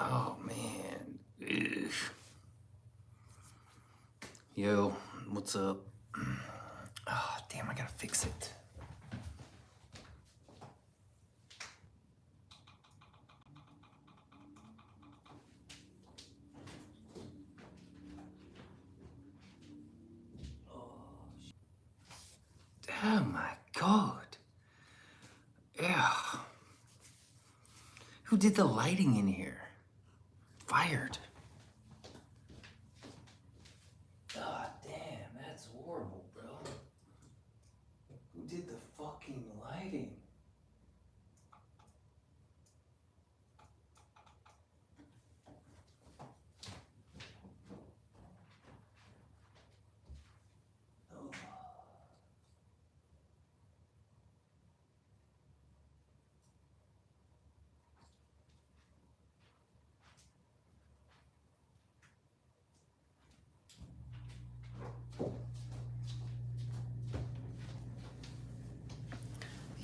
Oh, man. Ugh. Yo, what's up? Oh, damn, I gotta fix it. Oh, my God. Yeah. Who did the lighting in here? Fired. God damn, that's horrible, bro. Who did the fucking lighting? Oh.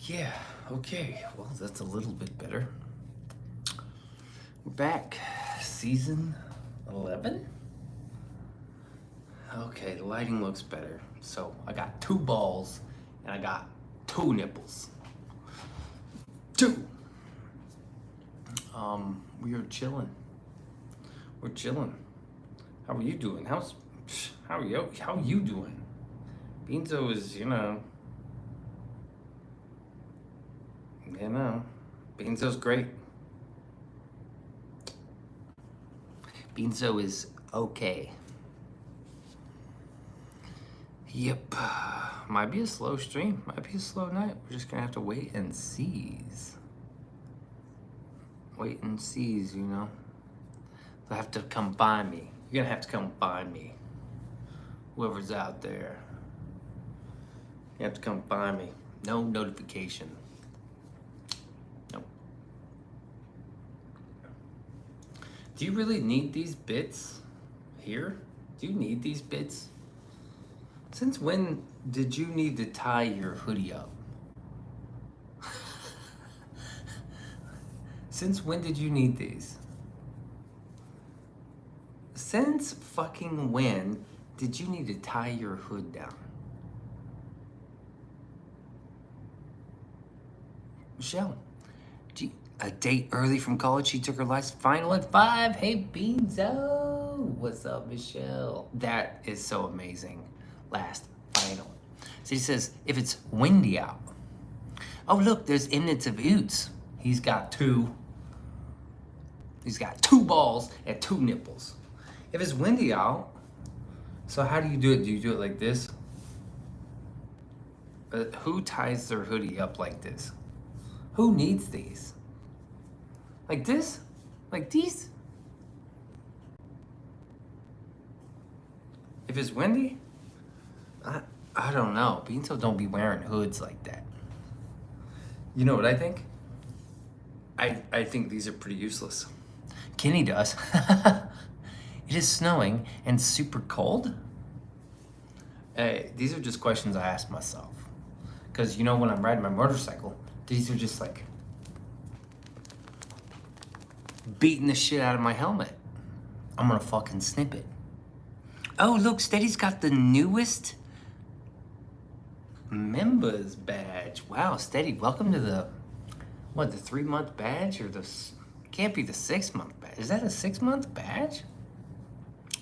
Yeah, okay. Well, that's a little bit better. We're back. Season 11? Okay, the lighting looks better. So I got 2 balls and I got 2 nipples. 2. We are chilling. We're chilling. How are you doing? How are you doing? Beanso is, Beanso's great. Beanso is okay. Yep. Might be a slow stream. Might be a slow night. We're just gonna have to wait and seize. Wait and seize, They'll have to come find me. You're gonna have to come find me. Whoever's out there. You have to come find me. No notification. Nope. Do you really need these bits here? Do you need these bits? Since when did you need to tie your hoodie up? Since when did you need these? Since fucking when did you need to tie your hood down? Michelle, a day early from college, she took her last final at 5. Hey, Beanso. What's up, Michelle? That is so amazing. Last final. So he says, if it's windy out. Oh, look, there's eminence of Oots. He's got 2. He's got 2 balls and 2 nipples. If it's windy out, so how do you do it? Do you do it like this? Who ties their hoodie up like this? Who needs these? Like this? Like these? If it's windy, I don't know. Beanso don't be wearing hoods like that. You know what I think? I think these are pretty useless. Kenny does. It is snowing and super cold. These are just questions I ask myself. Because when I'm riding my motorcycle, these are just like beating the shit out of my helmet. I'm gonna fucking snip it. Oh, look, Steady's got the newest members badge. Wow, Steady, welcome to the 3-month badge? Or can't be the 6-month badge. Is that a 6-month badge?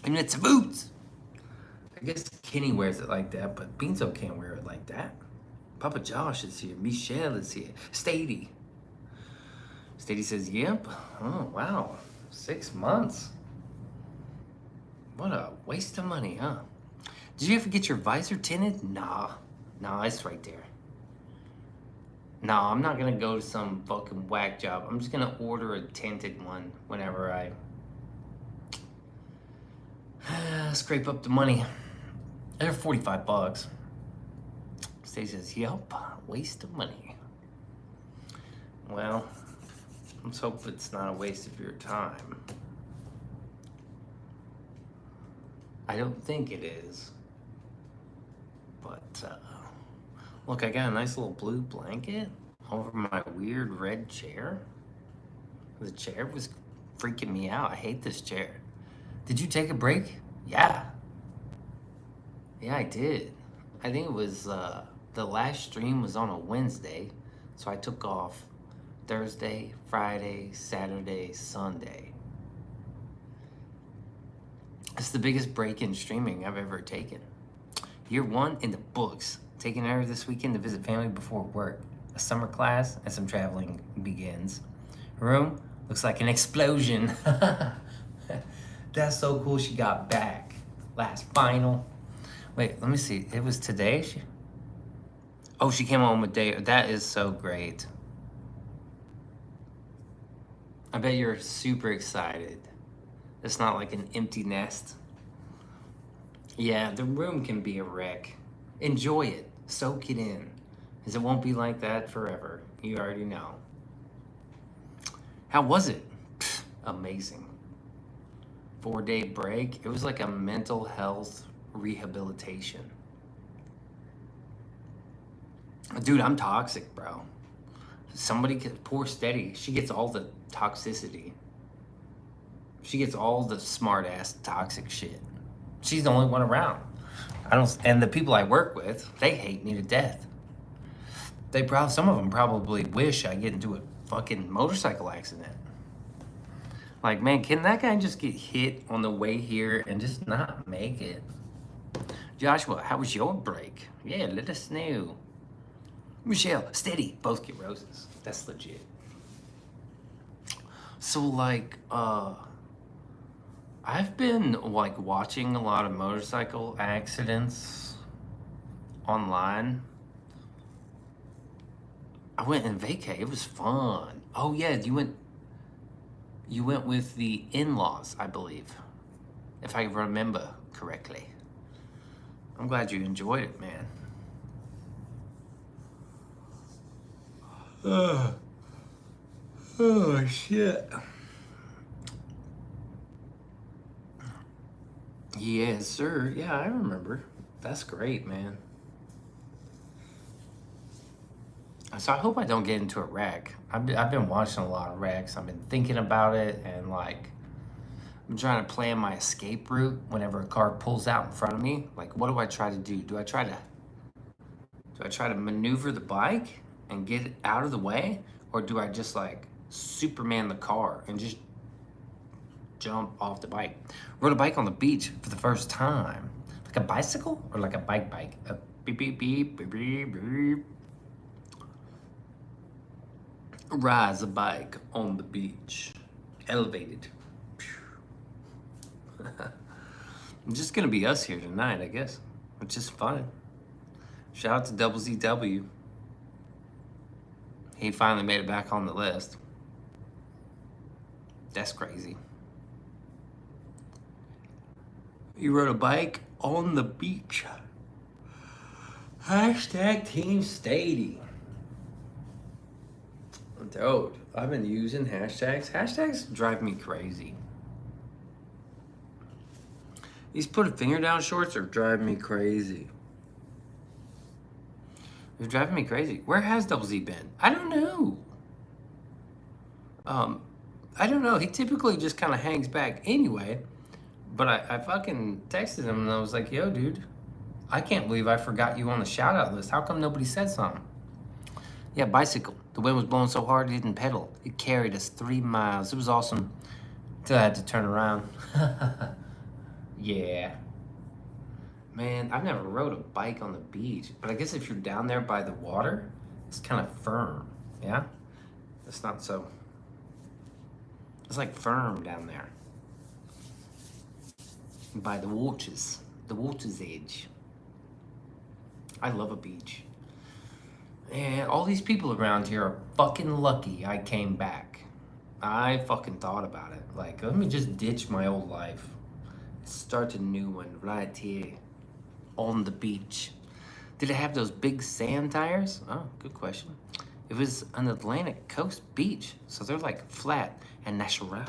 I mean, it's boots. I guess Kenny wears it like that, but Beanso can't wear it like that. Papa Josh is here. Michelle is here. Stady says, yep. Oh, wow. 6 months. What a waste of money, huh? Did you ever get your visor tinted? Nah, it's right there. Nah, I'm not gonna go to some fucking whack job. I'm just gonna order a tinted one whenever I scrape up the money. They're $45. Stacey says, yep, waste of money. Well, let's hope it's not a waste of your time. I don't think it is. But, look, I got a nice little blue blanket over my weird red chair. The chair was freaking me out. I hate this chair. Did you take a break? Yeah. Yeah, I did. I think it was the last stream was on a Wednesday, so I took off Thursday, Friday, Saturday, Sunday. It's the biggest break in streaming I've ever taken. Year 1 in the books. Taking her this weekend to visit family before work. A summer class and some traveling begins. Room looks like an explosion. That's so cool she got back. Last final. Wait, let me see. It was today? She came home a day. That is so great. I bet you're super excited. It's not like an empty nest. Yeah, the room can be a wreck. Enjoy it. Soak it in. Because it won't be like that forever. You already know. How was it? Pfft, amazing. 4-day break. It was like a mental health rehabilitation. Dude, I'm toxic, bro. Poor Steady. She gets all the toxicity. She gets all the smart ass toxic shit. She's the only one around. And the people I work with, they hate me to death. Some of them probably wish I get into a fucking motorcycle accident. Like, man, can that guy just get hit on the way here and just not make it? Joshua, how was your break? Yeah, let us know. Michelle, Steady, both get roses. That's legit. So, like, I've been, like, watching a lot of motorcycle accidents online. I went in vacay. It was fun. Oh, yeah, you went with the in-laws, I believe, if I remember correctly. I'm glad you enjoyed it, man. Oh, shit. Yes, sir. Yeah, I remember. That's great, man. So I hope I don't get into a wreck. I've been watching a lot of wrecks. I've been thinking about it, and like, I'm trying to plan my escape route whenever a car pulls out in front of me. Like, what do I try to do? Do I try to maneuver the bike and get it out of the way? Or do I just like Superman the car and just jump off the bike? Rode a bike on the beach for the first time. Like a bicycle or like a bike? A beep, beep, beep, beep, beep, beep. Rides a bike on the beach. Elevated. It's just gonna be us here tonight, I guess, which is fine. Shout out to Double ZW. He finally made it back on the list. That's crazy. You rode a bike on the beach. Hashtag Team Stady. Dude, I've been using hashtags. Hashtags drive me crazy. These put a finger down shorts are driving me crazy. They're driving me crazy. Where has Double Z been? I don't know. I don't know. He typically just kind of hangs back anyway. But I fucking texted him and I was like, yo, dude, I can't believe I forgot you on the shout out list. How come nobody said something? Yeah, bicycle. The wind was blowing so hard it didn't pedal. It carried us 3 miles. It was awesome. Till I had to turn around. Yeah. Man, I've never rode a bike on the beach. But I guess if you're down there by the water, it's kind of firm. Yeah? It's not so... It's like firm down there. By the water's edge. I love a beach. And all these people around here are fucking lucky I came back. I fucking thought about it. Like, let me just ditch my old life. Start a new one right here on the beach. Did it have those big sand tires? Oh, good question. It was an Atlantic coast beach, so they're like flat and natural.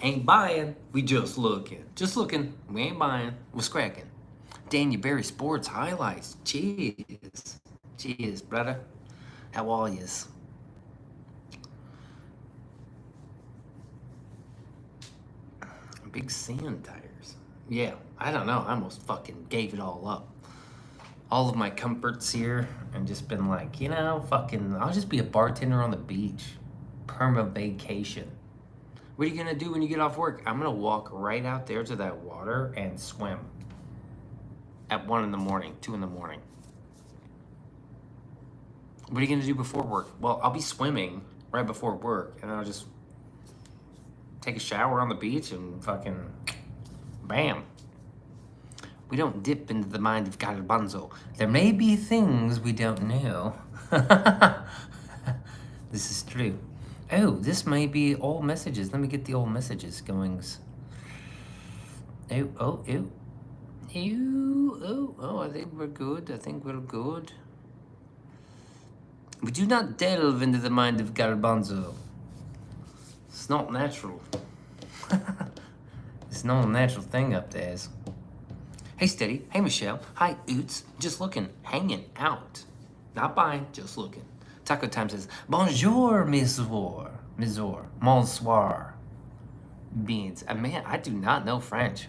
Ain't buying, we just looking. Just looking, we ain't buying. What's cracking? Daniel Berry Sports Highlights. Cheers. Cheers, brother. How are yous? big sand tires. Yeah, I don't know. I almost fucking gave it all up. All of my comforts here, and just been like, you know, fucking, I'll just be a bartender on the beach. Perma vacation. What are you gonna do when you get off work? I'm gonna walk right out there to that water and swim. At 1 in the morning, 2 in the morning. What are you gonna do before work? Well, I'll be swimming right before work, and I'll just take a shower on the beach and fucking bam. We don't dip into the mind of Garbanzo. There may be things we don't know. This is true. Oh, this may be old messages. Let me get the old messages going. Oh, I think we're good. We do not delve into the mind of Garbanzo. It's not natural. It's not a natural thing up there. Hey, Steady. Hey, Michelle. Hi, Oots. Just looking. Hanging out. Not buying, just looking. Taco Time says, Bonjour, Mizor. Bonsoir. Beans. Man, I do not know French.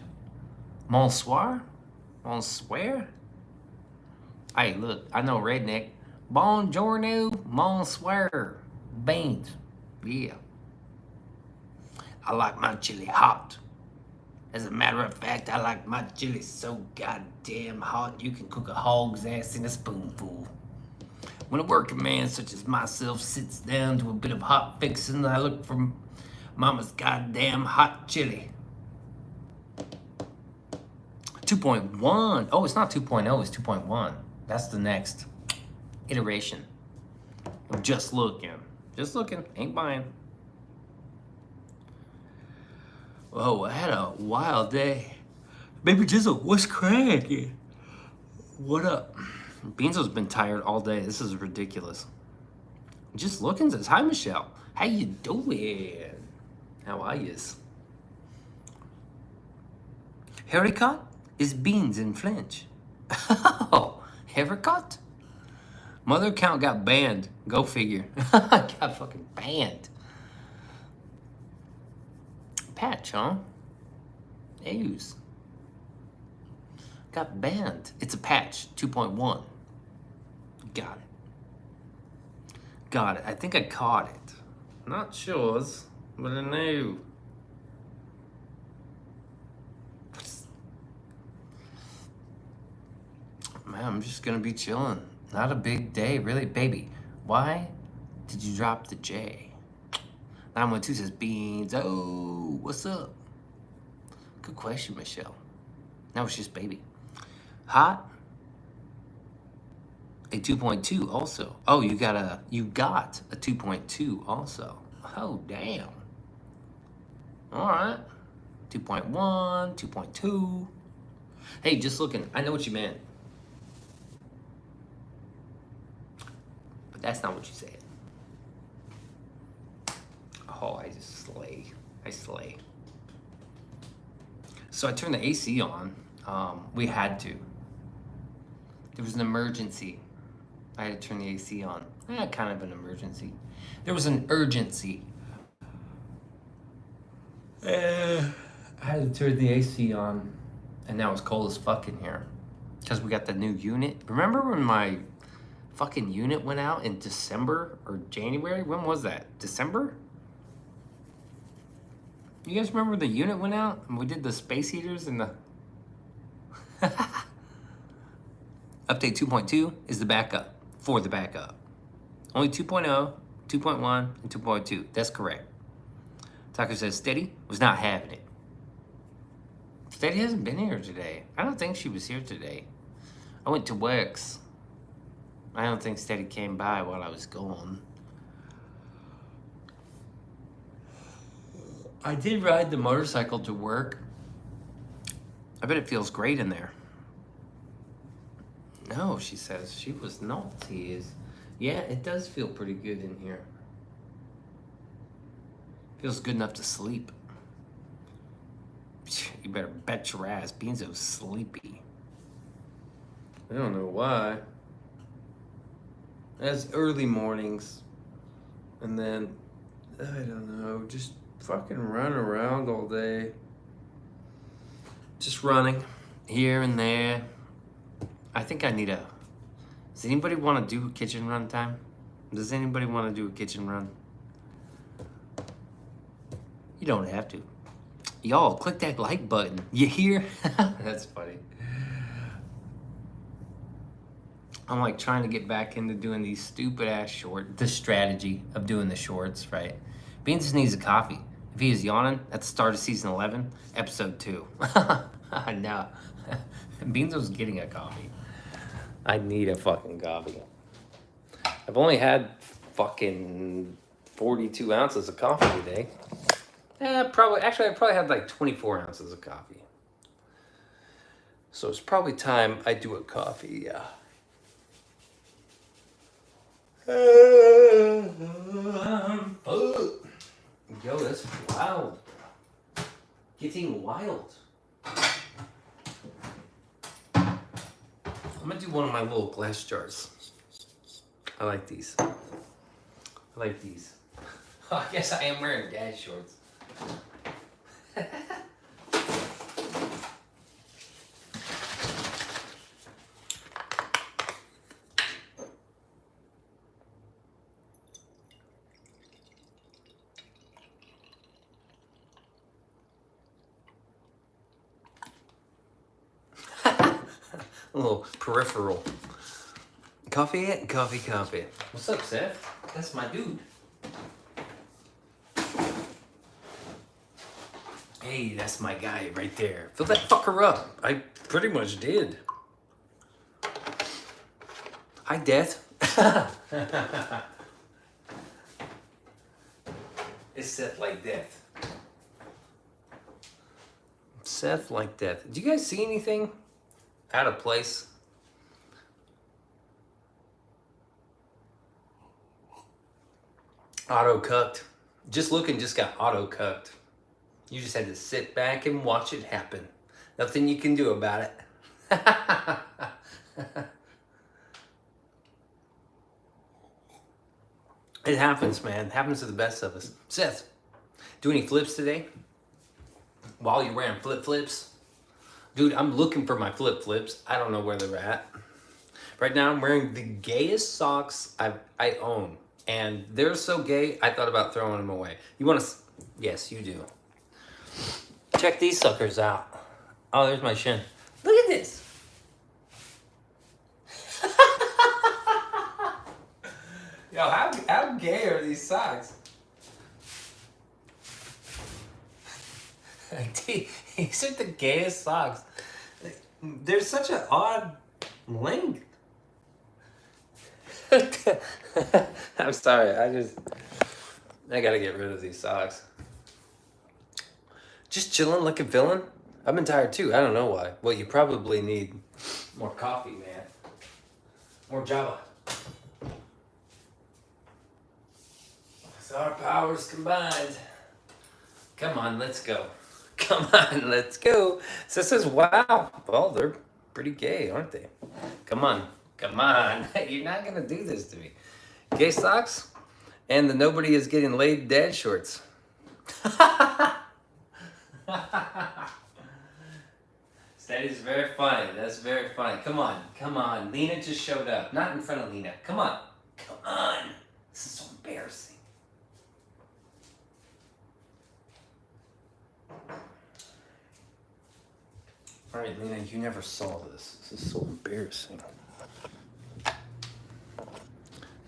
Bonsoir? Bonsoir? Hey, look, I know redneck. Buongiorno, bonsoir. Beans. Yeah. I like my chili hot. As a matter of fact, I like my chili so goddamn hot you can cook a hog's ass in a spoonful. When a working man such as myself sits down to a bit of hot fixin', I look for Mama's goddamn hot chili. 2.1. Oh, it's not 2.0, it's 2.1. That's the next iteration. I'm just looking. Just looking. Ain't buying. Oh, I had a wild day. Baby Jizzle, what's cracking? What up? Beanso's been tired all day. This is ridiculous. Just looking says, hi, Michelle. How you doing? How are yous? Haircut is beans in French. Oh, haircut? Mother account got banned. Go figure. Got fucking banned. Patch, huh? Ews. Got banned. It's a patch, 2.1. Got it. Got it. I think I caught it. Not sure, but I know. Man, I'm just gonna be chilling. Not a big day, really. Baby, why did you drop the J? 912 says, Beans. Oh, what's up? Good question, Michelle. Now it's just baby. Hot? A 2.2 also. Oh, you got a 2.2 also. Oh, damn. All right. 2.1, 2.2. Hey, just looking. I know what you meant. But that's not what you said. Oh, I just slay. I slay. So I turned the AC on. We had to. There was an emergency. I had to turn the AC on. Kind of an emergency. There was an urgency. I had to turn the AC on. And now it's cold as fuck in here. Because we got the new unit. Remember when my fucking unit went out in December or January? When was that? December? You guys remember the unit went out and we did the space heaters and the update 2.2 is the backup for the backup. Only 2.0, 2.1, and 2.2. That's correct. Taco says Steady was not having it. Steady hasn't been here today. I don't think she was here today. I went to works. I don't think Steady came by while I was gone. I did ride the motorcycle to work. I bet it feels great in there. No, she says. She was naughty. Yeah, it does feel pretty good in here. Feels good enough to sleep. You better bet your ass Beanso's sleepy. I don't know why. That's early mornings. And then, I don't know, just fucking run around all day. Just running here and there. I think I need a... Does anybody want to do a kitchen run time? Does anybody want to do a kitchen run? You don't have to. Y'all, click that like button. You hear? That's funny. I'm like trying to get back into doing these stupid ass shorts. The strategy of doing the shorts, right? Beans just needs a coffee. If he is yawning at the start of season 11, episode 2. No. Beanso's getting a coffee. I need a fucking coffee. I've only had fucking 42 ounces of coffee today. Probably, actually I probably had like 24 ounces of coffee. So it's probably time I do a coffee, yeah. Yo, that's wild. Getting wild. I'm gonna do one of my little glass jars. I like these. I like these. Oh, I guess I am wearing dad shorts. A little peripheral. Coffee? Coffee. What's up, Seth? That's my dude. Hey, that's my guy right there. Fill that fucker up. I pretty much did. Hi, Death. It's Seth like death. Seth like death. Do you guys see anything out of place? Auto cucked. Just looking, just got auto cucked. You just had to sit back and watch it happen. Nothing you can do about it. It happens, man. It happens to the best of us. Seth, do any flips today? While you're wearing flip-flips? Dude, I'm looking for my flip-flips. I don't know where they're at. Right now, I'm wearing the gayest socks I own. And they're so gay, I thought about throwing them away. You want to... Yes, you do. Check these suckers out. Oh, there's my shin. Look at this. Yo, how gay are these socks? These are the gayest socks. They're such an odd length. I'm sorry, I gotta get rid of these socks. Just chilling, looking, feeling. I've been tired too, I don't know why. Well, you probably need more coffee, man. More Java. With our powers combined. Come on, let's go. Come on, let's go. So this says, wow. Well, they're pretty gay, aren't they? Come on. You're not gonna do this to me. Gay socks and the nobody is getting laid dad shorts. That is very funny. That's very funny. Come on. Lena just showed up. Not in front of Lena. Come on. This is so embarrassing. All right, Lena, you never saw this. This is so embarrassing.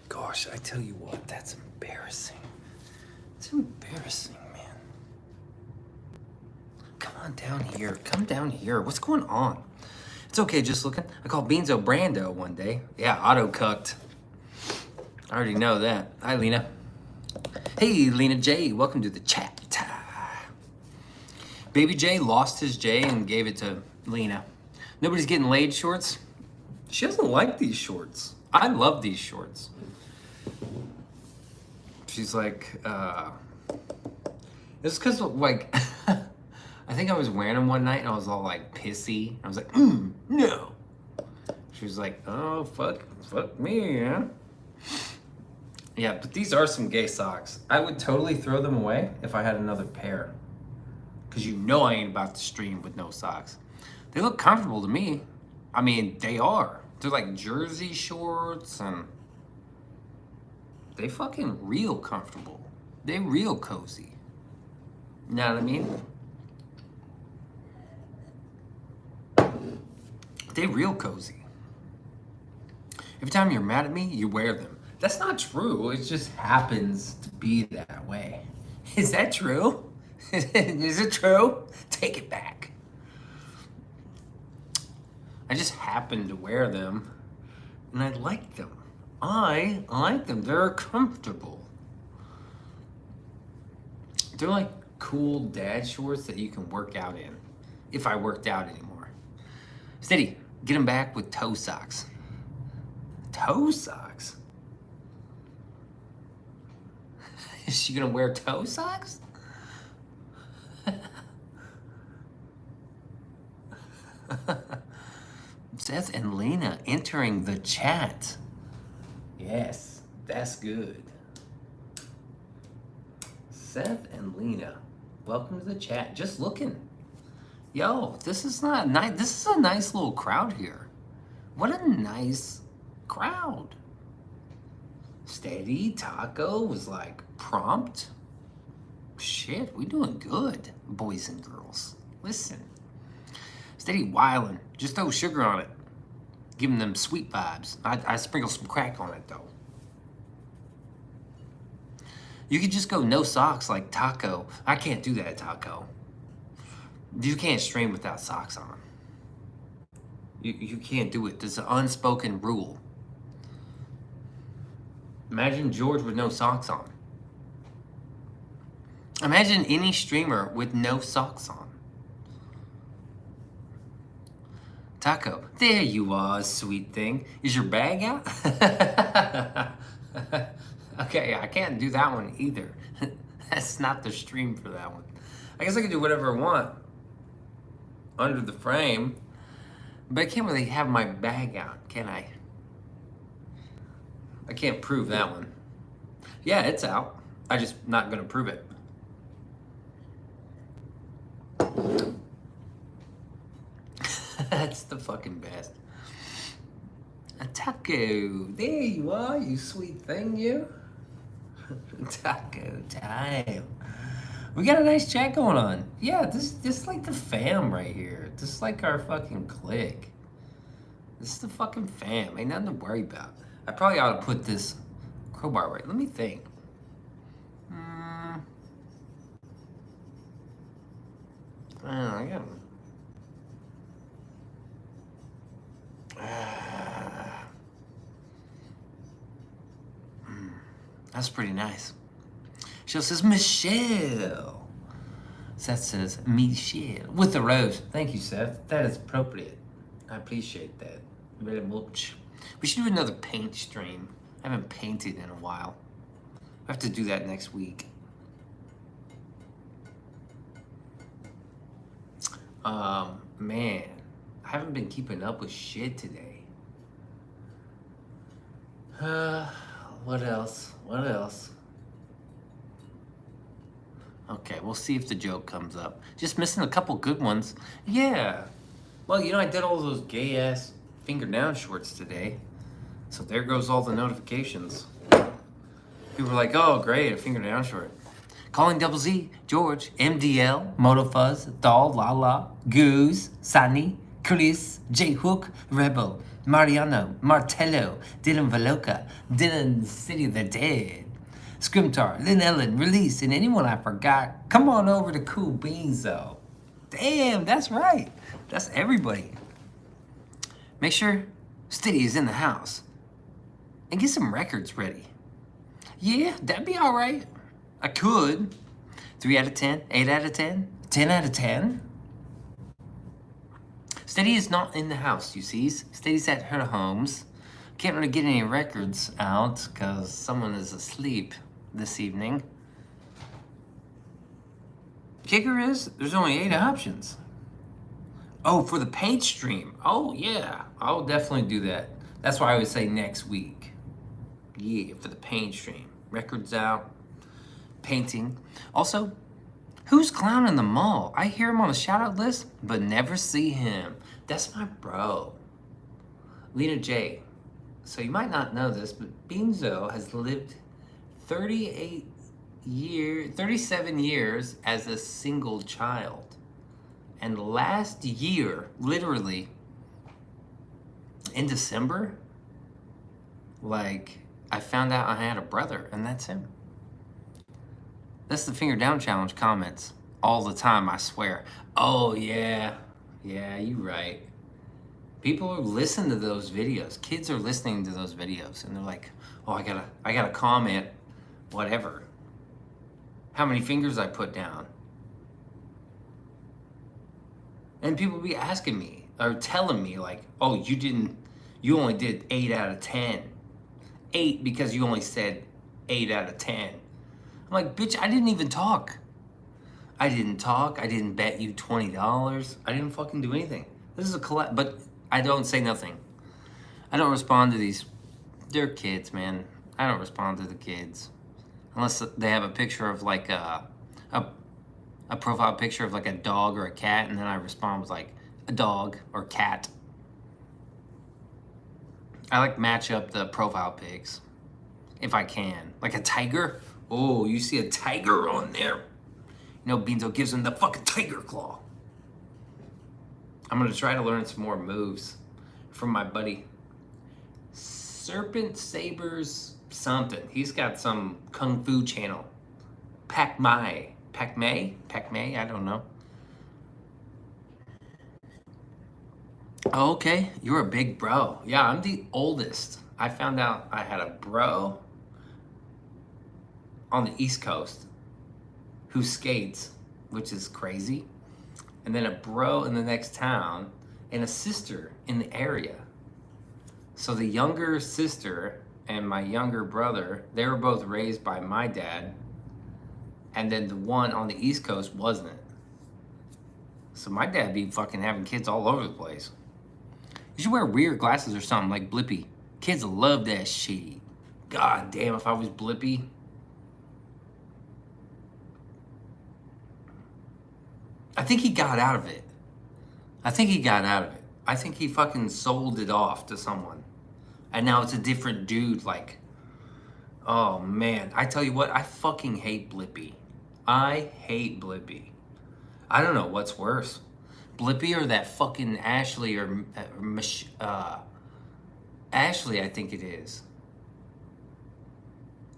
Gosh, I tell you what, that's embarrassing. It's embarrassing, man. Come down here. What's going on? It's okay, just looking. I called Beanso Brando one day. Yeah, auto-cucked. I already know that. Hi, Lena. Hey, Lena J, welcome to the chat. Baby J lost his J and gave it to Lena. Nobody's getting laid shorts. She doesn't like these shorts. I love these shorts. She's like, it's because, like, I think I was wearing them one night and I was all, like, pissy. I was like, no. She was like, oh, fuck me, yeah? Yeah, but these are some gay socks. I would totally throw them away if I had another pair. Because you know I ain't about to stream with no socks. They look comfortable to me. I mean, they are. They're like jersey shorts and they fucking real comfortable. They real cozy. You know what I mean? They real cozy. Every time you're mad at me, you wear them. That's not true. It just happens to be that way. Is that true? Is it true? Take it back. I just happen to wear them and I like them. I like them. They're comfortable. They're like cool dad shorts that you can work out in. If I worked out anymore. Steady, get them back with toe socks. Toe socks? Is she gonna wear toe socks? Seth and Lena entering the chat. Yes, that's good. Seth and Lena, welcome to the chat. Just looking. Yo, this is not nice. This is a nice little crowd here. What a nice crowd. Steady, Taco was like prompt. Shit, we doing good, boys and girls. Listen. Steady wildin'. Just throw sugar on it. Give them sweet vibes. I sprinkle some crack on it though. You could just go no socks like Taco. I can't do that, Taco. You can't stream without socks on. You can't do it. There's an unspoken rule. Imagine George with no socks on. Imagine any streamer with no socks on. Taco, there you are, sweet thing. Is your bag out? Okay, I can't do that one either. That's not the stream for that one. I guess I can do whatever I want under the frame, but I can't really have my bag out, can I? I can't prove that one. Yeah, it's out. I'm just not gonna prove it. That's the fucking best. A taco. There you are, you sweet thing, you. Taco time. We got a nice chat going on. Yeah, this like the fam right here. This is like our fucking clique. This is the fucking fam. Ain't nothing to worry about. I probably ought to put this crowbar right. Let me think. I don't know, I got that's pretty nice. She says, Michelle. Seth says, Michelle. With the rose. Thank you, Seth. That is appropriate. I appreciate that very much. We should do another paint stream. I haven't painted in a while. I have to do that next week. Man. I haven't been keeping up with shit today. What else? What else? Okay, we'll see if the joke comes up. Just missing a couple good ones. Yeah. Well, you know, I did all those gay-ass finger down shorts today. So there goes all the notifications. People were like, oh, great, a finger down short. Calling Double Z, George, MDL, Motofuzz, Doll, Lala, Goose, Sunny, Chris, J-Hook, Rebel, Mariano, Martello, Dylan Veloca, Dylan City of the Dead, Scrimtar, Lynn Ellen, Release, and anyone I forgot, come on over to Cool Beanso. Damn, that's right. That's everybody. Make sure Steady is in the house. And get some records ready. Yeah, that'd be all right. I could. 3 out of 10, 8 out of 10, 10 out of 10. Steady is not in the house, you see. Steady's at her homes. Can't really get any records out because someone is asleep this evening. Kicker is, there's only 8 options. Oh, for the paint stream. Oh, yeah. I'll definitely do that. That's why I would say next week. Yeah, for the paint stream. Records out. Painting. Also, Who's clowning the mall? I hear him on the shout out list, but never see him. That's my bro. Lena J. So you might not know this, but Beanso has lived 37 years as a single child. And last year, literally, in December, like, I found out I had a brother, and that's him. That's the finger down challenge comments all the time, I swear. Oh, yeah, you right. People are listening to those videos. Kids are listening to those videos, and they're like, oh, I gotta comment, whatever. How many fingers I put down. And people be asking me, or telling me, like, oh, you only did 8 out of 10. 8 because you only said 8 out of 10. I'm like, bitch, I didn't even talk. I didn't bet you $20. I didn't fucking do anything. This is a collab, but I don't say nothing. I don't respond to these. They're kids, man. I don't respond to the kids. Unless they have a picture of like a profile picture of like a dog or a cat, and then I respond with like a dog or cat. I like match up the profile pics if I can. Like a tiger. Oh, you see a tiger on there. You know, Beanso gives him the fucking tiger claw. I'm gonna try to learn some more moves from my buddy. Serpent Sabers something. He's got some Kung Fu channel. Pac-May, I don't know. Oh, okay, you're a big bro. Yeah, I'm the oldest. I found out I had a bro on the East Coast who skates, which is crazy, and then a bro in the next town, and a sister in the area. So the younger sister and my younger brother, they were both raised by my dad, and then the one on the East Coast wasn't. So my dad be fucking having kids all over the place. You should wear weird glasses or something like Blippi. Kids love that shit. God damn, if I was Blippi. I think he got out of it. I think he fucking sold it off to someone. And now it's a different dude, like, oh man. I tell you what, I fucking hate Blippi. I hate Blippi. I don't know what's worse. Blippi or that fucking Ashley or Ashley, I think it is.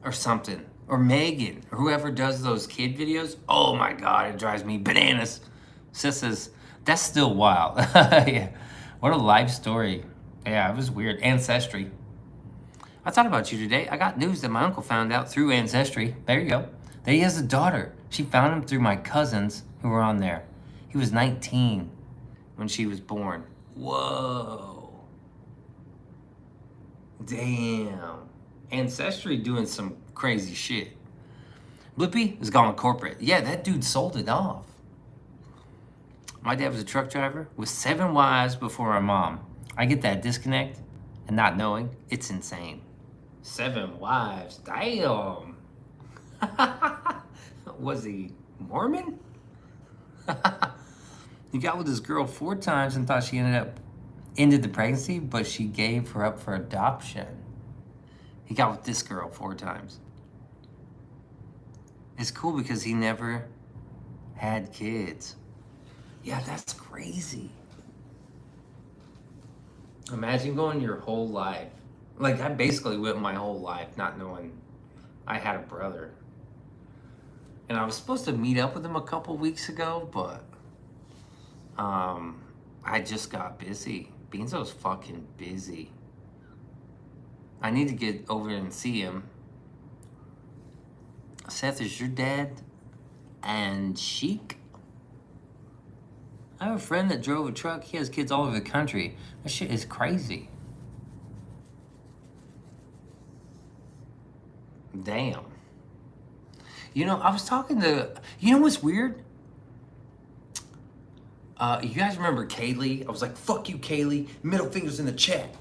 Or something. Or Megan, or whoever does those kid videos. Oh my God, it drives me bananas. Sis says, that's still wild. Yeah. What a life story. Yeah, it was weird. Ancestry. I thought about you today. I got news that my uncle found out through Ancestry. There you go. That he has a daughter. She found him through my cousins who were on there. He was 19 when she was born. Whoa. Damn. Ancestry doing some crazy shit. Blippi is gone corporate. Yeah, that dude sold it off. My dad was a truck driver with 7 wives before our mom. I get that disconnect and not knowing. It's insane. 7 wives. Damn. Was he Mormon? He got with this girl 4 times and thought she ended the pregnancy, but she gave her up for adoption. He got with this girl 4 times. It's cool because he never had kids. Yeah, that's crazy. Imagine going your whole life. Like, I basically went my whole life not knowing I had a brother. And I was supposed to meet up with him a couple weeks ago, but I just got busy. Beanso's fucking busy. I need to get over and see him. Seth, is your dad and chic? I have a friend that drove a truck. He has kids all over the country. That shit is crazy. Damn. You know, I was talking to... You know what's weird? You guys remember Kaylee? I was like, fuck you, Kaylee. Middle fingers in the chat.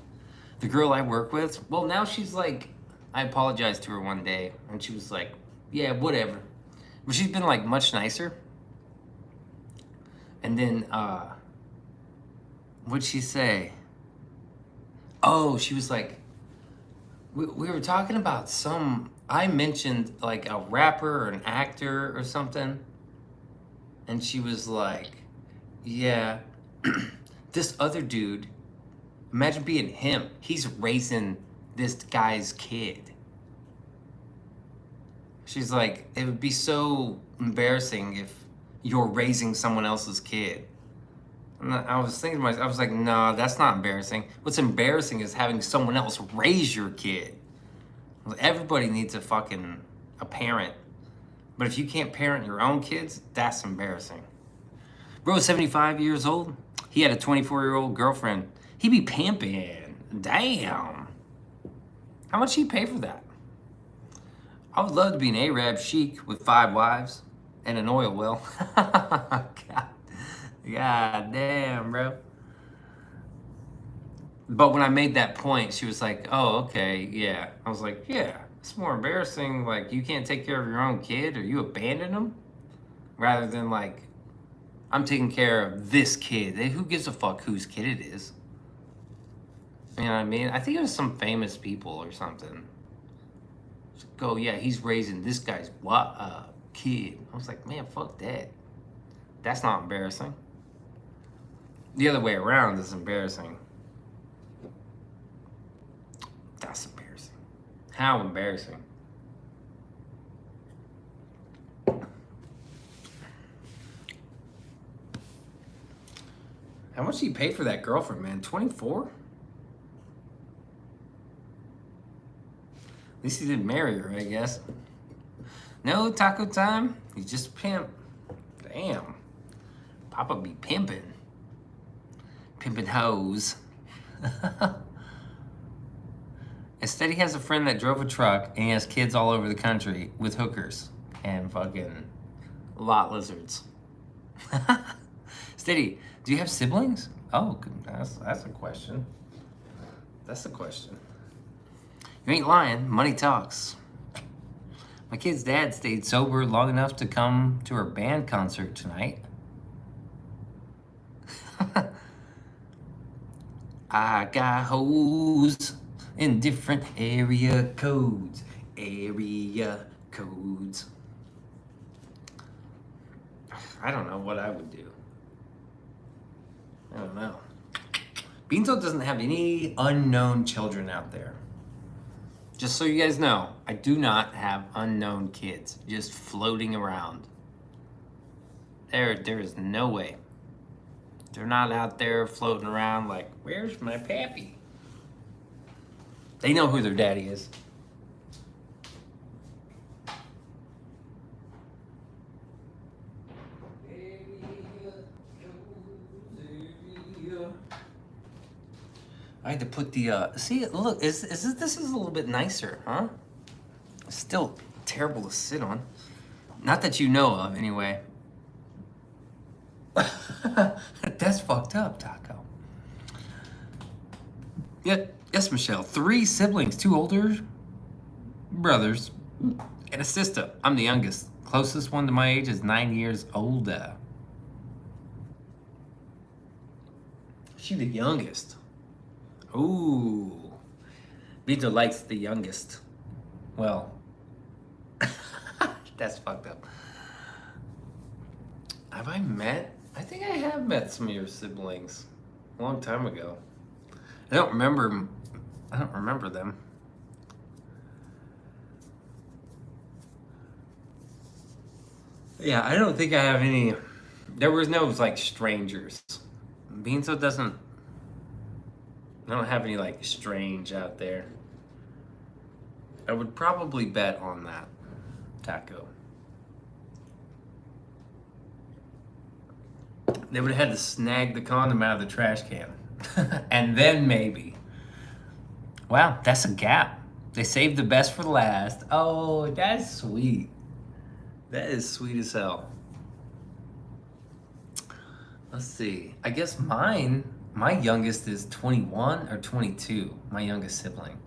The girl I work with. Well, now she's like... I apologized to her one day. And she was like, yeah, whatever. But she's been like much nicer. And then, what'd she say? Oh, she was like, we were talking about I mentioned like a rapper or an actor or something. And she was like, yeah, this other dude, imagine being him. He's raising this guy's kid. She's like, it would be so embarrassing if you're raising someone else's kid. And I was thinking to myself, I was like, no, that's not embarrassing. What's embarrassing is having someone else raise your kid. Everybody needs a parent. But if you can't parent your own kids, that's embarrassing. Bro's 75 years old. He had a 24-year-old girlfriend. He be pimping. Damn. How much he pay for that? I would love to be an Arab sheik with 5 wives and an oil well. God damn, bro. But when I made that point, she was like, oh, okay, yeah. I was like, yeah, it's more embarrassing. Like, you can't take care of your own kid or you abandon them rather than like, I'm taking care of this kid. Who gives a fuck whose kid it is? You know what I mean? I think it was some famous people or something. Go, yeah, he's raising this guy's kid. I was like, man, fuck that. That's not embarrassing. The other way around is embarrassing. That's embarrassing. How embarrassing? How much did you pay for that girlfriend, man? 24? At least he didn't marry her, I guess. No taco time? He's just a pimp. Damn. Papa be pimping. Pimping hoes. Instead, he has a friend that drove a truck and he has kids all over the country with hookers and fucking lot lizards. Steady, do you have siblings? Oh, that's a question. That's a question. You ain't lying. Money talks. My kid's dad stayed sober long enough to come to her band concert tonight. I got hoes in different area codes. Area codes. I don't know what I would do. I don't know. Beanso doesn't have any unknown children out there. Just so you guys know, I do not have unknown kids just floating around. There is no way. They're not out there floating around like, where's my pappy? They know who their daddy is. I had to put the, see, look, this is a little bit nicer, huh? Still terrible to sit on. Not that you know of, anyway. That's fucked up, Taco. Yeah, yes, Michelle. 3 siblings, 2 older brothers, and a sister. I'm the youngest. Closest one to my age is 9 years older. She the youngest. Ooh. Vito likes the youngest. Well, that's fucked up. Have I met? I think I have met some of your siblings a long time ago. I don't remember them. Yeah, I don't think I have any. There was no like strangers. Beanso doesn't. I don't have any like strange out there. I would probably bet on that, Taco. They would have had to snag the condom out of the trash can. And then maybe. Wow, that's a gap. They saved the best for the last. Oh, that's sweet. That is sweet as hell. Let's see. I guess my youngest is 21 or 22, my youngest sibling.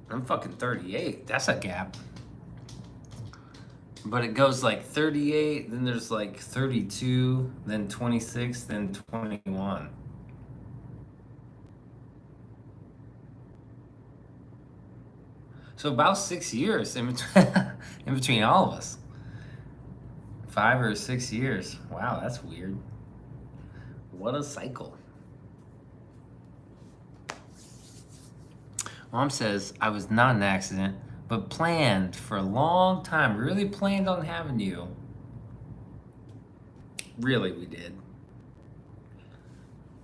I'm fucking 38. That's a gap. But it goes like 38, then there's like 32, then 26, then 21. So about 6 years in between, in between all of us. 5 or 6 years. Wow, that's weird. What a cycle. Mom says I was not an accident, but planned for a long time. Really planned on having you. Really, we did.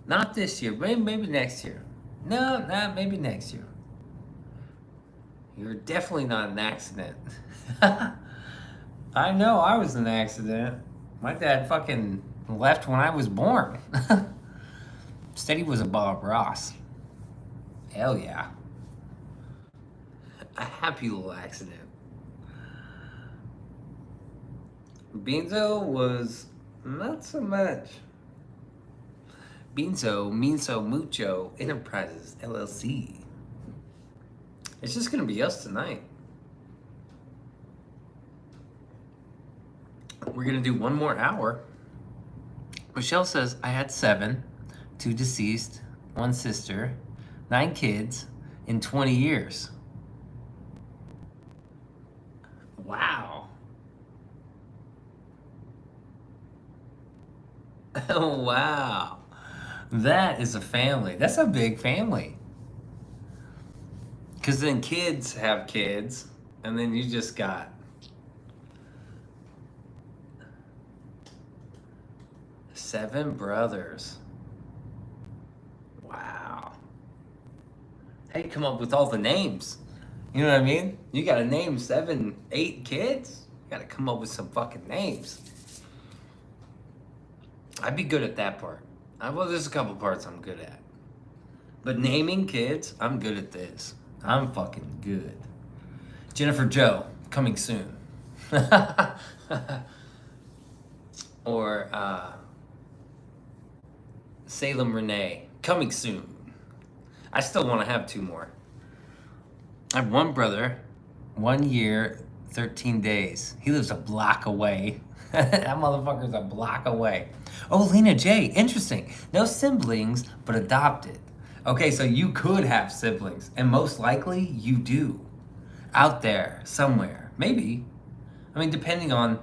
Not this year, maybe next year. No, maybe next year. You're definitely not an accident. I know I was an accident. My dad fucking left when I was born. Said he was a Bob Ross. Hell yeah. A happy little accident. Beanso was not so much. Beanso Mucho Enterprises LLC. It's just gonna be us tonight. We're gonna do one more hour. Michelle says I had 7, 2 deceased, 1 sister, 9 kids in 20 years. Wow. Oh, wow. That is a family. That's a big family. Because then kids have kids, and then you just got 7 brothers. Wow. How do you come up with all the names? You know what I mean? You gotta name 7, 8 kids? You gotta come up with some fucking names. I'd be good at that part. Well, there's a couple parts I'm good at. But naming kids, I'm good at this. I'm fucking good. Jennifer Joe, coming soon. Or Salem Renee, coming soon. I still want to have 2 more. I have 1 brother, 1 year, 13 days. He lives a block away. That motherfucker's a block away. Oh, Lena J, interesting. No siblings, but adopted. Okay, so you could have siblings, and most likely you do. Out there, somewhere. Maybe. I mean, depending on,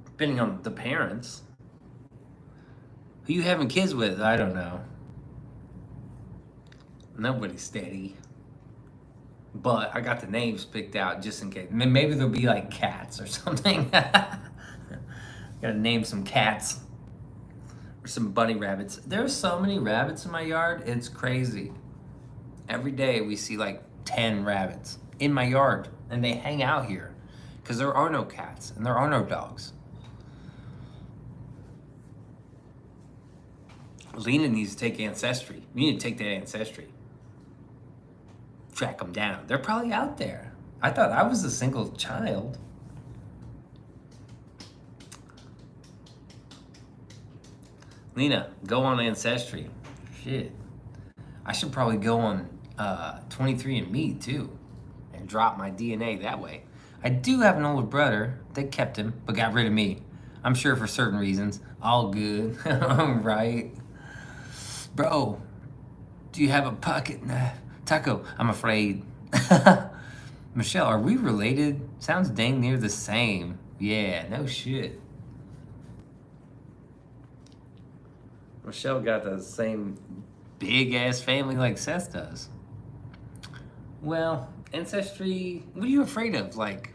depending on the parents. Who you having kids with? I don't know. Nobody's steady. But I got the names picked out just in case. Maybe there'll be like cats or something. Gotta name some cats. Or some bunny rabbits. There's so many rabbits in my yard, it's crazy. Every day we see like 10 rabbits in my yard. And they hang out here. Because there are no cats and there are no dogs. Lena needs to take Ancestry. You need to take that Ancestry. Track them down. They're probably out there. I thought I was a single child. Lena, go on Ancestry. Shit. I should probably go on 23andMe too and drop my DNA that way. I do have an older brother. They kept him, but got rid of me. I'm sure for certain reasons. All good. Right. Bro, do you have a pocket knife? Taco, I'm afraid. Michelle, are we related? Sounds dang near the same. Yeah, no shit. Michelle got the same big ass family like Seth does. Well, Ancestry, what are you afraid of? Like,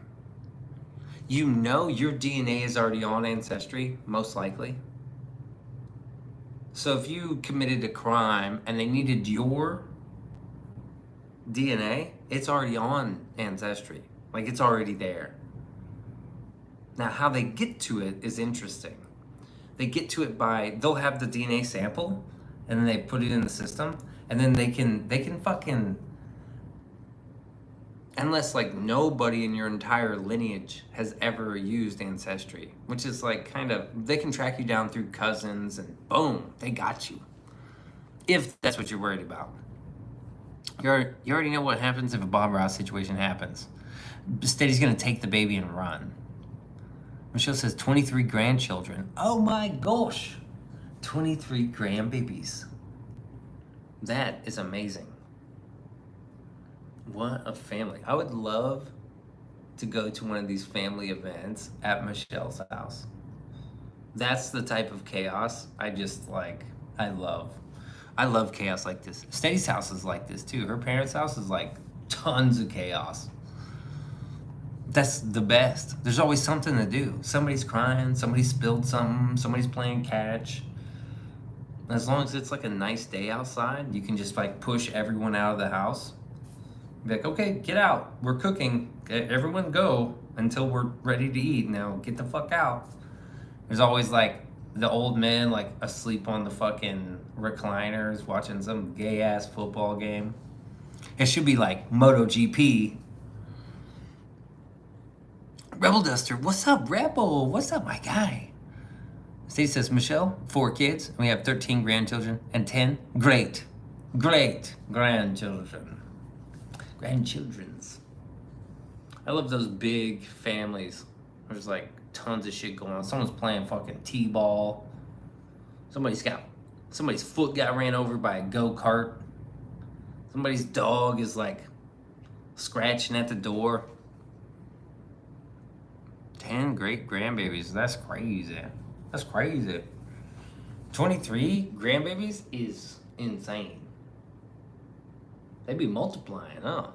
you know your DNA is already on Ancestry, most likely. So if you committed a crime and they needed your DNA, it's already on Ancestry. Like, it's already there. Now, how they get to it is interesting. They get to it by, they'll have the DNA sample, and then they put it in the system, and then they can fucking, unless like nobody in your entire lineage has ever used Ancestry, which is like kind of, they can track you down through cousins, and boom, they got you. If that's what you're worried about. You already know what happens if a Bob Ross situation happens. Steady's gonna take the baby and run. Michelle says 23 grandchildren. Oh my gosh. 23 grandbabies. That is amazing. What a family. I would love to go to one of these family events at Michelle's house. That's the type of chaos I just like, I love. I love chaos like this. Steady's house is like this too. Her parents' house is like tons of chaos. That's the best. There's always something to do. Somebody's crying, somebody spilled something, somebody's playing catch. As long as it's like a nice day outside, you can just like push everyone out of the house. Be like, okay, get out. We're cooking. Everyone go until we're ready to eat. Now get the fuck out. There's always like the old men like asleep on the fucking recliners watching some gay ass football game. It should be like MotoGP. Rebel Duster, what's up, Rebel? What's up, my guy? Steve says, Michelle, 4 kids, and we have 13 grandchildren and 10 great grandchildren. Grandchildren's. I love those big families. There's like tons of shit going on. Someone's playing fucking t-ball. Somebody's foot got ran over by a go-kart. Somebody's dog is like scratching at the door. 10 great grandbabies. That's crazy. That's crazy. 23 grandbabies is insane. They'd be multiplying, huh?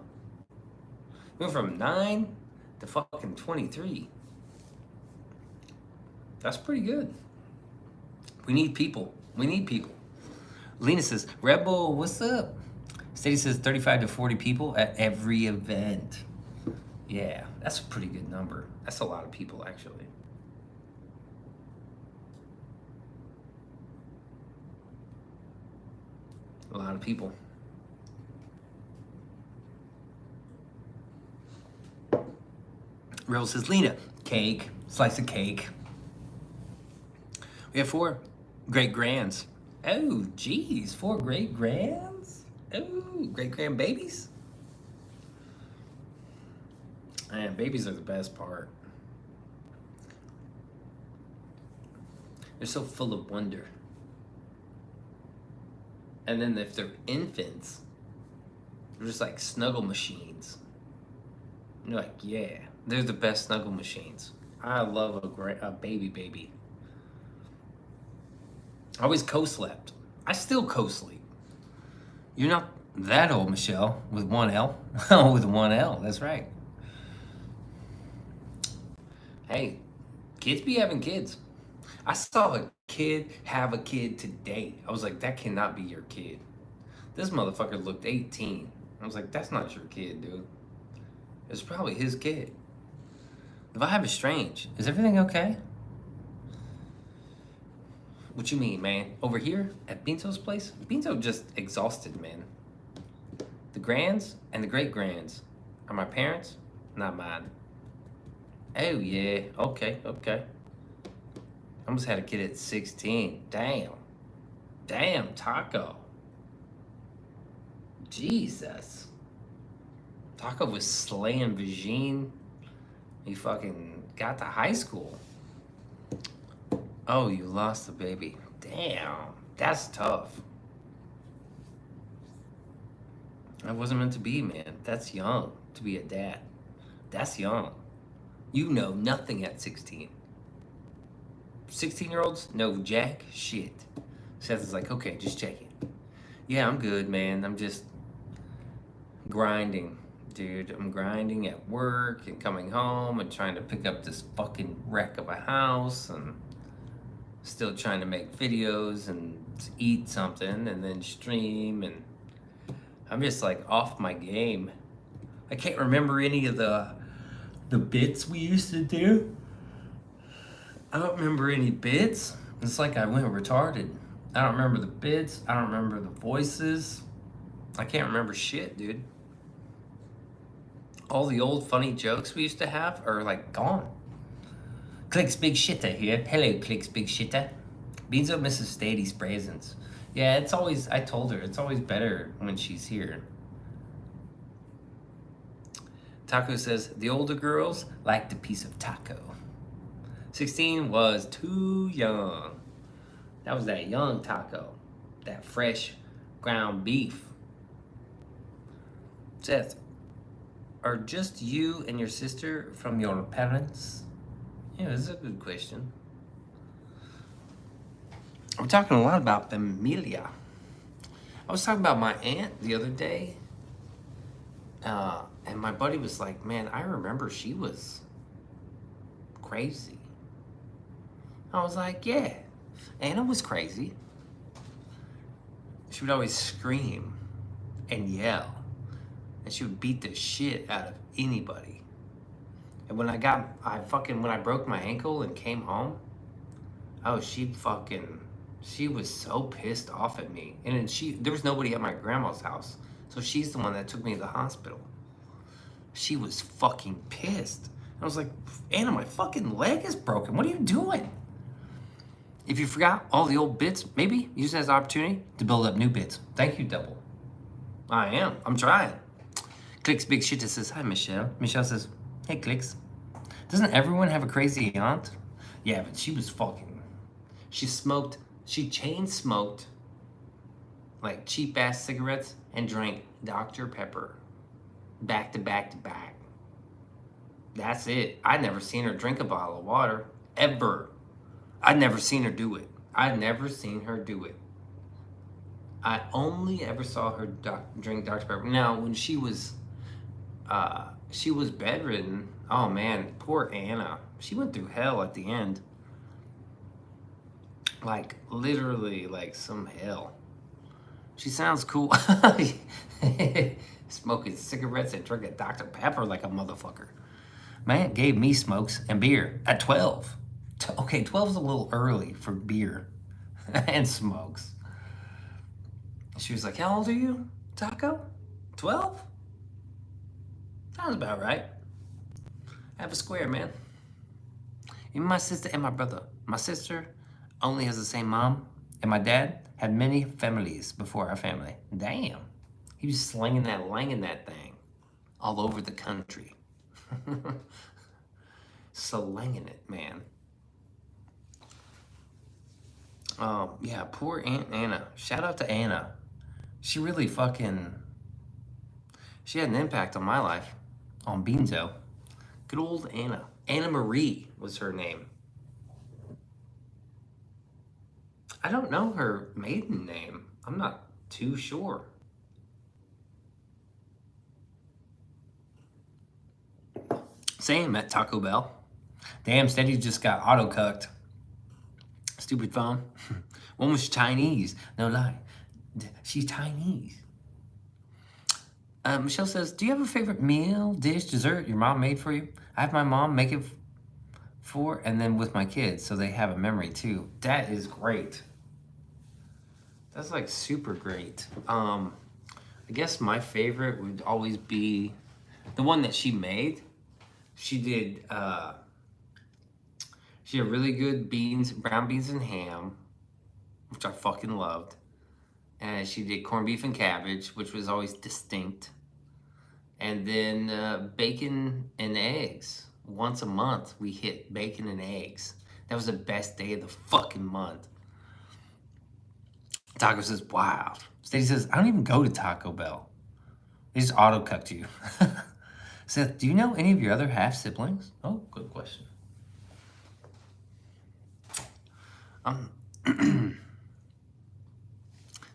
Went from 9 to fucking 23. That's pretty good. We need people. We need people. Lena says, Rebel, what's up? Steady says 35 to 40 people at every event. Yeah, that's a pretty good number. That's a lot of people, actually. A lot of people. Rebel says, Lena, cake, slice of cake. We have 4 great grands. Oh, geez, 4 great grands? Oh, great grandbabies? Man, babies are the best part. They're so full of wonder. And then if they're infants, they're just like snuggle machines. You're like, yeah, they're the best snuggle machines. I love a baby. I always co-slept. I still co-sleep. You're not that old, Michelle, with 1 L. With 1 L, that's right. Hey, kids be having kids. I saw a kid have a kid today. I was like, that cannot be your kid. This motherfucker looked 18. I was like, that's not your kid, dude. It's probably his kid. The vibe is strange. Is everything okay? What you mean, man? Over here at Beanso's place? Beanso just exhausted, man. The grands and the great grands are my parents, not mine. Oh yeah, okay. I almost had a kid at 16. Damn, Taco. Jesus. Taco was slaying Vagine. He fucking got to high school. Oh, you lost the baby. Damn, that's tough. That wasn't meant to be, man. That's young to be a dad. That's young. You know nothing at 16. 16-year-olds know jack shit. Seth is like, okay, just checking. Yeah, I'm good, man. I'm just grinding, dude. I'm grinding at work and coming home and trying to pick up this fucking wreck of a house and still trying to make videos and eat something and then stream, and I'm just like off my game. I can't remember any of the bits we used to do. I don't remember any bits. It's like I went retarded. I don't remember the bits. I don't remember the voices. I can't remember shit, dude. All the old funny jokes we used to have are like gone. Clicks Big Shitter here. Hello, Clicks Big Shitter. Beanso misses Stady's presents. Yeah, it's always, I told her, it's always better when she's here. Taco says, the older girls liked a piece of taco. 16 was too young. That was that young taco. That fresh ground beef. Seth, are just you and your sister from your parents? Yeah, this is a good question. We're talking a lot about familia. I was talking about my aunt the other day, and my buddy was like, man, I remember she was crazy. I was like, yeah, Anna was crazy. She would always scream and yell, and she would beat the shit out of anybody. And when I broke my ankle and came home, oh, she was so pissed off at me. And then there was nobody at my grandma's house, so she's the one that took me to the hospital. She was fucking pissed. I was like, Anna, my fucking leg is broken. What are you doing? If you forgot all the old bits, maybe use it as an opportunity to build up new bits. Thank you, Double. I am. I'm trying. Clicks Big Shit says, hi, Michelle. Michelle says, hey, Clicks. Doesn't everyone have a crazy aunt? Yeah, but she was fucking... She chain smoked like cheap ass cigarettes and drank Dr. Pepper back to back to back. That's it. I'd never seen her drink a bottle of water, ever. I'd never seen her do it. I only ever saw her drink Dr. Pepper. Now, when she was bedridden, oh man, poor Anna. She went through hell at the end. Like, literally, like some hell. She sounds cool. Smoking cigarettes and drinking Dr. Pepper like a motherfucker. My aunt gave me smokes and beer at 12. Okay, 12's a little early for beer and smokes. She was like, how old are you, Taco? 12? Sounds about right. Have a square, man. Even my sister and my brother. My sister only has the same mom, and my dad had many families before our family. Damn. He was slinging that thing all over the country. Slinging it, man. Yeah, poor Aunt Anna. Shout out to Anna. She really she had an impact on my life, on Beanso. Good old Anna. Anna Marie was her name. I don't know her maiden name. I'm not too sure. Same at Taco Bell. Damn, Steady just got auto-cucked. Stupid phone. One was Chinese. No lie. She's Chinese. Michelle says, do you have a favorite meal, dish, dessert your mom made for you? I have my mom make it for, and then with my kids, so they have a memory too. That is great. That's like super great. I guess my favorite would always be the one that she made. She did really good brown beans and ham, which I fucking loved. And she did corned beef and cabbage, which was always distinct. And then bacon and eggs. Once a month, we hit bacon and eggs. That was the best day of the fucking month. Taco says, wow. Stacey says, I don't even go to Taco Bell. They just auto-cucked you. Seth, do you know any of your other half-siblings? Oh, good question.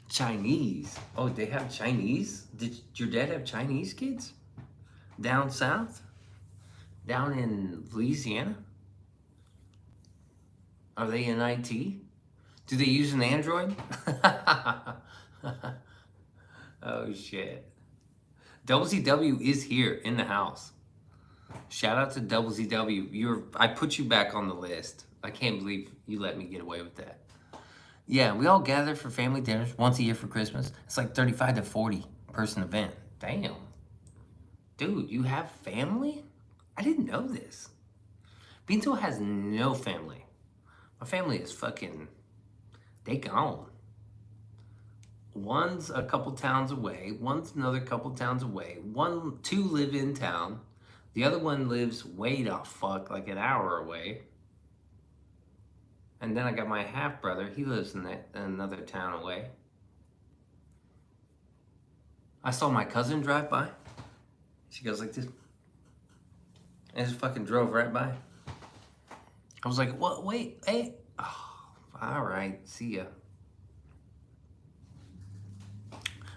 Chinese. Oh, they have Chinese? Did your dad have Chinese kids? Down south? Down in Louisiana? Are they in IT? Do they use an Android? Oh, shit. WCW is here in the house. Shout out to WCW. I put you back on the list. I can't believe you let me get away with that. Yeah, we all gather for family dinners once a year for Christmas. It's like 35 to 40 person event. Damn. Dude, you have family? I didn't know this. Beanso has no family. My family is fucking... They gone. One's a couple towns away. One's another couple towns away. Two live in town. The other one lives way the fuck, like an hour away. And then I got my half brother. He lives in another town away. I saw my cousin drive by. She goes like this. And just fucking drove right by. I was like, what? Wait, hey. Oh, all right, see ya.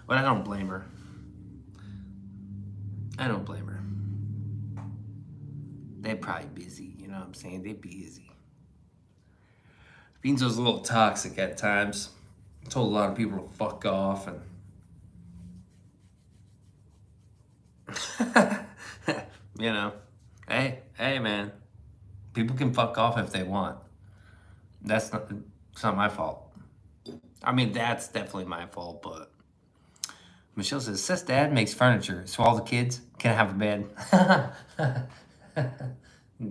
But I don't blame her. I don't blame her. They're probably busy, you know what I'm saying? They're busy. Beanso's a little toxic at times. I told a lot of people to fuck off and you know, hey man, people can fuck off if they want. It's not my fault. I mean, that's definitely my fault, but Michelle says, sis dad makes furniture, so all the kids can have a bed.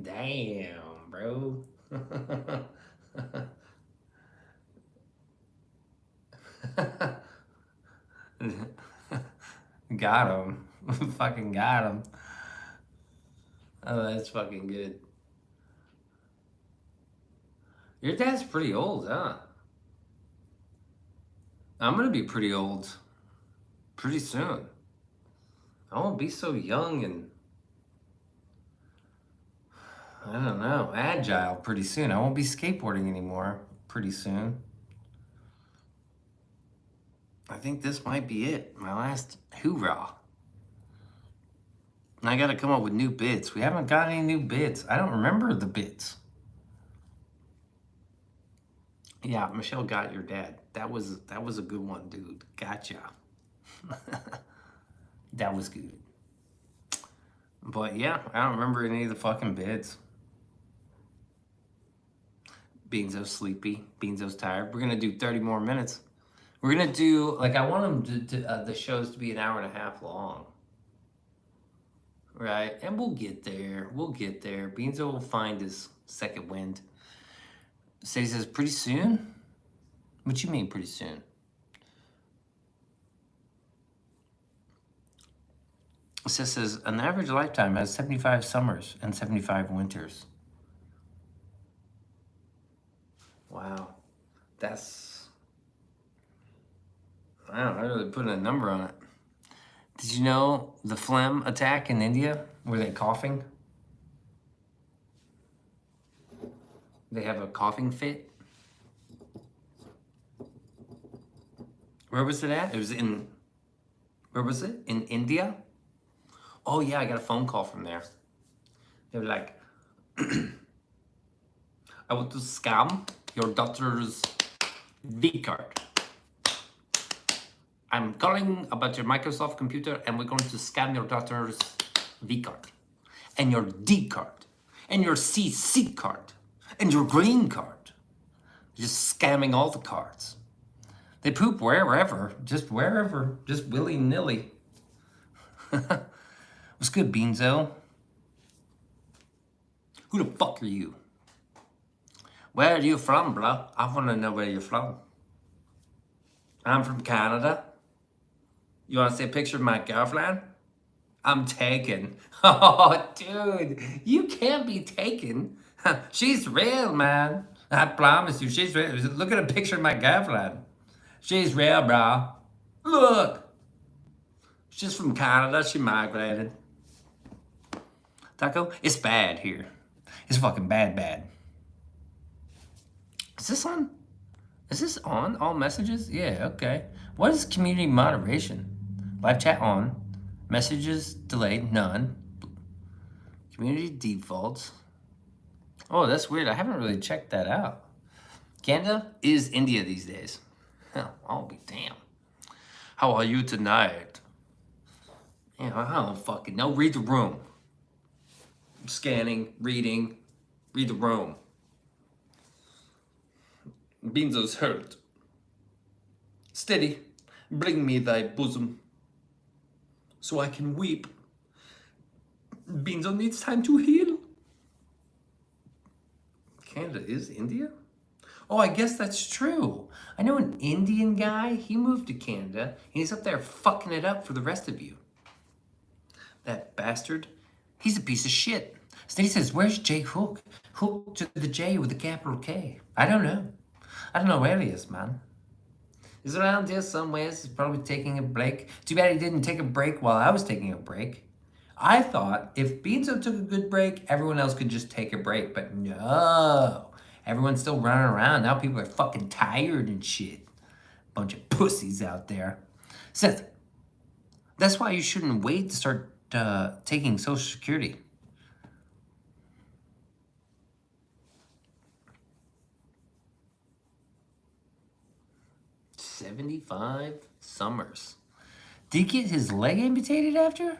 Damn, bro. Got him. Fucking got him. Oh, that's fucking good. Your dad's pretty old, huh? I'm gonna be pretty old pretty soon. I won't be so young and, I don't know, agile pretty soon. I won't be skateboarding anymore pretty soon. I think this might be it. My last hoorah. I gotta come up with new bits. We haven't got any new bits. I don't remember the bits. Yeah, Michelle got your dad. That was a good one, dude. Gotcha. That was good. But yeah, I don't remember any of the fucking bits. Beanso's sleepy. Beanso's tired. We're gonna do 30 more minutes. We're gonna do, like, I want them to the shows to be an hour and a half long. Right? And we'll get there. We'll get there. Beanso will find his second wind. So he says, pretty soon? What you mean pretty soon? It says, an average lifetime has 75 summers and 75 winters. Wow. That's, I don't know, I really put a number on it. Did you know the phlegm attack in India? Were they coughing? They have a coughing fit? Where was it at? It was in, where was it? In India? Oh yeah, I got a phone call from there. They were like, I want to scam your daughter's V card. I'm calling about your Microsoft computer and we're going to scam your daughter's V card. And your D card. And your CC card. And your green card. Just scamming all the cards. They poop wherever, just willy-nilly. What's good, Beanso? Who the fuck are you? Where are you from, bro? I want to know where you're from. I'm from Canada. You want to see a picture of my girlfriend? I'm taken. Oh, dude, you can't be taken. She's real, man. I promise you, she's real. Look at a picture of my girlfriend. She's real, bro. Look. She's from Canada. She migrated. Taco, it's bad here. It's fucking bad. Is this on? Is this on? All messages? Yeah, okay. What is community moderation? Live chat on. Messages delayed, none. Community defaults. Oh, that's weird. I haven't really checked that out. Canada is India these days. Hell, I'll be damned. How are you tonight? Yeah, I don't fucking know. Read the room. Scanning, reading, read the room. Beanso's hurt. Steady, bring me thy bosom, so I can weep. Beanso needs time to heal. Canada is India? Oh, I guess that's true. I know an Indian guy, he moved to Canada, and he's up there fucking it up for the rest of you. That bastard He's a piece of shit. Steady says, where's Jay Hook? Hook to the J with a capital K. I don't know. I don't know where he is, man. He's around here somewhere. He's probably taking a break. Too bad he didn't take a break while I was taking a break. I thought if Beanso took a good break, everyone else could just take a break. But no. Everyone's still running around. Now people are fucking tired and shit. Bunch of pussies out there. Seth, that's why you shouldn't wait to start taking Social Security. $75 summers. Did he get his leg amputated after?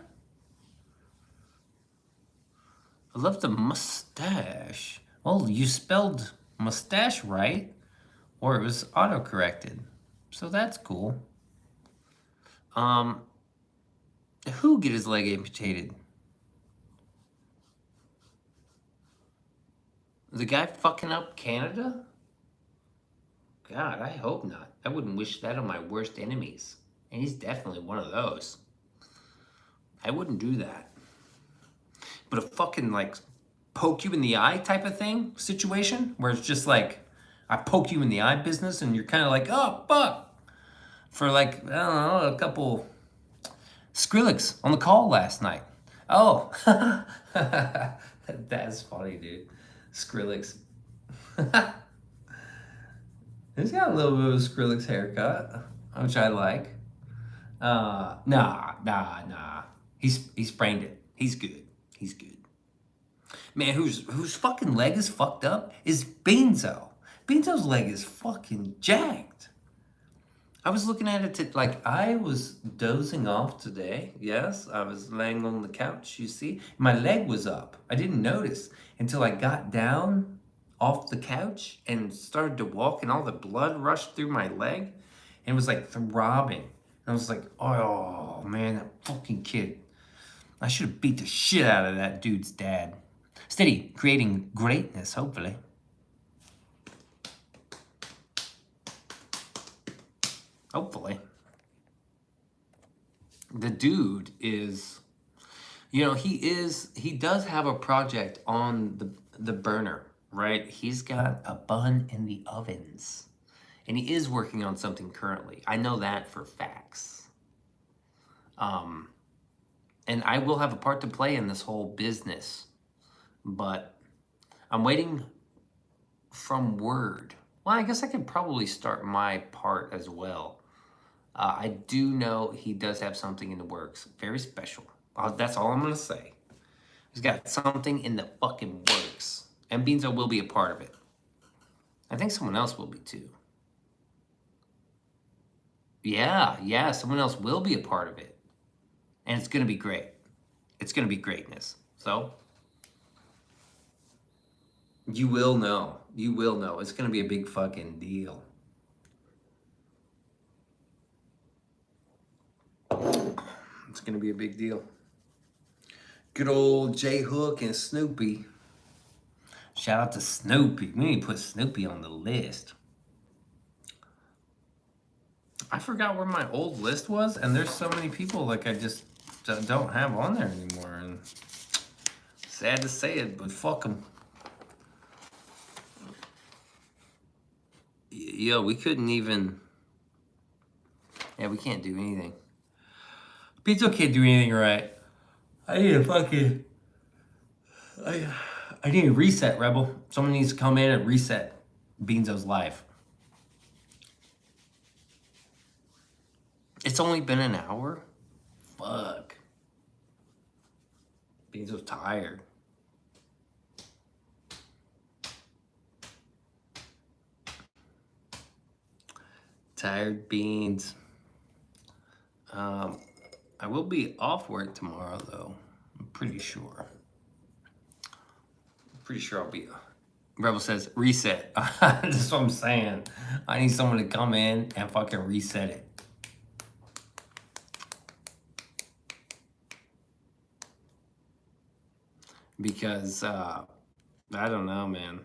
I love the mustache. Well, you spelled mustache right, or it was auto-corrected. So that's cool. Who get his leg amputated? The guy fucking up Canada? God, I hope not. I wouldn't wish that on my worst enemies. And he's definitely one of those. I wouldn't do that. But a fucking, like, poke you in the eye type of thing, situation, where it's just like, I poke you in the eye business, and you're kind of like, oh, fuck. For, like, I don't know, a couple Skrillex on the call last night. Oh, that's funny, dude. Skrillex. He's got a little bit of a Skrillex haircut, which I like. Nah. He sprained it. He's good. He's good. Man, whose fucking leg is fucked up is Beanso. Beanso's leg is fucking jacked. I was looking at it like I was dozing off today. Yes, I was laying on the couch, you see. My leg was up. I didn't notice until I got down off the couch and started to walk, and all the blood rushed through my leg and it was like throbbing. And I was like, oh man, that fucking kid. I should have beat the shit out of that dude's dad. Steady, creating greatness, hopefully. Hopefully. The dude is, you know, he does have a project on the burner, right? He's got a bun in the ovens. And he is working on something currently. I know that for facts. And I will have a part to play in this whole business. But I'm waiting from word. Well, I guess I could probably start my part as well. I do know he does have something in the works. Very special. That's all I'm going to say. He's got something in the fucking works. And Beanso will be a part of it. I think someone else will be too. Yeah, someone else will be a part of it. And it's going to be great. It's going to be greatness. So, you will know. You will know. It's going to be a big fucking deal. It's going to be a big deal. Good old J Hook and Snoopy. Shout out to Snoopy. We need to put Snoopy on the list. I forgot where my old list was, and there's so many people like I just don't have on there anymore. And sad to say it, but fuck them. Yo, we couldn't even. Yeah, we can't do anything. Pizza can't do anything right. I need a fucking. I need a reset, Rebel. Someone needs to come in and reset Beanso's life. It's only been an hour? Fuck. Beanso's tired. Tired beans. I will be off work tomorrow, though. I'm pretty sure. I'll be. Rebel says, reset. That's what I'm saying. I need someone to come in and fucking reset it. Because, I don't know, man.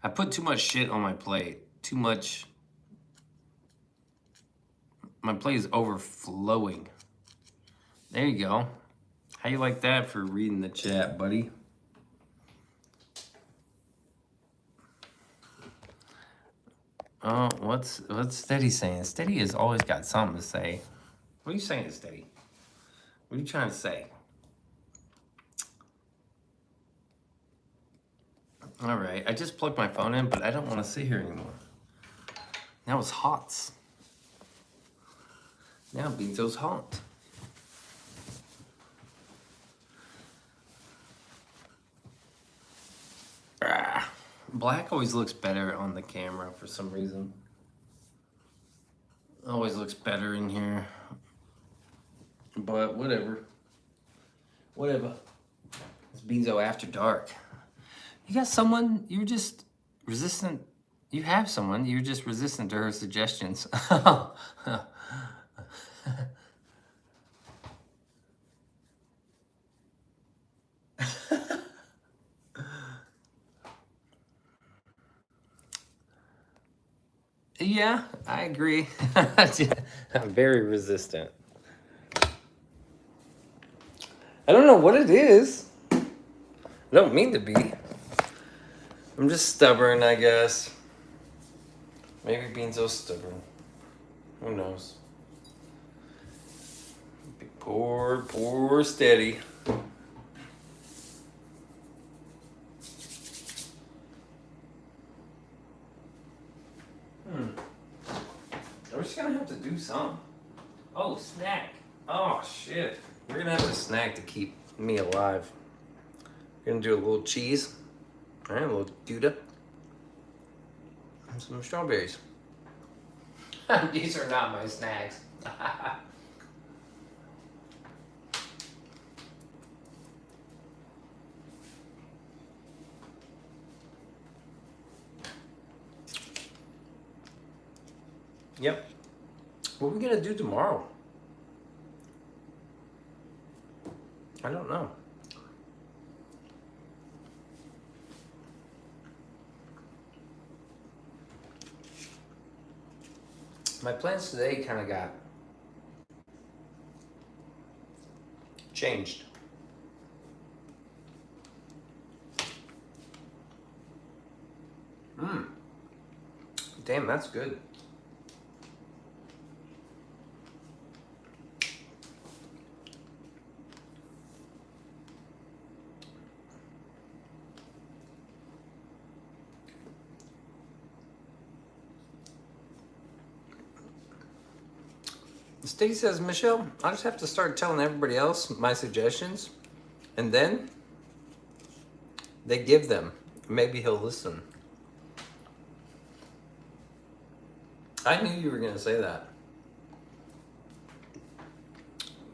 I put too much shit on my plate. Too much. My plate is overflowing. There you go. How you like that for reading the chat, buddy? Oh, what's Steady saying? Steady has always got something to say. What are you saying, Steady? What are you trying to say? All right, I just plugged my phone in, but I don't want to sit here anymore. Now it's hot. Now Beanso's hot. Black always looks better on the camera for some reason. Always looks better in here. But whatever. Whatever. It's Beanso After Dark. You got someone, you're just resistant. You have someone, you're just resistant to her suggestions. Yeah, I agree. I'm very resistant. I don't know what it is. I don't mean to be. I'm just stubborn, I guess. Maybe Beanso's stubborn. Who knows? Poor Steady. We're just gonna have to do some. Oh, snack. Oh, shit. We're gonna have to snack to keep me alive. We're gonna do a little cheese. All right, a little Gouda. And some strawberries. These are not my snacks. Yep. What are we gonna do tomorrow? I don't know. My plans today kind of got changed. Damn, that's good. Steve says, Michelle, I just have to start telling everybody else my suggestions, and then they give them. Maybe he'll listen. I knew you were going to say that.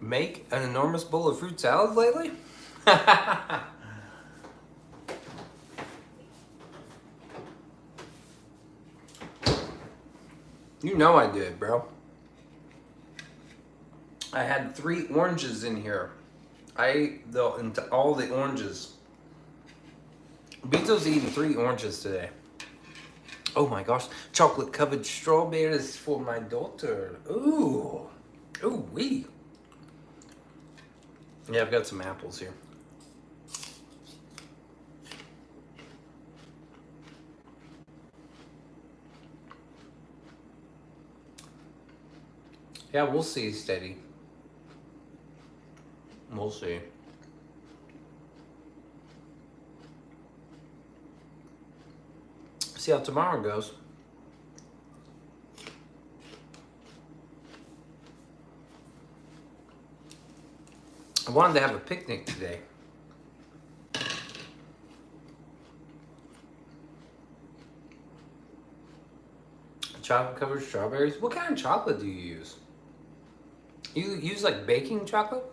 Make an enormous bowl of fruit salad lately? You know I did, bro. I had 3 oranges in here. I ate all the oranges. Beanso's eating 3 oranges today. Oh my gosh. Chocolate covered strawberries for my daughter. Ooh. Ooh wee. Yeah, I've got some apples here. Yeah, we'll see, Steady. We'll see. See how tomorrow goes. I wanted to have a picnic today. Chocolate covered strawberries? What kind of chocolate do you use? You use like baking chocolate?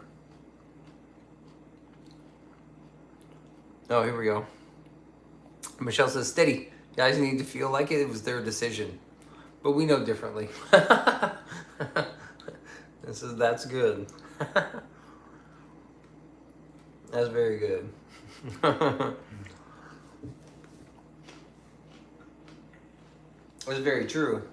Oh, here we go. Michelle says, Steady. Guys need to feel like it was their decision. But we know differently. That's good. That's very good. That's very true.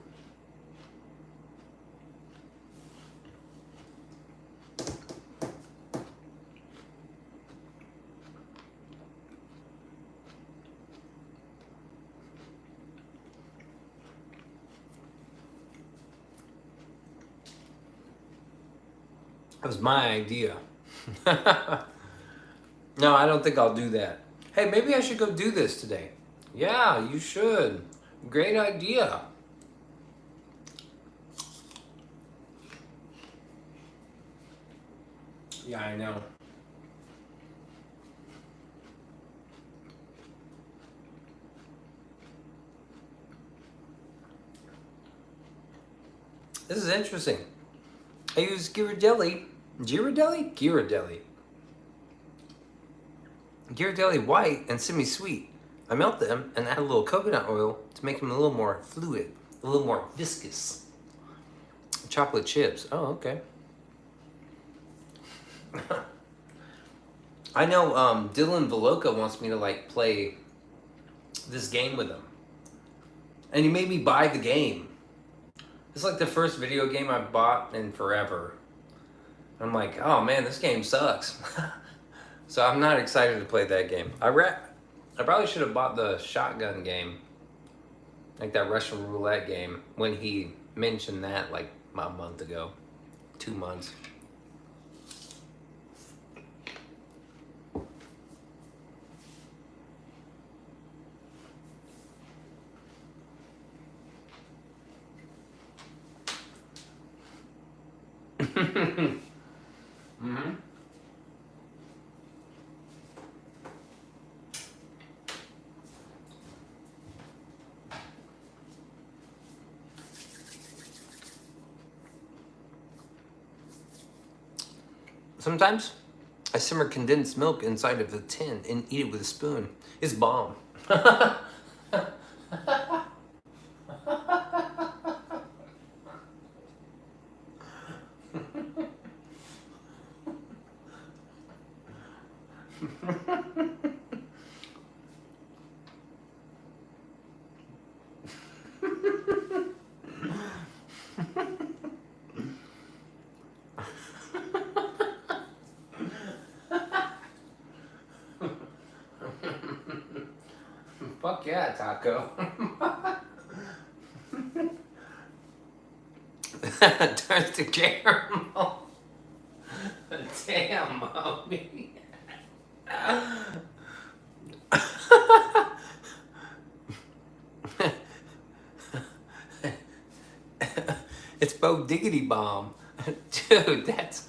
That was my idea. No, I don't think I'll do that. Hey, maybe I should go do this today. Yeah, you should. Great idea. Yeah, I know. This is interesting. I use Ghirardelli. Ghirardelli white and semi-sweet. I melt them and add a little coconut oil to make them a little more fluid, a little more viscous. Chocolate chips. Oh, okay. I know Dylan Veloka wants me to like play this game with him. And he made me buy the game. It's like the first video game I've bought in forever. I'm like, oh man, this game sucks. So I'm not excited to play that game. I probably should have bought the shotgun game. Like that Russian roulette game when he mentioned that like a month ago. 2 months. Mm-hmm. Sometimes I simmer condensed milk inside of a tin and eat it with a spoon. It's bomb. Fuck yeah, taco. Turns to caramel. Damn, mommy. It's Bo Diggity Bomb. Dude, that's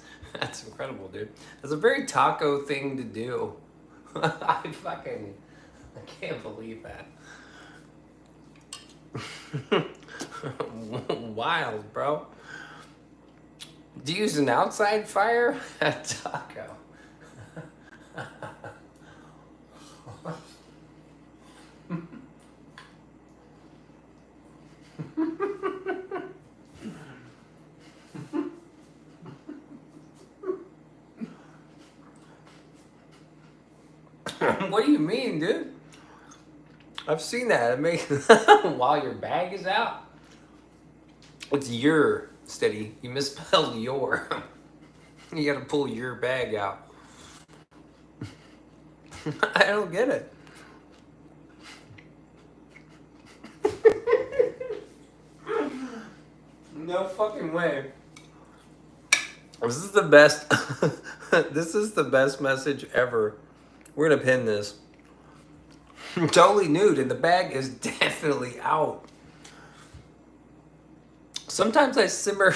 incredible, dude. That's a very taco thing to do. I can't believe that. Wild, bro. Do you use an outside fire? A taco. What do you mean, dude? I've seen that. It makes while your bag is out. It's your, Steady. You misspelled your. You gotta pull your bag out. I don't get it. No fucking way. This is the best. This is the best message ever. We're gonna pin this. Totally nude, and the bag is definitely out. Sometimes I simmer.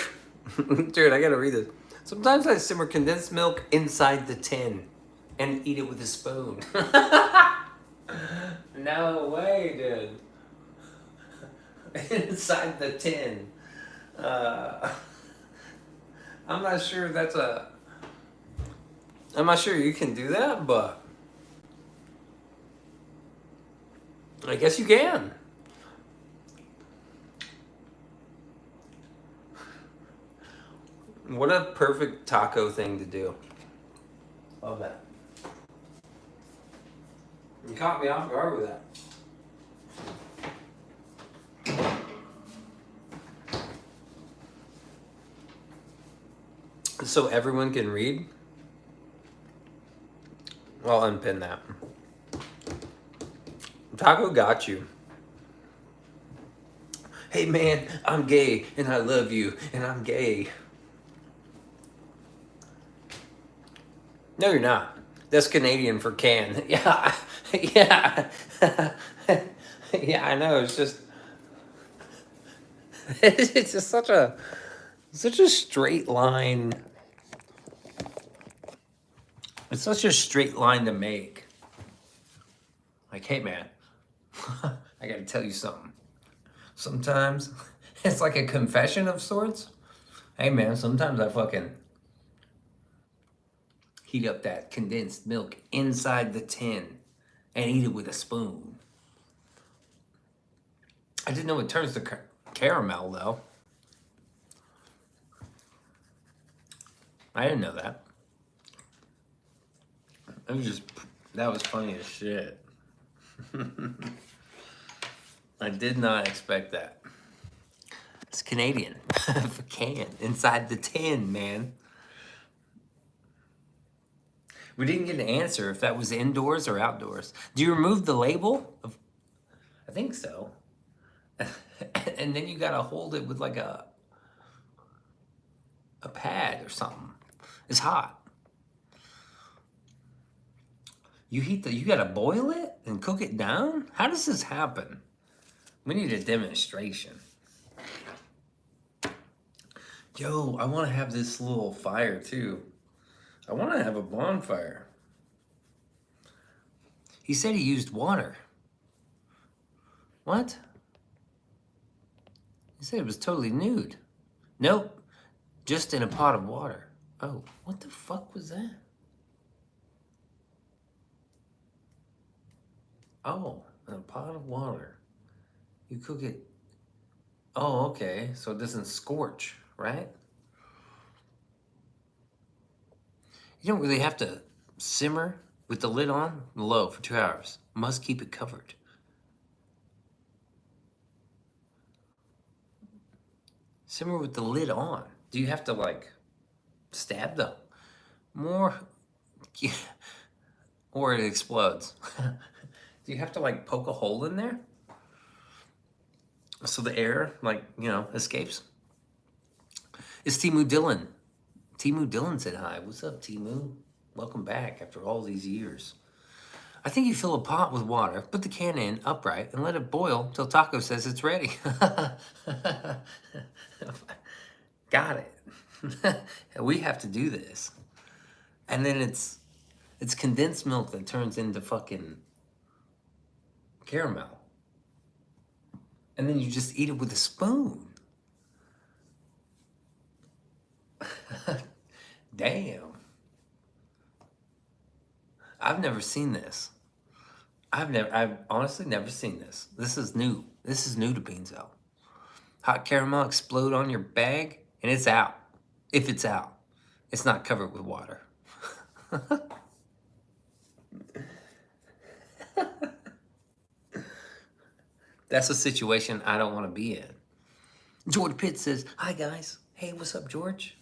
Dude, I gotta read this. Sometimes I simmer condensed milk inside the tin and eat it with a spoon. No way, dude. Inside the tin. I'm not sure that's a. I'm not sure you can do that, but I guess you can. What a perfect taco thing to do. Love that. You caught me off guard with that. So everyone can read? I'll unpin that. Taco got you. Hey man, I'm gay and I love you and I'm gay. No, you're not. That's Canadian for can. Yeah, yeah, yeah. I know. It's just it's just such a straight line. It's such a straight line to make. Like, hey man, I got to tell you something. Sometimes it's like a confession of sorts. Hey man, sometimes I fucking heat up that condensed milk inside the tin and eat it with a spoon. I didn't know it turns to caramel though. I didn't know that. It was just that was funny as shit. I did not expect that. It's Canadian for can inside the tin, man. We didn't get an answer if that was indoors or outdoors. Do you remove the label? I think so. And then you gotta hold it with like a pad or something. It's hot. You gotta boil it and cook it down? How does this happen? We need a demonstration. Yo, I wanna have this little fire too. I wanna have a bonfire. He said he used water. What? He said it was totally nude. Nope, just in a pot of water. Oh, what the fuck was that? Oh, in a pot of water. You cook it. Oh, okay. So it doesn't scorch, right? You don't really have to simmer with the lid on low for 2 hours. Must keep it covered. Simmer with the lid on. Do you have to like stab the more or it explodes? Do you have to like poke a hole in there so the air escapes? It's Timu Dillon. Timu Dillon said hi. What's up, Timu? Welcome back after all these years. I think you fill a pot with water, put the can in upright, and let it boil till Taco says it's ready. Got it. We have to do this. And then it's condensed milk that turns into fucking caramel. And then you just eat it with a spoon. Damn. I've never seen this. I've honestly never seen this. This is new. This is new to Beanso. Hot caramel explode on your bag and it's out. If it's out, it's not covered with water. That's a situation I don't want to be in. George Pitt says, hi guys. Hey, what's up, George?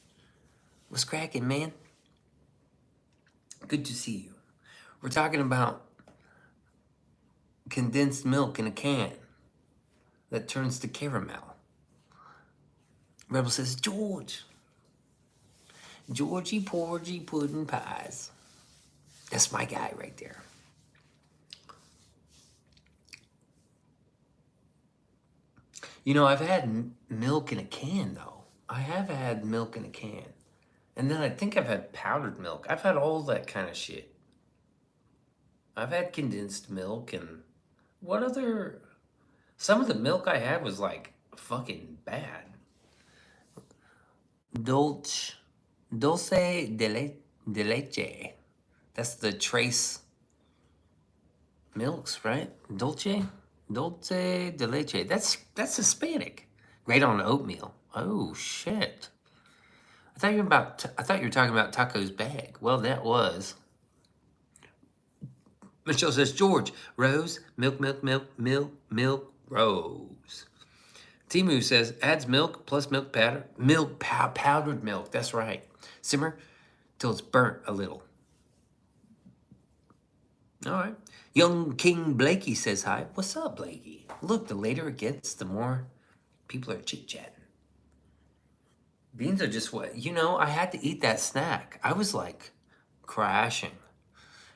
What's cracking, man? Good to see you. We're talking about condensed milk in a can that turns to caramel. Rebel says, Georgie Porgy Pudding Pies. That's my guy right there. You know, I've had milk in a can, though. I have had milk in a can. And then I think I've had powdered milk. I've had all that kind of shit. I've had condensed milk and what other... Some of the milk I had was like fucking bad. Dulce de leche. That's the trace milks, right? Dulce de leche. That's Hispanic. Great on oatmeal. Oh shit. I thought you were talking about Taco's bag. Well, that was. Michelle says, George, Rose, milk, Rose. Timu says, adds milk plus milk powder. Powdered milk. That's right. Simmer till it's burnt a little. All right. Young King Blakey says hi. What's up, Blakey? Look, the later it gets, the more people are chit-chatting. Beans are just what, I had to eat that snack. I was like crashing.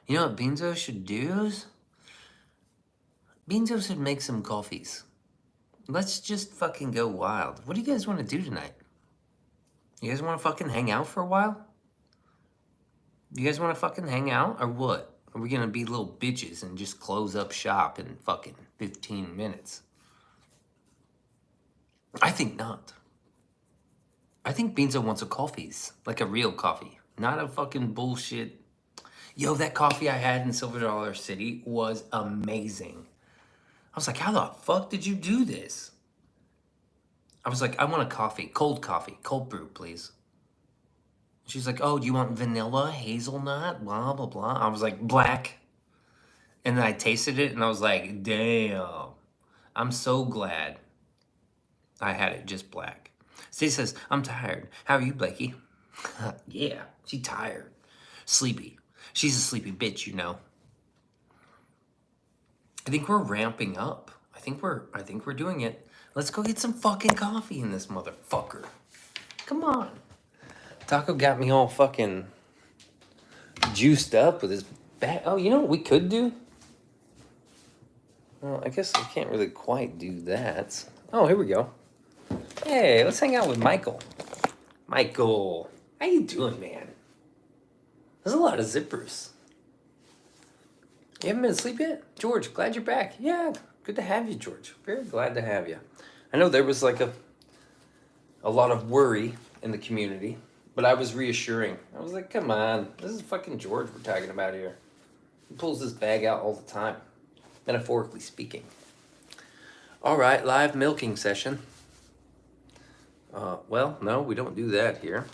You know what Beanso should do? Beanso should make some coffees. Let's just fucking go wild. What do you guys want to do tonight? You guys want to fucking hang out for a while? You guys want to fucking hang out or what? Are we gonna be little bitches and just close up shop in fucking 15 minutes? I think not. I think Beanso wants a coffees, like a real coffee, not a fucking bullshit. Yo, that coffee I had in Silver Dollar City was amazing. I was like, how the fuck did you do this? I was like, I want a coffee, cold brew, please. She's like, oh, do you want vanilla, hazelnut, blah, blah, blah. I was like, black. And then I tasted it and I was like, damn, I'm so glad I had it just black. Stacey says, I'm tired. How are you, Blakey? Yeah, she tired. Sleepy. She's a sleepy bitch, you know. I think we're ramping up. I think we're doing it. Let's go get some fucking coffee in this motherfucker. Come on. Taco got me all fucking juiced up with his back. Oh, you know what we could do? Well, I guess I can't really quite do that. Oh, here we go. Hey, let's hang out with Michael. Michael, how you doing, man? There's a lot of zippers. You haven't been asleep yet? George, glad you're back. Yeah, good to have you, George. Very glad to have you. I know there was like a lot of worry in the community, but I was reassuring. I was like, come on, this is fucking George we're talking about here. He pulls this bag out all the time, metaphorically speaking. All right, live milking session. Well, no, we don't do that here.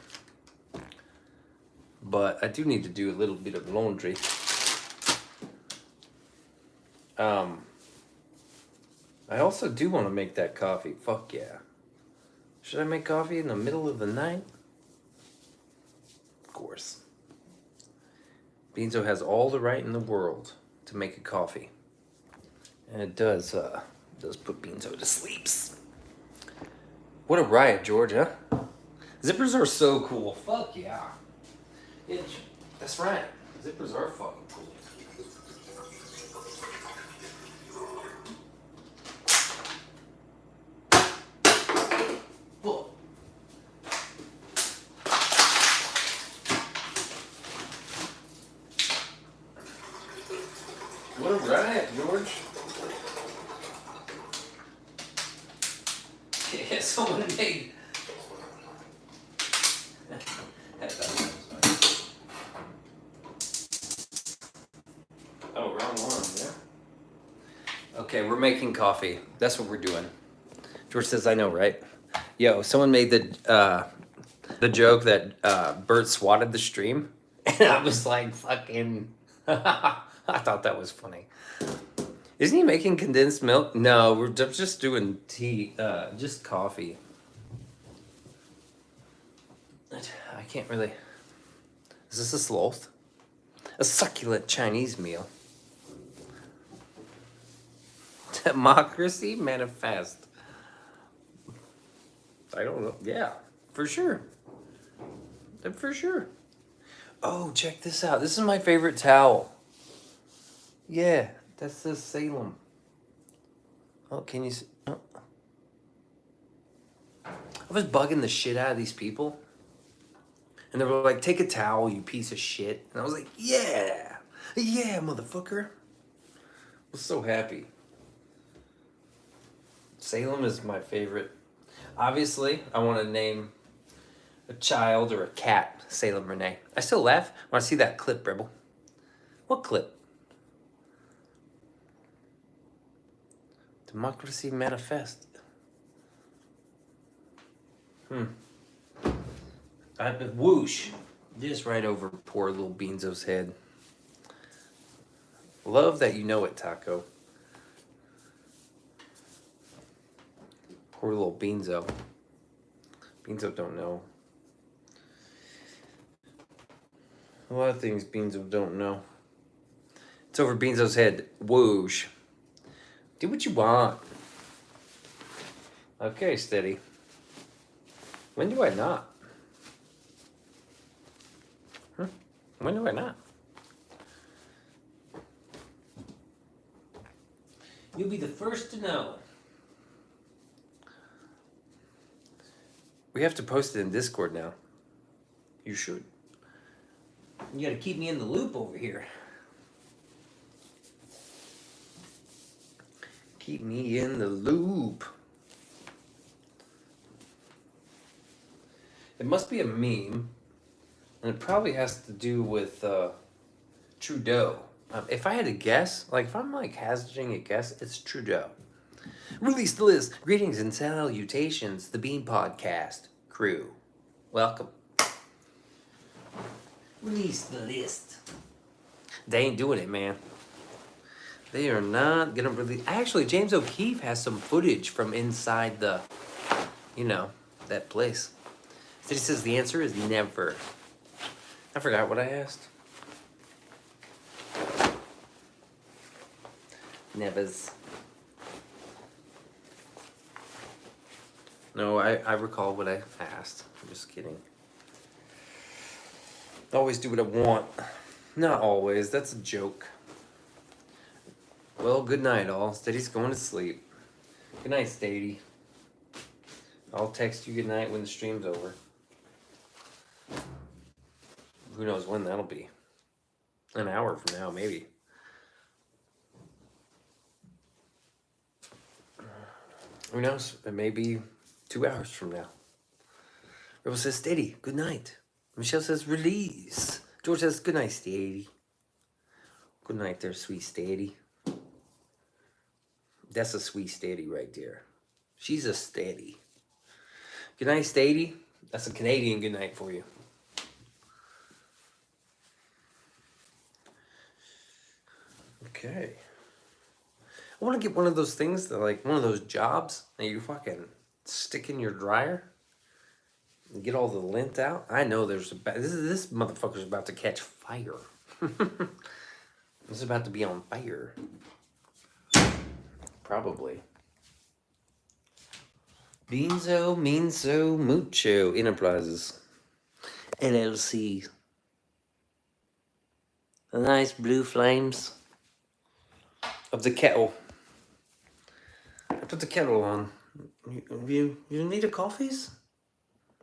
But I do need to do a little bit of laundry. I also do want to make that coffee. Fuck yeah. Should I make coffee in the middle of the night? Of course. Beanso has all the right in the world to make a coffee. And it does put Beanso to sleeps. What a riot, George, huh? Zippers are so cool. Fuck yeah. That's right. Zippers are fucking cool. Whoa. What a riot, George. Yeah, someone made. Oh, wrong one, yeah. Okay, we're making coffee. That's what we're doing. George says, I know, right? Yo, someone made the joke that Bert swatted the stream. And I was like, fucking... I thought that was funny. Isn't he making condensed milk? No, we're just doing tea, just coffee. I can't really... Is this a sloth? A succulent Chinese meal. Democracy manifest. I don't know. Yeah, for sure. For sure. Oh, check this out. This is my favorite towel. Yeah, that says Salem. Oh, can you see? Oh. I was bugging the shit out of these people. And they were like, take a towel, you piece of shit. And I was like, yeah. Yeah, motherfucker. I was so happy. Salem is my favorite. Obviously, I want to name a child or a cat Salem Renee. I still laugh when I see that clip, Rebel. What clip? Democracy Manifest. Whoosh. Just right over poor little Beanso's head. Love that you know it, Taco. Poor little Beanso. Beanso don't know. A lot of things Beanso don't know. It's over Beanso's head. Whoosh. Do what you want. Okay, steady. When do I not? When do I not? You'll be the first to know. We have to post it in Discord now. You should. You gotta keep me in the loop over here. Keep me in the loop. It must be a meme, and it probably has to do with Trudeau. If I had to guess, like if I'm like hazarding a guess, it's Trudeau. Release the list. Greetings and salutations, the Bean Podcast crew. Welcome. Release the list. They ain't doing it, man. They are not gonna release. Actually, James O'Keefe has some footage from inside the, that place. So he says the answer is never. I forgot what I asked. Nevers. No, I recall what I asked. I'm just kidding. Always do what I want. Not always. That's a joke. Well, good night, all. Steady's going to sleep. Good night, Steady. I'll text you good night when the stream's over. Who knows when that'll be? An hour from now, maybe. Who knows? It may be 2 hours from now. Rebel says, Steady, good night. Michelle says, release. George says, good night, Steady. Good night there, sweet Steady. That's a sweet Steady right there. She's a Steady. Good night, Steady. That's a Canadian good night for you. Okay. I want to get one of those things that, like, one of those jobs that you fucking stick in your dryer and get all the lint out. I know there's this motherfucker's about to catch fire. This is about to be on fire. Probably. Beanso, Meanso, Mucho Enterprises. LLC. The nice blue flames of the kettle. I put the kettle on. You need a coffees?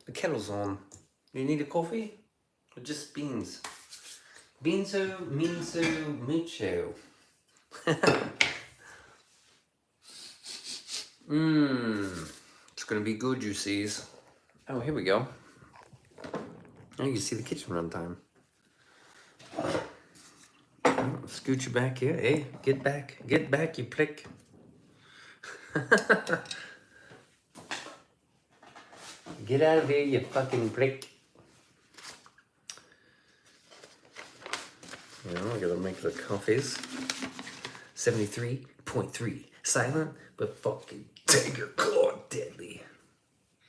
The kettle's on. You need a coffee? Or just beans? Beanso, Meanso, Mucho. It's gonna be good, you sees. Oh, here we go. Oh, you can see the kitchen run time. Scoot you back here. Hey, get back, you prick. Get out of here, you fucking prick. I gotta make the coffees. 73.3. Silent, but fucking tiger claw deadly.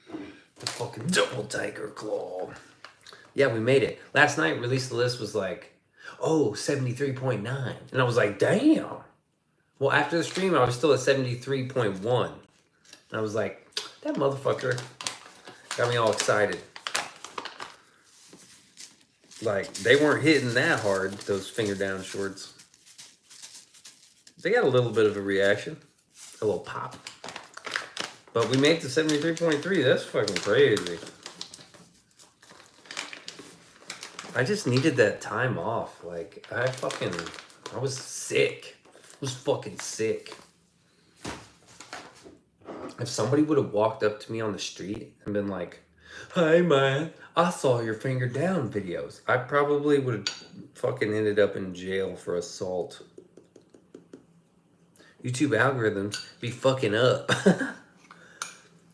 The fucking double tiger claw. Yeah, we made it. Last night, Release the List was like, 73.9. And I was like, damn. Well, after the stream, I was still at 73.1. And I was like, that motherfucker got me all excited. Like, they weren't hitting that hard, those finger down shorts. They got a little bit of a reaction. A little pop. But we made it to 73.3. That's fucking crazy. I just needed that time off. Like, I was sick. I was fucking sick. If somebody would have walked up to me on the street and been like, hey man, I saw your finger down videos, I probably would have fucking ended up in jail for assault. YouTube algorithms be fucking up.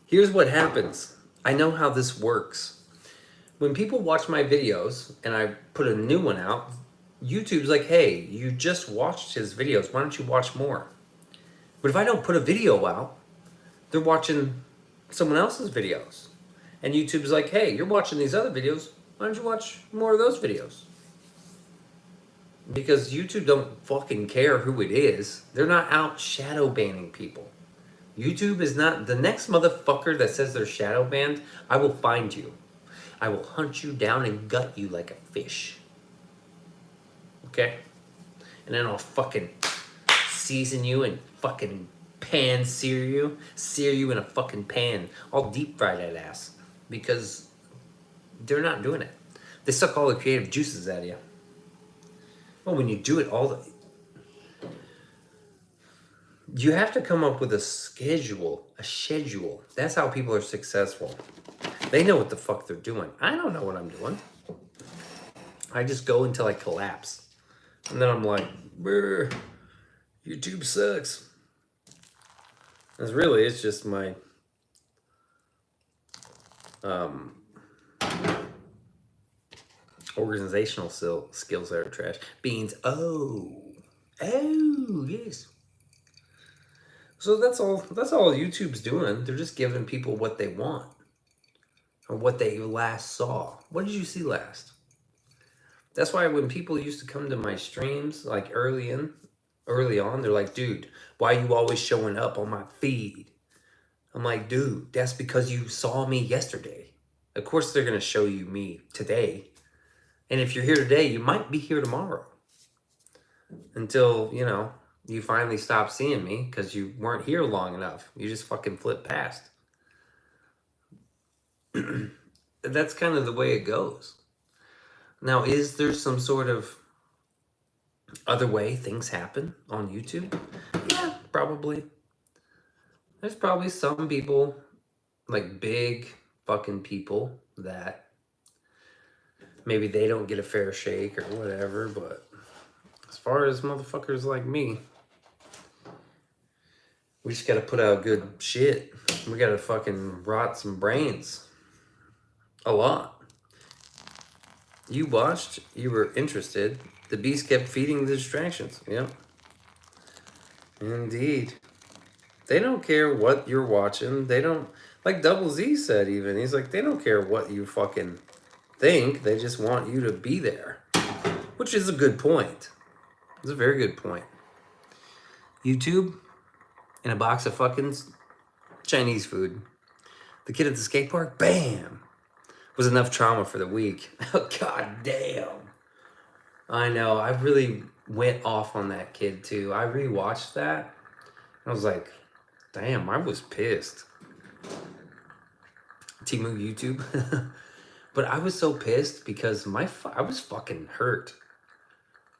Here's what happens. I know how this works. When people watch my videos and I put a new one out, YouTube's like, hey, you just watched his videos. Why don't you watch more? But if I don't put a video out, they're watching someone else's videos. And YouTube's like, hey, you're watching these other videos. Why don't you watch more of those videos? Because YouTube don't fucking care who it is. They're not out shadow banning people. YouTube is not the next motherfucker that says they're shadow banned. I will find you. I will hunt you down and gut you like a fish. okay? And then I'll fucking season you and fucking sear you in a fucking pan. I'll deep fry that ass because they're not doing it. They suck all the creative juices out of you. Well, when you do it you have to come up with a schedule. That's how people are successful. They know what the fuck they're doing. I don't know what I'm doing. I just go until I collapse. And then I'm like, brr, YouTube sucks. Because really, it's just my organizational skills that are trash. Beans, oh, yes. So that's all YouTube's doing. They're just giving people what they want. Or what they last saw. What did you see last? That's why when people used to come to my streams, like early on, they're like, dude, why are you always showing up on my feed? I'm like, dude, that's because you saw me yesterday. Of course they're going to show you me today. And if you're here today, you might be here tomorrow. Until, you finally stop seeing me because you weren't here long enough. You just fucking flipped past. That's kind of the way it goes. Now, is there some sort of other way things happen on YouTube? Yeah, probably. There's probably some people, like big fucking people, that maybe they don't get a fair shake or whatever, but as far as motherfuckers like me, we just gotta put out good shit. We gotta fucking rot some brains. A lot. You watched, you were interested. The beast kept feeding the distractions. Yep. Indeed. They don't care what you're watching. They don't, like Double Z said even, he's like, they don't care what you fucking think. They just want you to be there. Which is a good point. It's a very good point. YouTube and a box of fucking Chinese food. The kid at the skate park, bam! Was enough trauma for the week. Oh, god damn. I know, I really went off on that kid too. I rewatched that. I was like, damn, I was pissed. Timu YouTube. But I was so pissed because I was fucking hurt.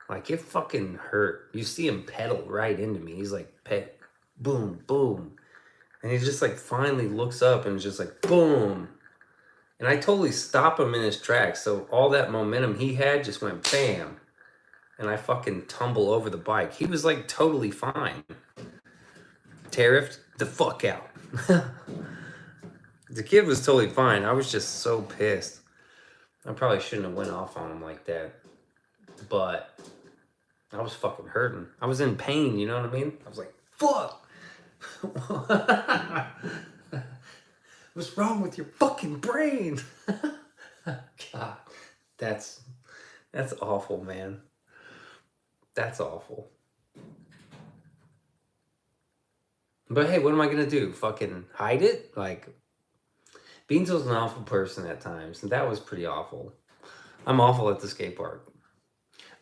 Like, it fucking hurt. You see him pedal right into me. He's like, boom, boom. And he just like finally looks up and is just like, boom. And I totally stop him in his tracks. So all that momentum he had just went bam. And I fucking tumble over the bike. He was like totally fine. Tariffed the fuck out. The kid was totally fine. I was just so pissed. I probably shouldn't have went off on him like that. But I was fucking hurting. I was in pain, you know what I mean? I was like, fuck. What's wrong with your fucking brain? God, that's awful, man. That's awful. But hey, what am I gonna do? Fucking hide it? Like, Beanso's an awful person at times, and that was pretty awful. I'm awful at the skate park.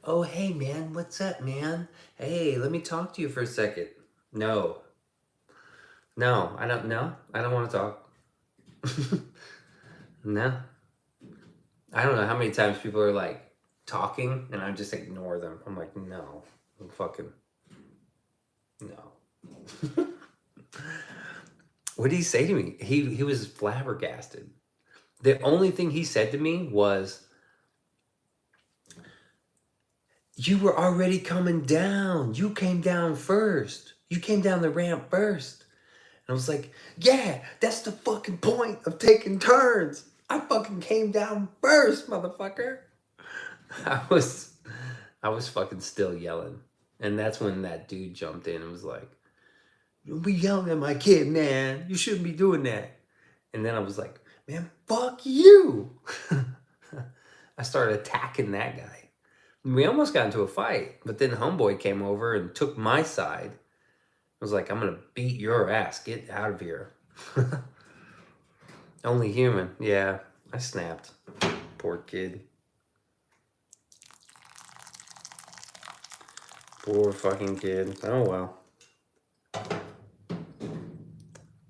Oh, hey, man, what's up, man? Hey, let me talk to you for a second. No, I don't want to talk. No. I don't know how many times people are like talking and I just ignore them. I'm like, no, fucking no. What did he say to me? He was flabbergasted. The only thing he said to me was, you were already coming down. You came down first. You came down the ramp first. And I was like, yeah, that's the fucking point of taking turns. I fucking came down first, motherfucker. I was fucking still yelling. And that's when that dude jumped in and was like, don't be yelling at my kid, man. You shouldn't be doing that. And then I was like, man, fuck you. I started attacking that guy. We almost got into a fight. But then Homeboy came over and took my side. I was like, I'm going to beat your ass. Get out of here. Only human. Yeah, I snapped. Poor kid. Poor fucking kid. Oh well.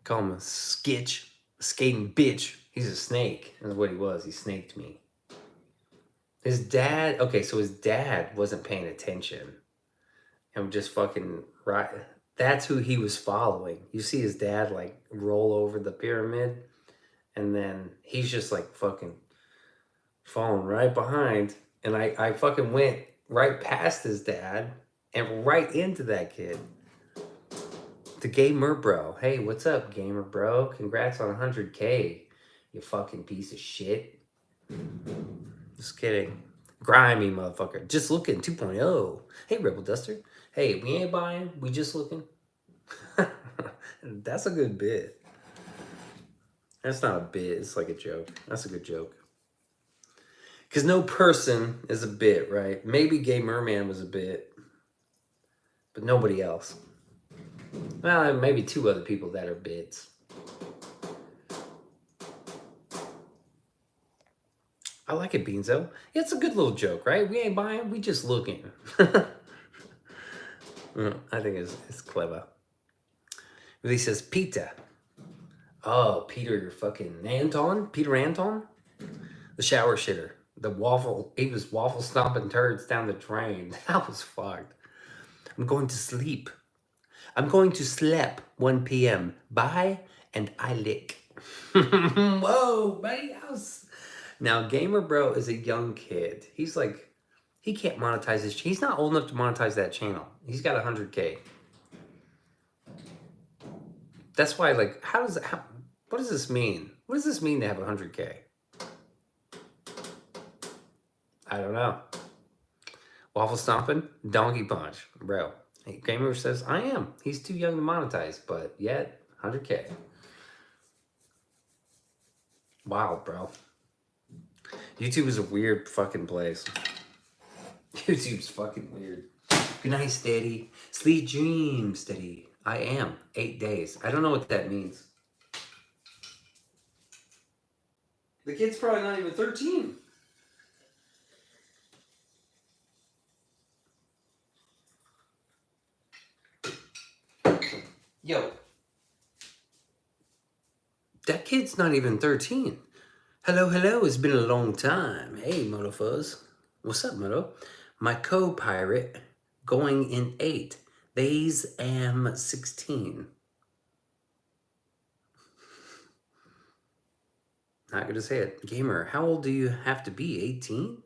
Call him a skitch. A skating bitch. He's a snake. That's what he was. He snaked me. His dad, okay, so his dad wasn't paying attention. And just fucking right. That's who he was following. You see his dad like roll over the pyramid, and then he's just like fucking falling right behind. And I fucking went right past his dad and right into that kid. The gamer bro. Hey, what's up, gamer bro? Congrats on 100K, you fucking piece of shit. Just kidding. Grimy motherfucker. Just looking 2.0. Hey, Rebel Duster. Hey, we ain't buying. We just looking. That's a good bit. That's not a bit. It's like a joke. That's a good joke. Because no person is a bit, right? Maybe Gay Merman was a bit. But nobody else. Well, maybe 2 other people that are bits. I like it, Beanso. It's a good little joke, right? We ain't buying, we just looking. I think it's clever. He says, Peter. Oh, Peter, you're fucking Anton? Peter Anton? The shower shitter. He was waffle stomping turds down the drain. That was fucked. I'm going to sleep. I'm going to sleep 1 p.m. Bye, and I lick. Whoa, buddy house. Now, Gamer Bro is a young kid. He's like, he can't monetize his. He's not old enough to monetize that channel. He's got 100K. That's why, like, what does this mean? What does this mean to have 100K? I don't know. Waffle stomping, donkey punch, bro. Hey, Gamer says, I am. He's too young to monetize, but yet, 100K. Wow, bro. YouTube is a weird fucking place. YouTube's fucking weird. Good night, Steady. Sleep dreams, Steady. I am. 8 days. I don't know what that means. The kid's probably not even 13. Yo. That kid's not even 13. Hello, hello. It's been a long time. Hey, Motofuzz. What's up, Moto? My co-pirate going in 8. These am 16. Not gonna say it. Gamer, how old do you have to be? 18?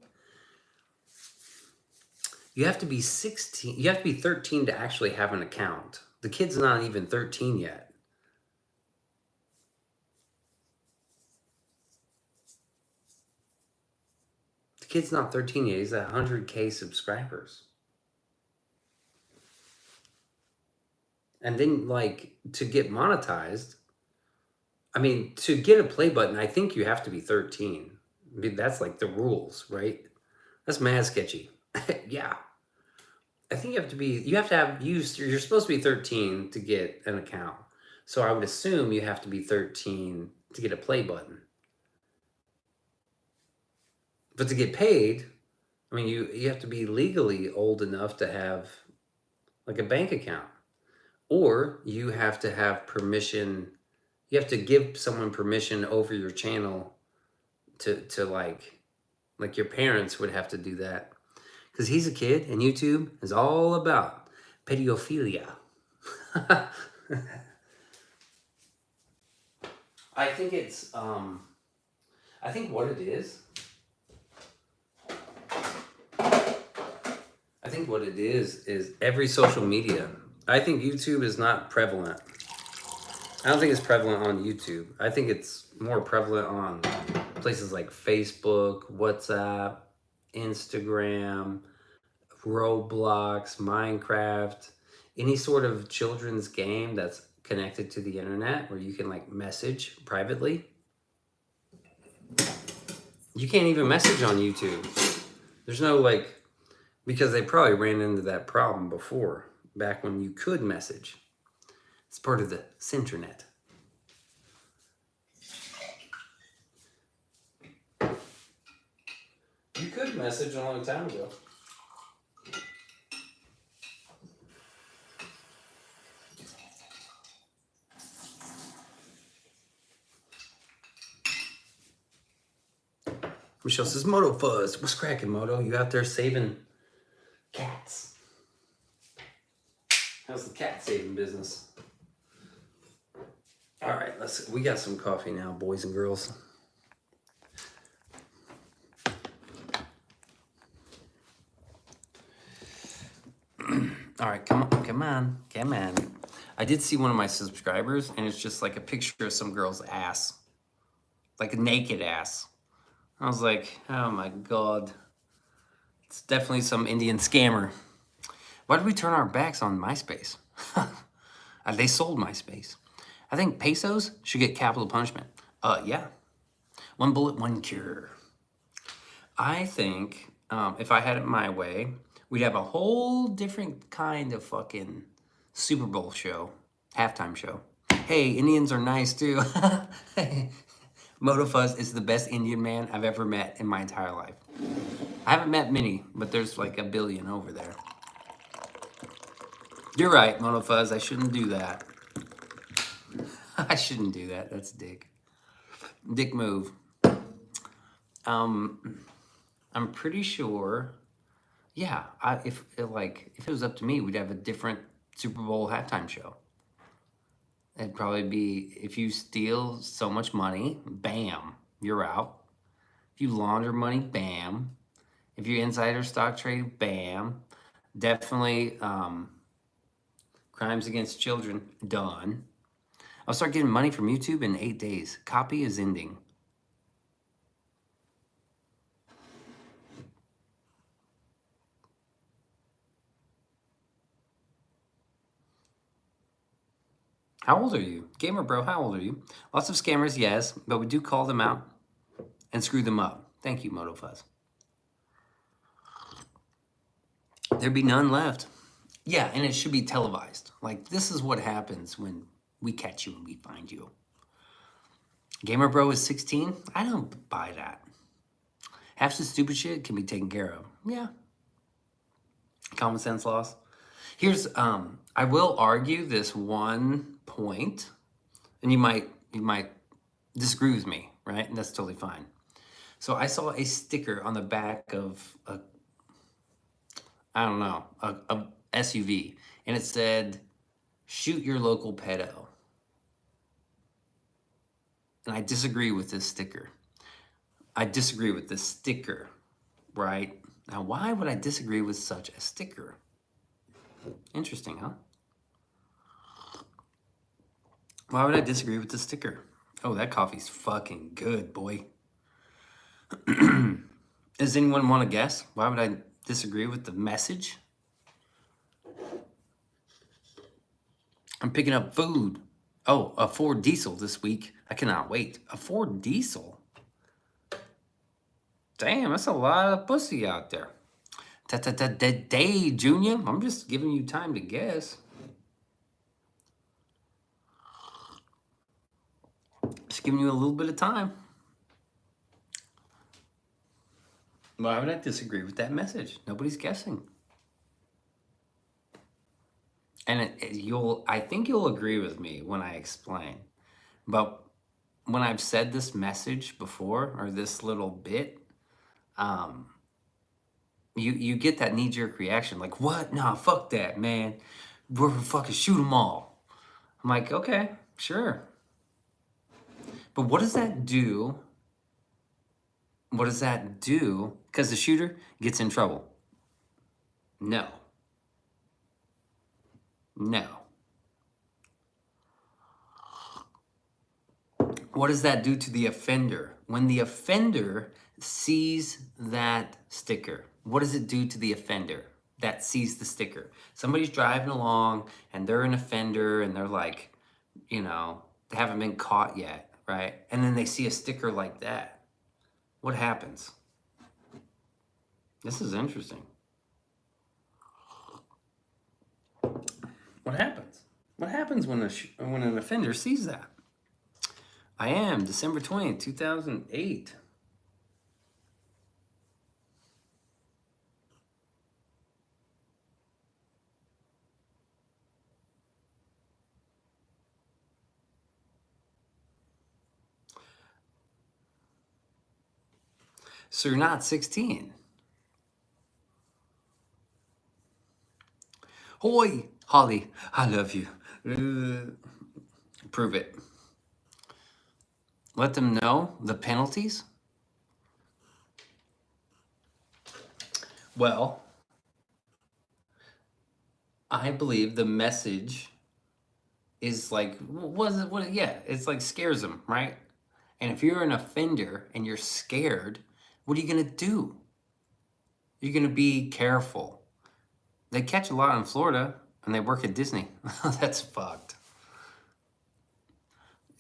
You have to be 16. You have to be 13 to actually have an account. The kid's not even 13 yet. The kid's not 13 yet. He's at 100K subscribers. And then, like, to get monetized, I mean, to get a play button, I think you have to be 13. I mean, that's like the rules, right? That's mad sketchy. Yeah. I think you have to have used, you're supposed to be 13 to get an account. So I would assume you have to be 13 to get a play button. But to get paid, I mean, you have to be legally old enough to have like a bank account. Or you have to have permission. You have to give someone permission over your channel to like your parents would have to do that. Because he's a kid and YouTube is all about pedophilia. I think it's, I think what it is, every social media. I think YouTube is not prevalent. I don't think it's prevalent on YouTube. I think it's more prevalent on places like Facebook, WhatsApp, Instagram, Roblox, Minecraft, any sort of children's game that's connected to the internet where you can like message privately. You can't even message on YouTube. There's no like, because they probably ran into that problem before, back when you could message. It's part of the Cinternet. You could message a long time ago. Michelle says, Moto Fuzz, what's cracking, Moto? You out there saving cats? How's the cat saving business? All right, we got some coffee now, boys and girls. All right, come on. I did see one of my subscribers, and it's just like a picture of some girl's ass, like a naked ass. I was like, oh my God. It's definitely some Indian scammer. Why did we turn our backs on MySpace? They sold MySpace. I think pesos should get capital punishment. Yeah. One bullet, one cure. I think if I had it my way, we'd have a whole different kind of fucking Super Bowl show, halftime show. Hey, Indians are nice too. Motofuzz is the best Indian man I've ever met in my entire life. I haven't met many, but there's like a billion over there. You're right, Motofuzz, I shouldn't do that. I shouldn't do that, that's dick. Dick move. I'm pretty sure, yeah, if it was up to me, we'd have a different Super Bowl halftime show. It'd probably be, if you steal so much money, bam, you're out. If you launder money, bam. If you insider stock trade, bam. Definitely crimes against children, done. I'll start getting money from YouTube in 8 days. Copy is ending. How old are you? Gamer bro, how old are you? Lots of scammers, yes, but we do call them out and screw them up. Thank you, Motofuzz. There'd be none left. Yeah, and it should be televised. Like, this is what happens when we catch you and we find you. Gamer bro is 16? I don't buy that. Half the stupid shit can be taken care of. Yeah. Common sense loss. Here's, I will argue this one point, and you might disagree with me, right? And that's totally fine. So I saw a sticker on the back of a SUV, and it said, shoot your local pedo. And I disagree with this sticker. Right? Now, why would I disagree with such a sticker? Interesting, huh? Why would I disagree with the sticker? Oh, that coffee's fucking good, boy. Does anyone want to guess? Why would I disagree with the message? I'm picking up food. Oh, a Ford diesel this week. I cannot wait. A Ford diesel? Damn, that's a lot of pussy out there. Day, Junior. I'm just giving you time to guess. Just giving you a little bit of time. Why would I disagree with that message? Nobody's guessing. And I think you'll agree with me when I explain. But when I've said this message before, or this little bit, you get that knee-jerk reaction, like, what? Nah, fuck that, man. We're fucking shoot them all. I'm like, okay, sure. But what does that do? What does that do? Because the shooter gets in trouble. No. What does that do to the offender? When the offender sees that sticker, what does it do to the offender that sees the sticker? Somebody's driving along and they're an offender and they're like, they haven't been caught yet, right? And then they see a sticker like that. What happens? This is interesting. What happens? What happens when an offender sees that? I am December 20th, 2008. So you're not 16. Hoy, Holly, I love you. Prove it. Let them know the penalties. Well, I believe the message is like, yeah, it's like scares them, right? And if you're an offender and you're scared, what are you going to do? You're going to be careful. They catch a lot in Florida and they work at Disney. That's fucked.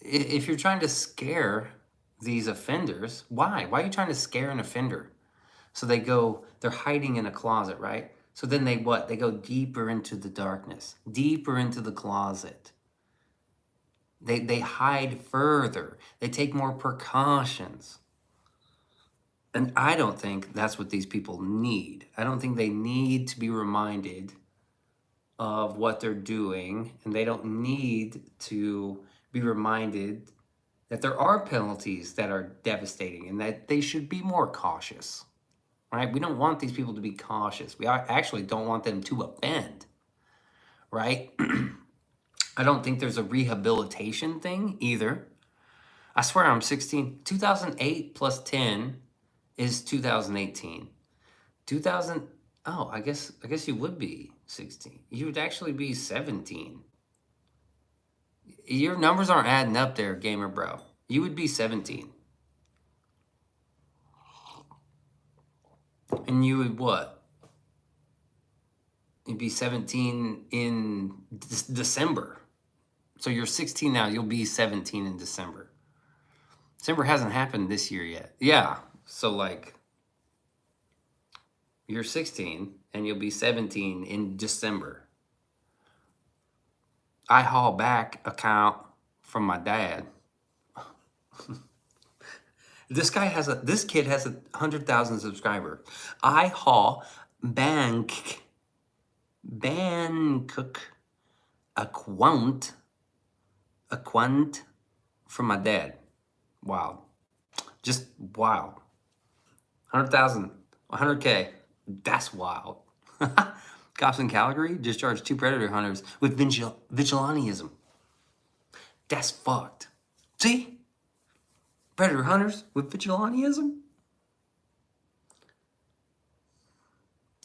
If you're trying to scare these offenders, why? Why are you trying to scare an offender? So they're hiding in a closet, right? So then they what? They go deeper into the darkness, deeper into the closet. They hide further. They take more precautions. And I don't think that's what these people need. I don't think they need to be reminded of what they're doing, and they don't need to be reminded that there are penalties that are devastating and that they should be more cautious, right? We don't want these people to be cautious. We actually don't want them to offend, right? I don't think there's a rehabilitation thing either. I swear I'm 16. 2008 plus 10 is 2018. 2000, oh, I guess you would be 16. You would actually be 17. Your numbers aren't adding up there, gamer bro. You would be 17. And you would what? You'd be 17 in December. So you're 16 now, you'll be 17 in December. December hasn't happened this year yet. Yeah, so like, you're 16 and you'll be 17 in December. I haul back account from my dad. This kid has 100,000 subscribers. I haul bank account from my dad. Wow. Just wild. 100,000, 100K. That's wild. Cops in Calgary discharged 2 predator hunters with vigilantism. That's fucked. See? Predator hunters with vigilantism?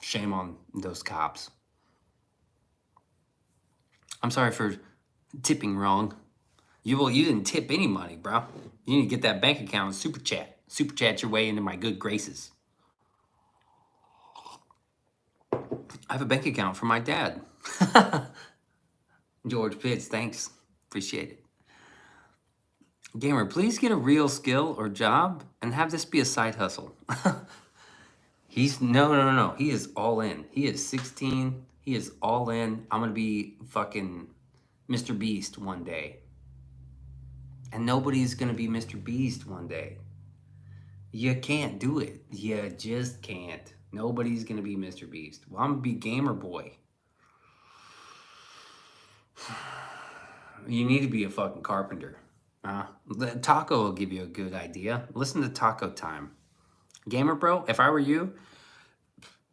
Shame on those cops. I'm sorry for tipping wrong. You didn't tip any money, bro. You need to get that bank account and super chat. Super chat your way into my good graces. I have a bank account for my dad. George Pitts, thanks. Appreciate it. Gamer, please get a real skill or job and have this be a side hustle. He's no. He is all in. He is 16. He is all in. I'm gonna be fucking Mr. Beast one day. And nobody's gonna be Mr. Beast one day. You can't do it. You just can't. Nobody's gonna be Mr. Beast. Well, I'm gonna be Gamer Boy. You need to be a fucking carpenter. The Taco will give you a good idea. Listen to Taco Time. Gamer Bro, if I were you,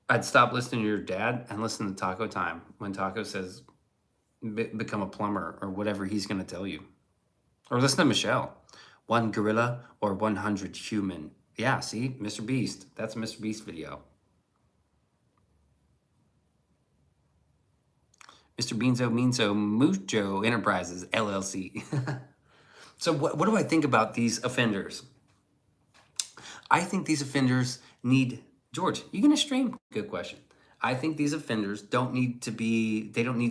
I'd stop listening to your dad and listen to Taco Time when Taco says become a plumber or whatever he's going to tell you. Or listen to Michelle. 1 gorilla or 100 human. Yeah, see? Mr. Beast. That's a Mr. Beast video. Mr. Beanso Mucho Enterprises, LLC. So what do I think about these offenders? I think these offenders need... George, you gonna stream? Good question. I think these offenders don't need to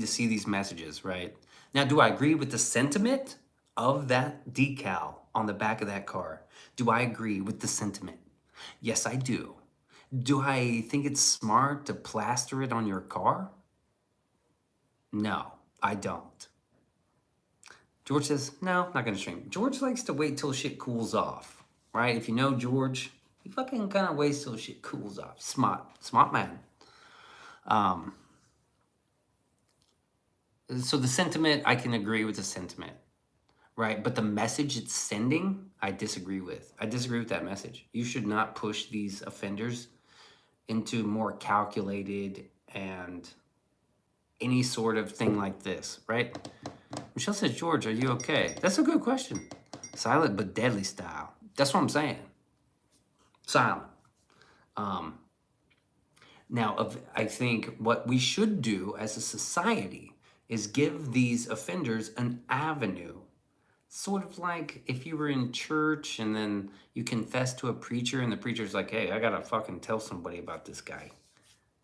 see these messages, right? Now, do I agree with the sentiment of that decal on the back of that car? Do I agree with the sentiment? Yes, I do. Do I think it's smart to plaster it on your car? No, I don't. George says, no, not gonna stream. George likes to wait till shit cools off, right? If you know George, he fucking kind of waits till shit cools off. Smart man. So the sentiment, I can agree with the sentiment. right? But the message it's sending, I disagree with. I disagree with that message. You should not push these offenders into more calculated and any sort of thing like this, right? Michelle says, George, are you okay? That's a good question. Silent but deadly style. That's what I'm saying. Silent. Now, I think what we should do as a society is give these offenders an avenue. Sort of like if you were in church and then you confess to a preacher and the preacher's like, hey, I gotta fucking tell somebody about this guy.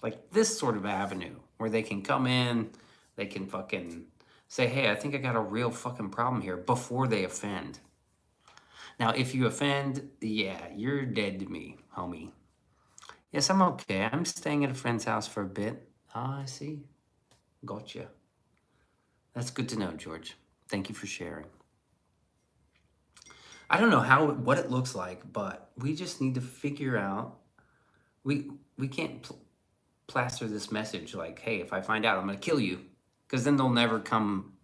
Like this sort of avenue where they can come in, they can fucking say, hey, I think I got a real fucking problem here before they offend. Now, if you offend, yeah, you're dead to me, homie. Yes, I'm okay. I'm staying at a friend's house for a bit. Ah, I see. Gotcha. That's good to know, George. Thank you for sharing. I don't know what it looks like, but we just need to figure out. We can't plaster this message like, hey, if I find out, I'm going to kill you. Because then they'll never come.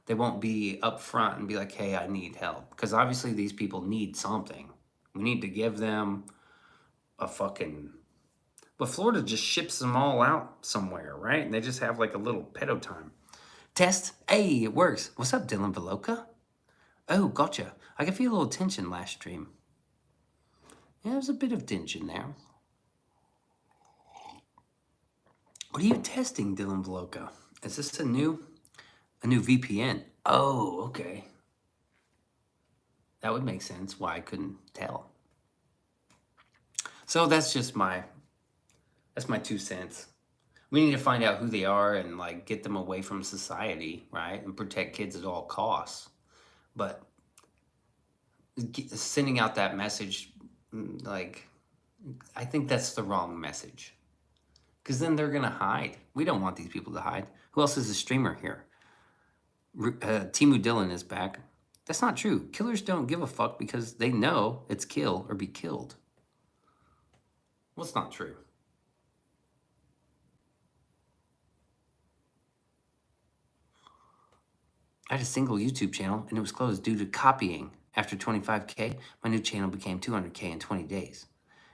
They won't be up front and be like, hey, I need help. Because obviously these people need something. We need to give them a fucking... But Florida just ships them all out somewhere, right? And they just have like a little pedo time. Test? Hey, it works. What's up, Dylan Veloca? Oh, gotcha. I can feel a little tension last stream. Yeah, there's a bit of tension there. What are you testing, Dylan Veloca? Is this a new VPN? Oh, okay. That would make sense why I couldn't tell. So that's just my 2 cents. We need to find out who they are and like get them away from society, right? And protect kids at all costs. But sending out that message, like, I think that's the wrong message. Because then they're going to hide. We don't want these people to hide. Who else is a streamer here? Timu Dylan is back. That's not true. Killers don't give a fuck because they know it's kill or be killed. Well, it's not true. I had a single YouTube channel and it was closed due to copying. After 25K, my new channel became 200K in 20 days.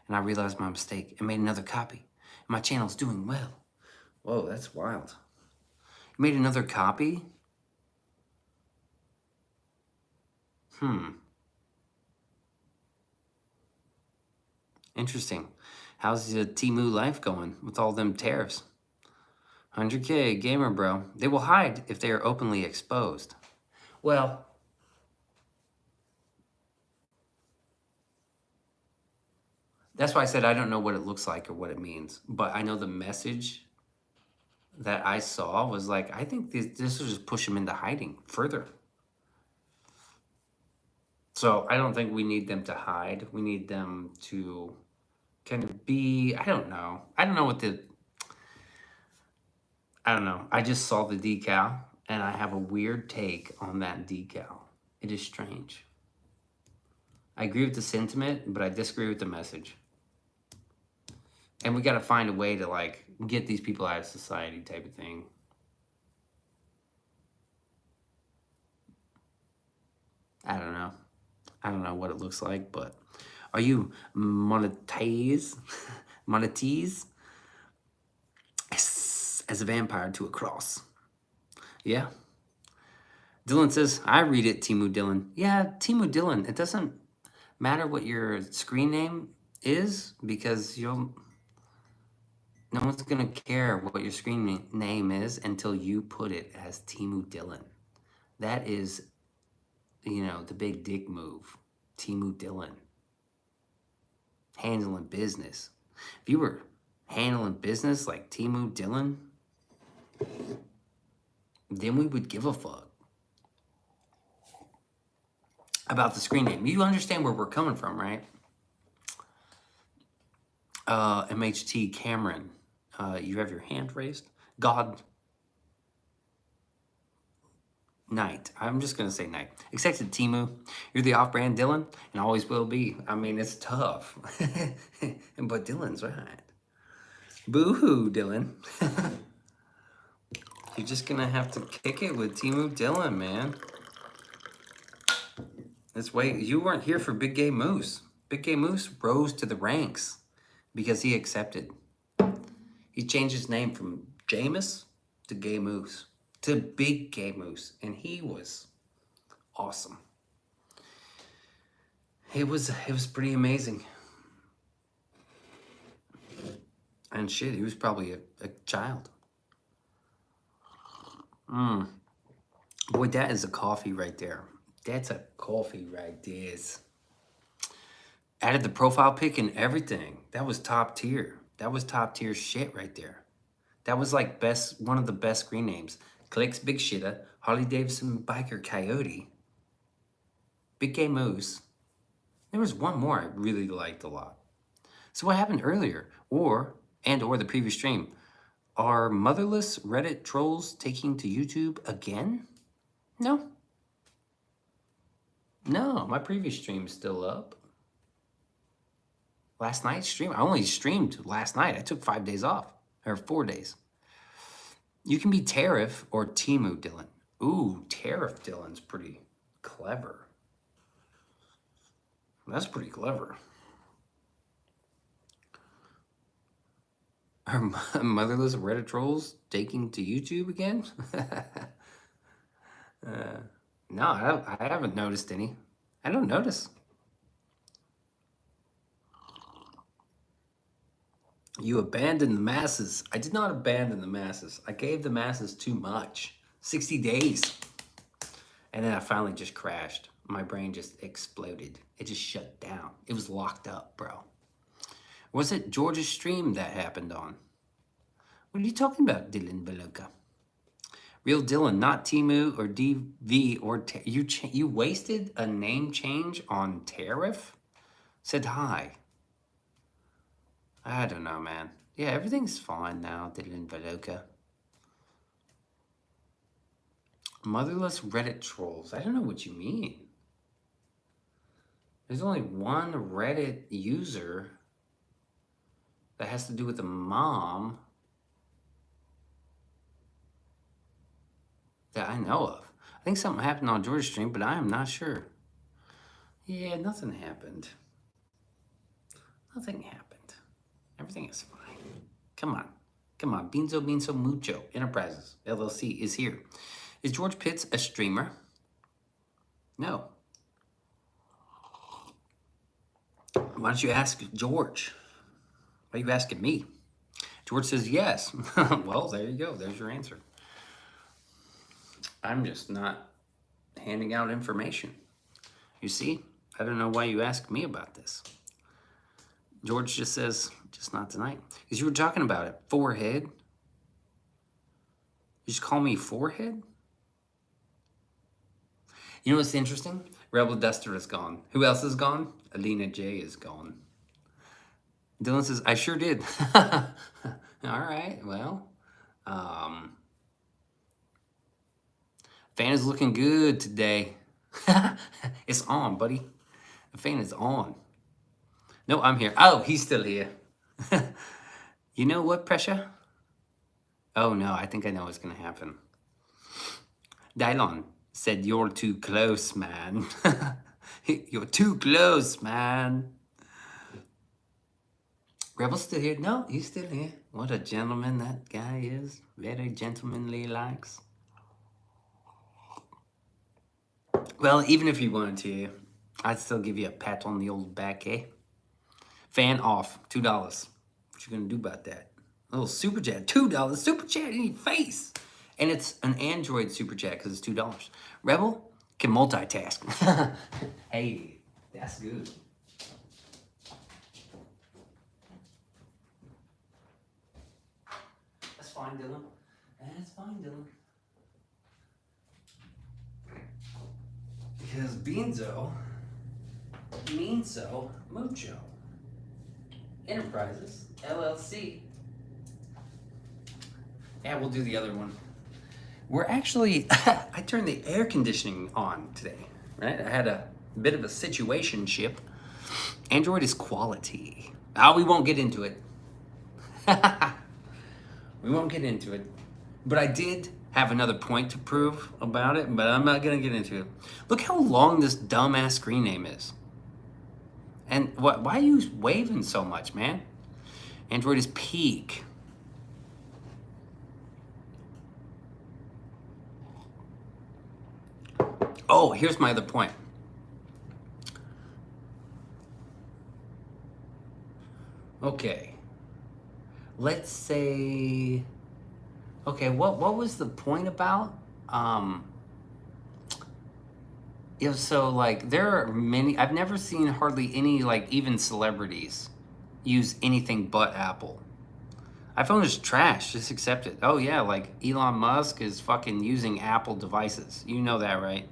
And I realized my mistake and made another copy. And my channel's doing well. Whoa, that's wild. You made another copy? Interesting. How's the Temu life going with all them tariffs? 100K, gamer bro. They will hide if they are openly exposed. Well, that's why I said I don't know what it looks like or what it means. But I know the message that I saw was like, I think this will just push them into hiding further. So I don't think we need them to hide. We need them to kind of be, I don't know. I don't know. I just saw the decal and I have a weird take on that decal. It is strange. I agree with the sentiment, but I disagree with the message. And we got to find a way to like get these people out of society type of thing. I don't know. I don't know what it looks like, but are you monetize as a vampire to a cross? Yeah. Dylan says, I read it, Timu Dylan. Yeah, Timu Dylan. It doesn't matter what your screen name is because no one's going to care what your screen name is until you put it as Timu Dylan. That is, the big dick move. Timu Dylan. Handling business. If you were handling business like Timu Dylan, then we would give a fuck about the screen name. You understand where we're coming from, right? MHT Cameron, you have your hand raised. God Knight. I'm just going to say Knight. Accepted, Timu. You're the off-brand Dylan and always will be. I mean, it's tough. But Dylan's right. Boo-hoo, Dylan. You're just going to have to kick it with Timu Dylan, man. This way, you weren't here for Big Gay Moose. Big Gay Moose rose to the ranks because he accepted. He changed his name from Jameis to Gay Moose to Big Gay Moose, and he was awesome. It was pretty amazing. And shit, he was probably a child. Boy, that is a coffee right there. That's a coffee right there. Added the profile pic and everything. That was top tier. That was top tier shit right there. That was like one of the best screen names. Clicks Big Shitta, Harley Davidson Biker Coyote, Big Gay Moose. There was one more I really liked a lot. So what happened earlier, or the previous stream? Are motherless Reddit trolls taking to YouTube again? No. No, my previous stream's still up. Last night's stream, I only streamed last night. I took 5 days off, or 4 days. You can be Tariff or Timu Dylan. Ooh, Tariff Dylan's pretty clever. That's pretty clever. Are motherless Reddit trolls taking to YouTube again? No, I haven't noticed any. I don't notice. You abandoned the masses. I did not abandon the masses. I gave the masses too much. 60 days. And then I finally just crashed. My brain just exploded. It just shut down. It was locked up, bro. Was it George's stream that happened on? What are you talking about, Dylan Beluga? Real Dylan, not Timu or DV or you wasted a name change on Tariff? Said hi. I don't know, man. Yeah, everything's fine now, Dylan Beluga. Motherless Reddit trolls. I don't know what you mean. There's only one Reddit user that has to do with the mom that I know of. I think something happened on George's stream, but I am not sure. Yeah, nothing happened. Nothing happened. Everything is fine. Come on. Come on. Beanso Mucho Enterprises LLC is here. Is George Pitts a streamer? No. Why don't you ask George? Why are you asking me? George says yes. Well, there you go. There's your answer. I'm just not handing out information. You see? I don't know why you ask me about this. George just says, just not tonight. Because you were talking about it. Forehead. You just call me forehead? You know what's interesting? Rebel Duster is gone. Who else is gone? Alina J is gone. Dylan says, I sure did. All right, well. Fan is looking good today. It's on, buddy. The fan is on. No, I'm here. Oh, he's still here. You know what, Pressure? Oh, no, I think I know what's going to happen. Dylon said, you're too close, man. You're too close, man. Rebel's still here? No, he's still here. What a gentleman that guy is. Very gentlemanly likes. Well, even if you wanted to, I'd still give you a pat on the old back, eh? Fan off, $2. What you gonna do about that? A little super chat, $2. Super chat in your face. And it's an Android super chat because it's $2. Rebel can multitask. Hey, that's good. That's fine, Dylan. That's fine, Dylan. Because Beanso Mucho Enterprises LLC. Yeah, we'll do the other one. We're actually, I turned the air conditioning on today, right? I had a bit of a situationship. Android is quality. We won't get into it. We won't get into it. But I did have another point to prove about it, but I'm not gonna get into it. Look how long this dumbass screen name is. And why are you waving so much, man? Android is peak. Oh, here's my other point. Okay. Let's say, okay, what was the point about? So like there are many, I've never seen hardly any like even celebrities use anything but Apple. iPhone is trash, just accept it. Oh yeah, like Elon Musk is fucking using Apple devices. You know that, right?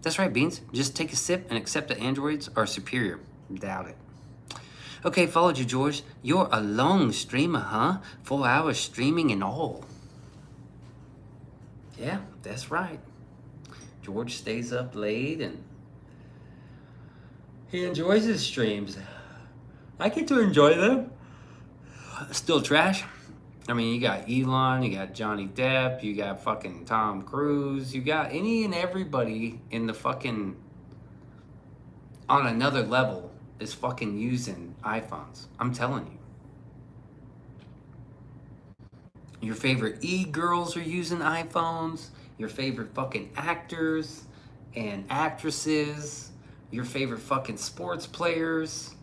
That's right, Beans. Just take a sip and accept that Androids are superior. Doubt it. Okay, followed you, George. You're a long streamer, huh? 4 hours streaming and all. Yeah, that's right. George stays up late and he enjoys his streams. I get to enjoy them. Still trash. I mean, you got Elon, you got Johnny Depp, you got fucking Tom Cruise, you got any and everybody in the fucking, on another level, is fucking using iPhones. I'm telling you. Your favorite e-girls are using iPhones. Your favorite fucking actors and actresses. Your favorite fucking sports players.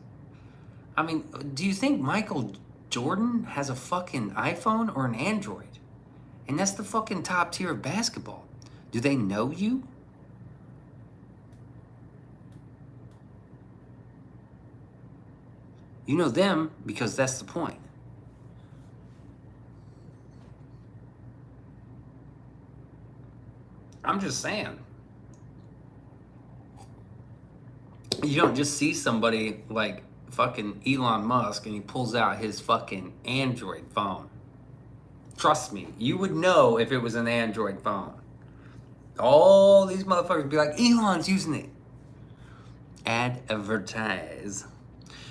I mean, do you think Michael Jordan has a fucking iPhone or an Android? And that's the fucking top tier of basketball. Do they know you? You know them because that's the point. I'm just saying. You don't just see somebody like fucking Elon Musk and he pulls out his fucking Android phone. Trust me, you would know if it was an Android phone. All these motherfuckers would be like, Elon's using it. Advertise.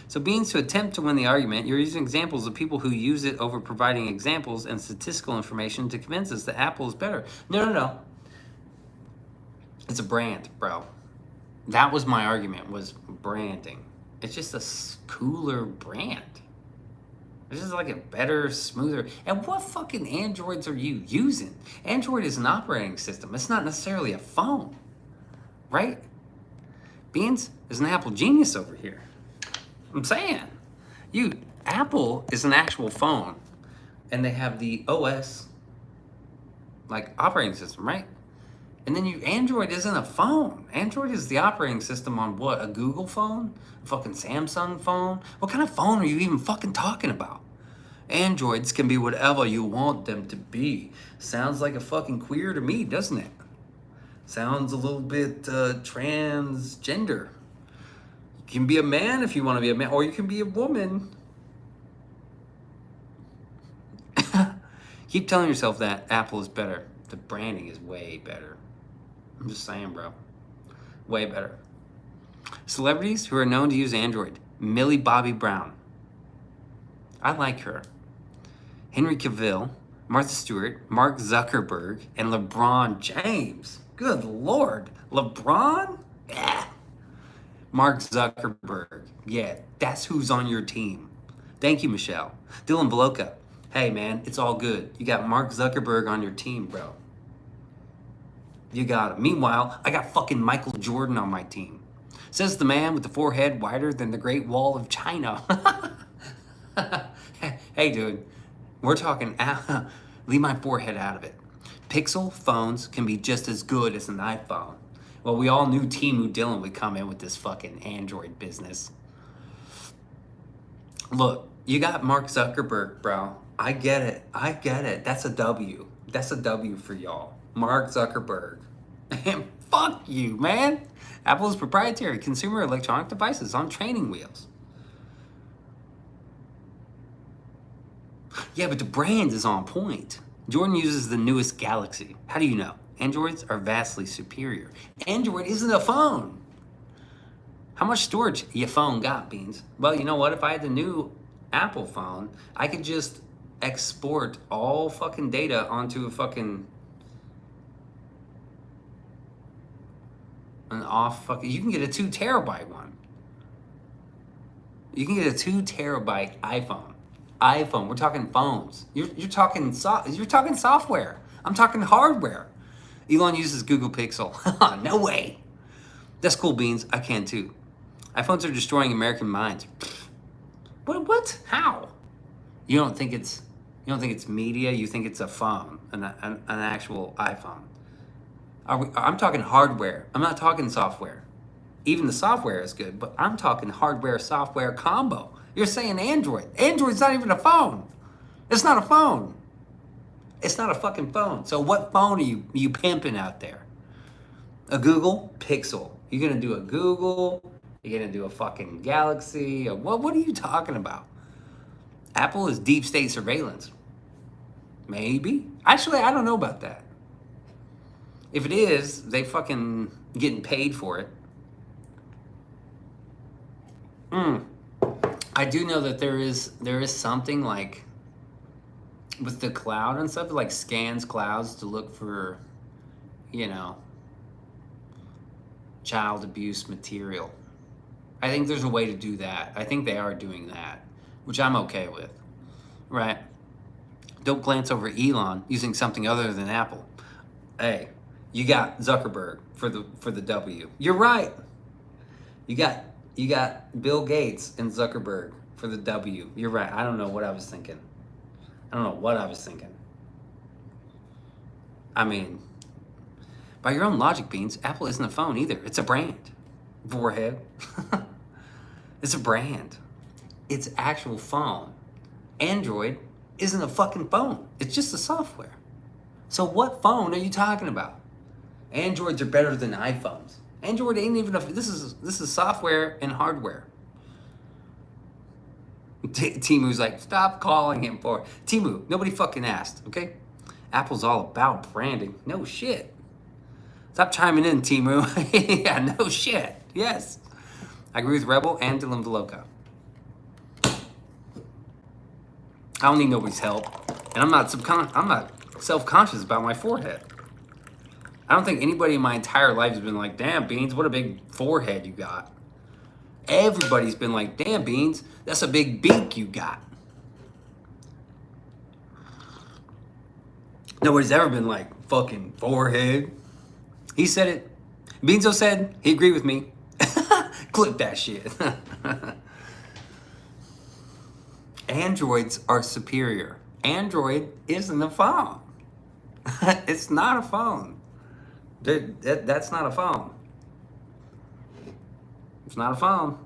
So Beans, to attempt to win the argument, you're using examples of people who use it over providing examples and statistical information to convince us that Apple is better. No. It's a brand, bro. That was my argument, was branding. It's just a cooler brand. It's just like a better, smoother. And what fucking Androids are you using? Android is an operating system. It's not necessarily a phone, right? Beans is an Apple genius over here. I'm saying, Apple is an actual phone, and they have the OS, like operating system, right? And then Android isn't a phone. Android is the operating system on what? A Google phone? A fucking Samsung phone? What kind of phone are you even fucking talking about? Androids can be whatever you want them to be. Sounds like a fucking queer to me, doesn't it? Sounds a little bit transgender. You can be a man if you want to be a man, or you can be a woman. Keep telling yourself that Apple is better. The branding is way better. I'm just saying, bro. Way better. Celebrities who are known to use Android. Millie Bobby Brown. I like her. Henry Cavill, Martha Stewart, Mark Zuckerberg, and LeBron James. Good Lord. LeBron? Yeah. Mark Zuckerberg. Yeah, that's who's on your team. Thank you, Michelle. Dylan Valoka. Hey, man, it's all good. You got Mark Zuckerberg on your team, bro. You got him. Meanwhile, I got fucking Michael Jordan on my team. Says the man with the forehead wider than the Great Wall of China. Hey, dude, we're talking, leave my forehead out of it. Pixel phones can be just as good as an iPhone. Well, we all knew Timu Dillon would come in with this fucking Android business. Look, you got Mark Zuckerberg, bro. I get it. That's a W. That's a W for y'all. Mark Zuckerberg. And fuck you, man. Apple's proprietary consumer electronic devices on training wheels. Yeah, but the brand is on point. Jordan uses the newest Galaxy. How do you know? Androids are vastly superior. Android isn't a phone. How much storage your phone got, Beans? Well, you know what? If I had the new Apple phone, I could just export all fucking data onto a fucking you can get a 2 terabyte one. You can get a 2 terabyte iPhone. We're talking phones. You're talking software. I'm talking hardware. Elon uses Google Pixel. No way. That's cool, Beans. I can too. iPhones are destroying American minds. What? How? You don't think it's media? You think it's a phone, an actual iPhone? I'm talking hardware. I'm not talking software. Even the software is good, but I'm talking hardware-software combo. You're saying Android. Android's not even a phone. It's not a phone. It's not a fucking phone. So what phone are you pimping out there? A Google Pixel. You're gonna do a Google. You're gonna do a fucking Galaxy. What are you talking about? Apple is deep state surveillance. Maybe. Actually, I don't know about that. If it is, they fucking getting paid for it. I do know that there is something like with the cloud and stuff, like scans clouds to look for, child abuse material. I think there's a way to do that. I think they are doing that, which I'm okay with, right? Don't glance over Elon using something other than Apple. Hey, you got Zuckerberg for the W. You're right. You got Bill Gates and Zuckerberg for the W. You're right. I don't know what I was thinking. I mean, by your own logic, Beans, Apple isn't a phone either. It's a brand. Forehead. It's a brand. It's actual phone. Android isn't a fucking phone. It's just a software. So what phone are you talking about? Androids are better than iPhones. Android ain't even this is software and hardware. Timu's like, stop calling him for Timu. Nobody fucking asked, okay? Apple's all about branding. No shit. Stop chiming in, Timu. Yeah, no shit. Yes. I agree with Rebel and Dylan Veloca. I don't need nobody's help. And I'm not self-conscious about my forehead. I don't think anybody in my entire life has been like, damn, Beans, what a big forehead you got. Everybody's been like, damn, Beans, that's a big beak you got. Nobody's ever been like, fucking forehead. He said it. Beanso said he agreed with me. Clip that shit. Androids are superior. Android isn't a phone. It's not a phone. That's not a phone. It's not a phone.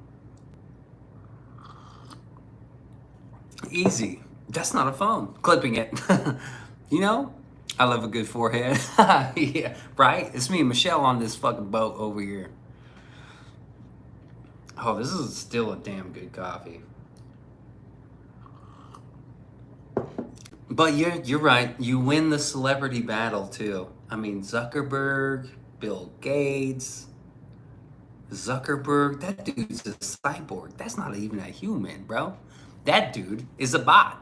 Easy. That's not a phone. Clipping it. I love a good forehead. Yeah, right? It's me and Michelle on this fucking boat over here. Oh, this is still a damn good coffee. But you're right. You win the celebrity battle too. I mean, Zuckerberg, Bill Gates. Zuckerberg, that dude's a cyborg. That's not even a human, bro. That dude is a bot.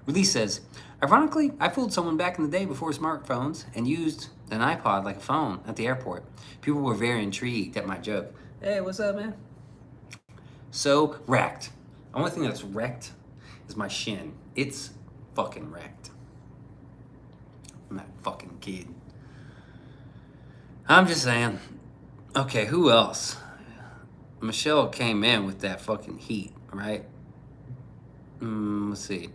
Release says, ironically, I fooled someone back in the day before smartphones and used an iPod like a phone at the airport. People were very intrigued at my joke. Hey, what's up, man? So wrecked. The only thing that's wrecked is my shin. It's fucking wrecked. I'm that fucking kid. I'm just saying. Okay, who else? Michelle came in with that fucking heat, right? Let's see.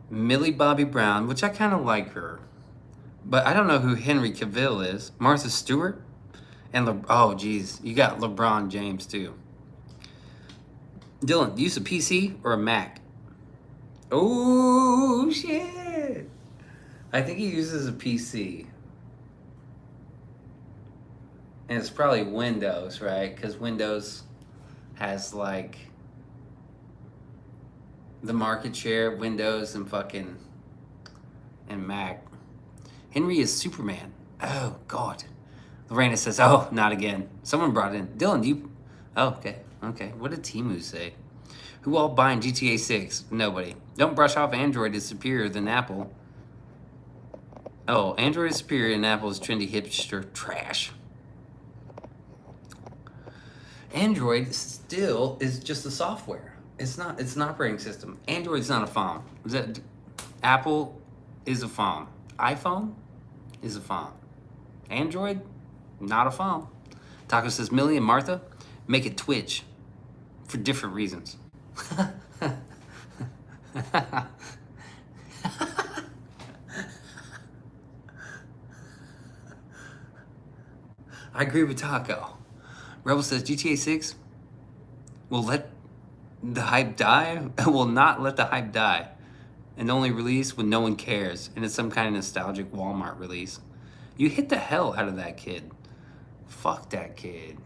Millie Bobby Brown, which I kind of like her. But I don't know who Henry Cavill is. Martha Stewart? And oh, geez. You got LeBron James, too. Dylan, do you use a PC or a Mac? Oh, shit. I think he uses a PC. And it's probably Windows, right? Because Windows has like the market share, Windows and Mac. Henry is Superman. Oh, God. Lorena says, oh, not again. Someone brought in. Dylan, do you... Oh, okay. Okay. What did Timu say? Who all buying GTA 6? Nobody. Don't brush off Android is superior than Apple. Oh, Android is superior and Apple is trendy hipster trash. Android still is just the software. It's not. It's an operating system. Android's not a phone. Apple is a phone. iPhone is a phone. Android, not a phone. Taco says, Millie and Martha, make it Twitch for different reasons. I agree with Taco. Rebel says GTA 6 will let the hype die, will not let the hype die, and only release when no one cares, and it's some kind of nostalgic Walmart release. You hit the hell out of that kid. Fuck that kid.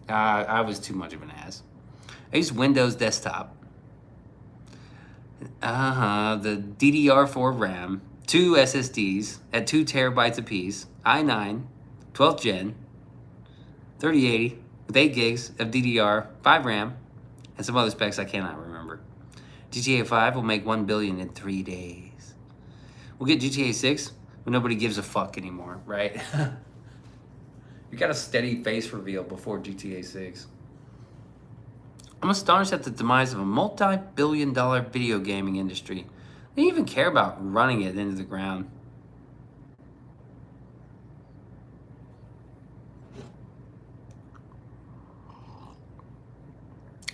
I was too much of an ass. I used Windows Desktop. The DDR4 RAM, 2 SSDs at 2 terabytes apiece, i9, 12th gen, 3080 with 8 gigs of DDR, 5 RAM, and some other specs I cannot remember. GTA 5 will make 1 billion in 3 days. We'll get GTA 6 when nobody gives a fuck anymore, right? You got a steady face reveal before GTA 6. I'm astonished at the demise of a multi-billion-dollar video gaming industry. They didn't even care about running it into the ground.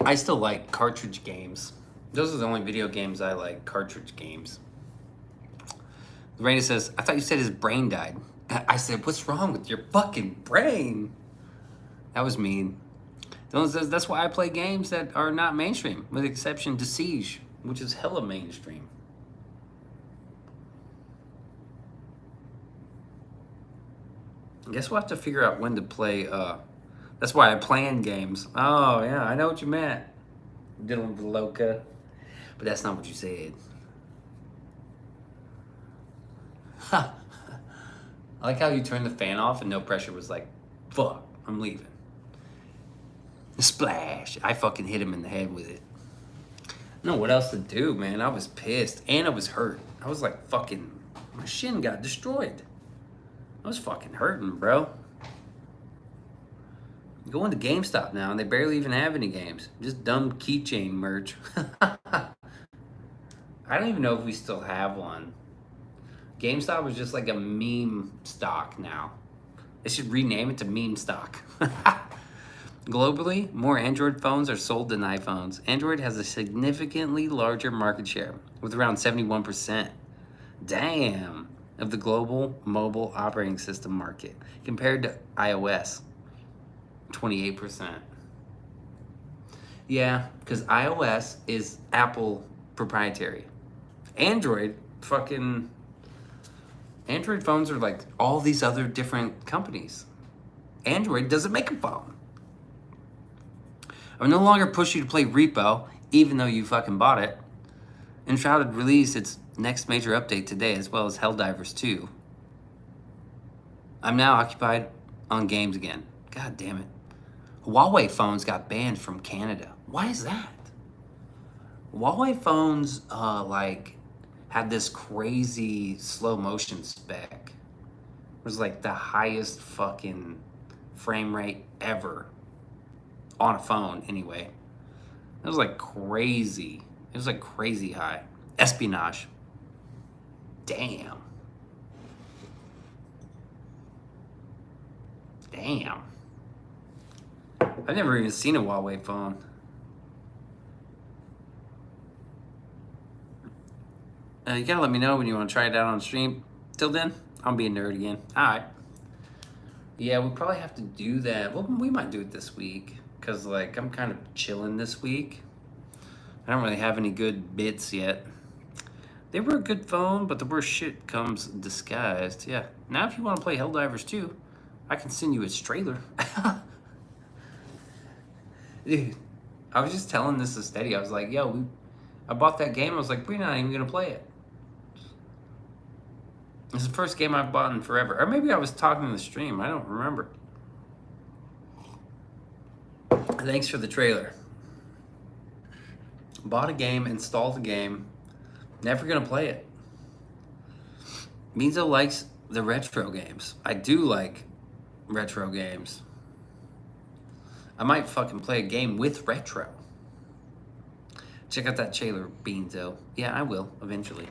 I still like cartridge games. Those are the only video games I like, cartridge games. Lorena says, I thought you said his brain died. I said, what's wrong with your fucking brain? That was mean. Dylan says, that's why I play games that are not mainstream, with the exception to Siege, which is hella mainstream. I guess we'll have to figure out when to play, that's why I plan games. Oh, yeah, I know what you meant. Dylan Veloca. But that's not what you said. Ha! I like how you turned the fan off and No Pressure was like, fuck, I'm leaving. Splash. I fucking hit him in the head with it. No, what else to do, man? I was pissed and I was hurt. I was like fucking, my shin got destroyed. I was fucking hurting, bro. Go into GameStop now and they barely even have any games. Just dumb keychain merch. I don't even know if we still have one. GameStop is just like a meme stock now. They should rename it to meme stock. Globally, more Android phones are sold than iPhones. Android has a significantly larger market share, with around 71%. Damn, of the global mobile operating system market, compared to iOS, 28%. Yeah, because iOS is Apple proprietary. Android phones are like all these other different companies. Android doesn't make a phone. I will no longer push you to play Repo, even though you fucking bought it. Enshrouded released its next major update today, as well as Helldivers 2. I'm now occupied on games again. God damn it. Huawei phones got banned from Canada. Why is that? Huawei phones, had this crazy slow motion spec. It was like the highest fucking frame rate ever on a phone anyway. It was like crazy. It was like crazy high. Espionage. Damn. Damn. I've never even seen a Huawei phone. You gotta let me know when you want to try it out on stream. Till then, I'll be a nerd again. Alright. Yeah, we probably have to do that. Well, we might do it this week. Because, I'm kind of chilling this week. I don't really have any good bits yet. They were a good phone, but the worst shit comes disguised. Yeah. Now, if you want to play Helldivers 2, I can send you its trailer. Dude, I was just telling this to Steady. I was like, yo, I bought that game. I was like, we're not even going to play it. It's the first game I've bought in forever. Or maybe I was talking in the stream. I don't remember. Thanks for the trailer. Bought a game, installed the game, never gonna play it. Beanso likes the retro games. I do like retro games. I might fucking play a game with retro. Check out that trailer, Beanso. Yeah, I will, eventually.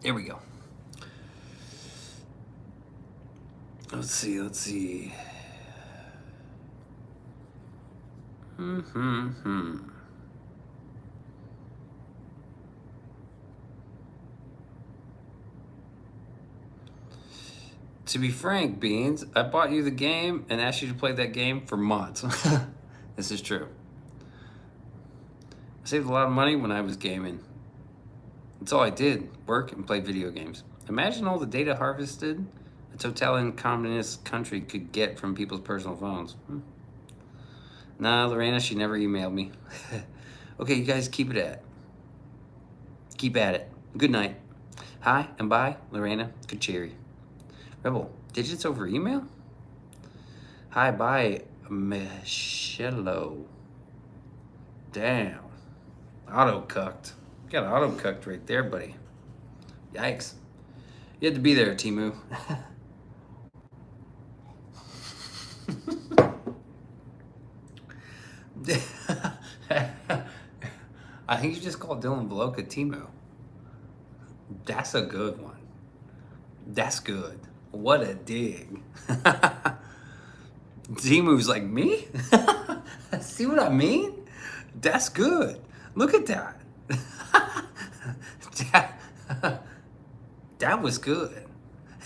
Here we go. Let's see. To be frank, Beans, I bought you the game and asked you to play that game for months. This is true. I saved a lot of money when I was gaming. That's all I did, work and play video games. Imagine all the data harvested a totalitarian communist country could get from people's personal phones. Nah, Lorena, she never emailed me. Okay, you guys keep at it. Good night. Hi and bye, Lorena Kacheri. Rebel, digits over email? Hi, bye, Michello. Damn. Auto-cucked. You got auto-cucked right there, buddy. Yikes. You had to be there, Timu. I think you just called Dylan Valoka Timu. That's a good one. That's good. What a dig. Timu's like, me? See what I mean? That's good. Look at that. That was good.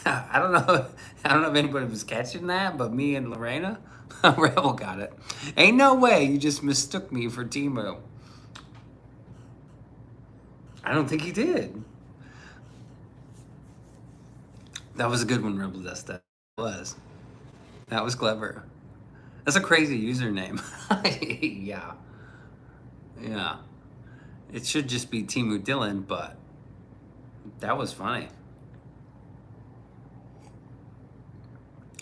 I don't know if anybody was catching that, but me and Lorena, Rebel got it. Ain't no way you just mistook me for Timu. I don't think he did. That was a good one, Rebel Desta. That was clever. That's a crazy username. Yeah. It should just be Timu Dylan, but that was funny.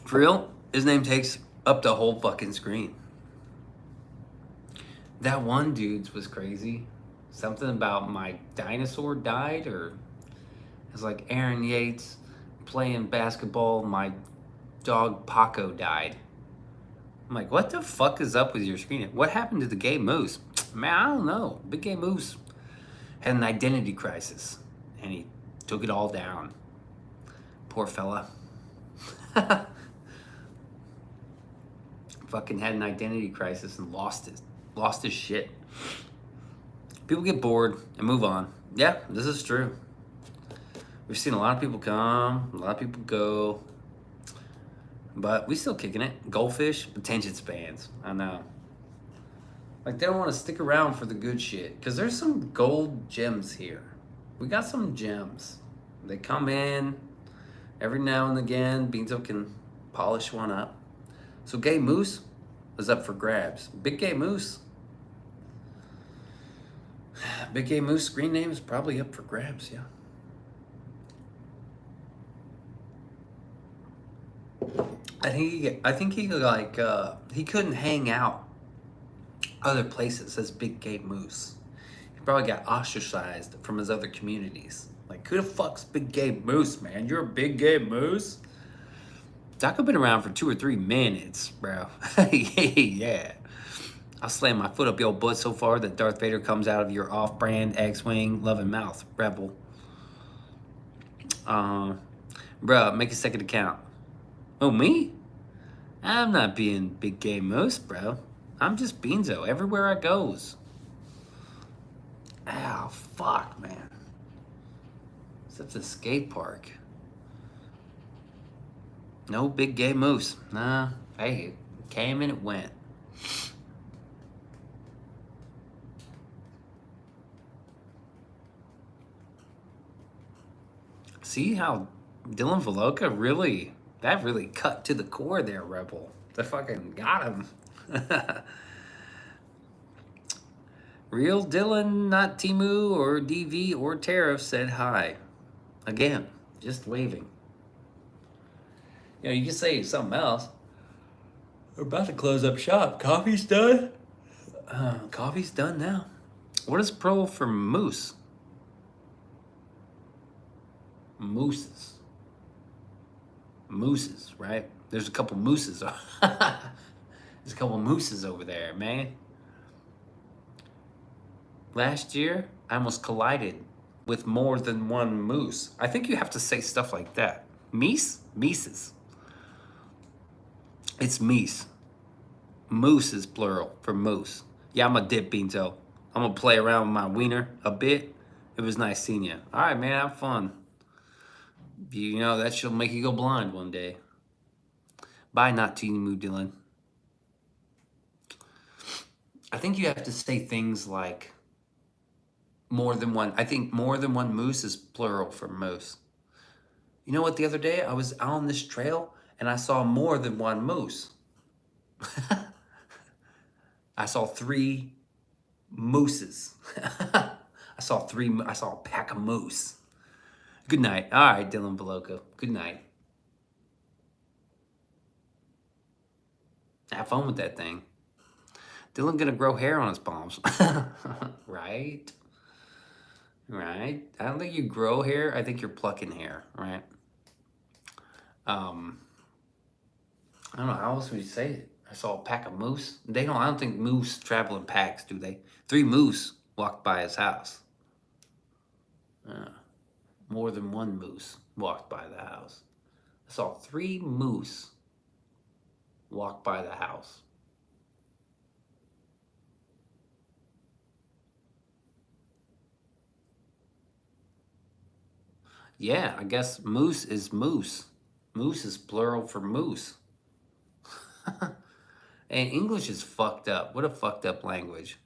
For real, his name takes up the whole fucking screen. That one dude's was crazy. Something about my dinosaur died, or it's like Aaron Yates playing basketball, my dog Paco died. I'm like, what the fuck is up with your screen? What happened to the gay moose? Man, I don't know. Big gay moose had an identity crisis, and he took it all down. Poor fella. Fucking had an identity crisis and lost his shit. People get bored and move on. Yeah, this is true. We've seen a lot of people come, a lot of people go, but we still kicking it. Goldfish, attention spans. I know. Like, they don't want to stick around for the good shit, because there's some gold gems here. We got some gems. They come in every now and again. Beanso can polish one up. So, Gay Moose, is up for grabs. Big Gay Moose. Big Gay Moose screen name is probably up for grabs, yeah. I think he like he couldn't hang out other places as Big Gay Moose. He probably got ostracized from his other communities. Like, who the fuck's Big Gay Moose, man? You're a Big Gay Moose? Taco been around for 2 or 3 minutes, bro. Yeah. I'll slam my foot up your butt so far that Darth Vader comes out of your off-brand X-Wing loving mouth, rebel. Bro, make a second account. Oh, me? I'm not being Big Gay Moose, bro. I'm just Beanso everywhere I goes. Ow, fuck, man. Except the skate park. No Big Gay Moose. Nah, hey, it came and it went. See how Dylan Veloka really cut to the core there, Rebel. They fucking got him. Real Dylan, not Timu or DV or Tariff, said hi. Again, just waving. You know, you can say something else. We're about to close up shop. Coffee's done? Coffee's done now. What is pro for moose? Mooses. Mooses, right? There's a couple mooses. There's a couple mooses over there, man. Last year, I almost collided with more than one moose. I think you have to say stuff like that. Meese? Meeses. It's meese. Moose is plural for moose. Yeah, I'm a dip, Beanso. I'm gonna play around with my wiener a bit. It was nice seeing you. All right, man, have fun. You know, that shall make you go blind one day. Bye, not to you, Dylan. I think you have to say things like more than one. I think more than one moose is plural for moose. You know what? The other day I was on this trail and I saw more than one moose. I saw 3 mooses. I saw a pack of moose. Good night. All right, Dylan Veloka. Good night. Have fun with that thing. Dylan gonna grow hair on his palms. Right? Right? I don't think you grow hair. I think you're plucking hair, right? I don't know. How else would you say it? I saw a pack of moose. I don't think moose travel in packs, do they? 3 moose walked by his house. More than one moose walked by the house. I saw 3 moose walk by the house. Yeah, I guess moose is moose. Moose is plural for moose. And English is fucked up. What a fucked up language.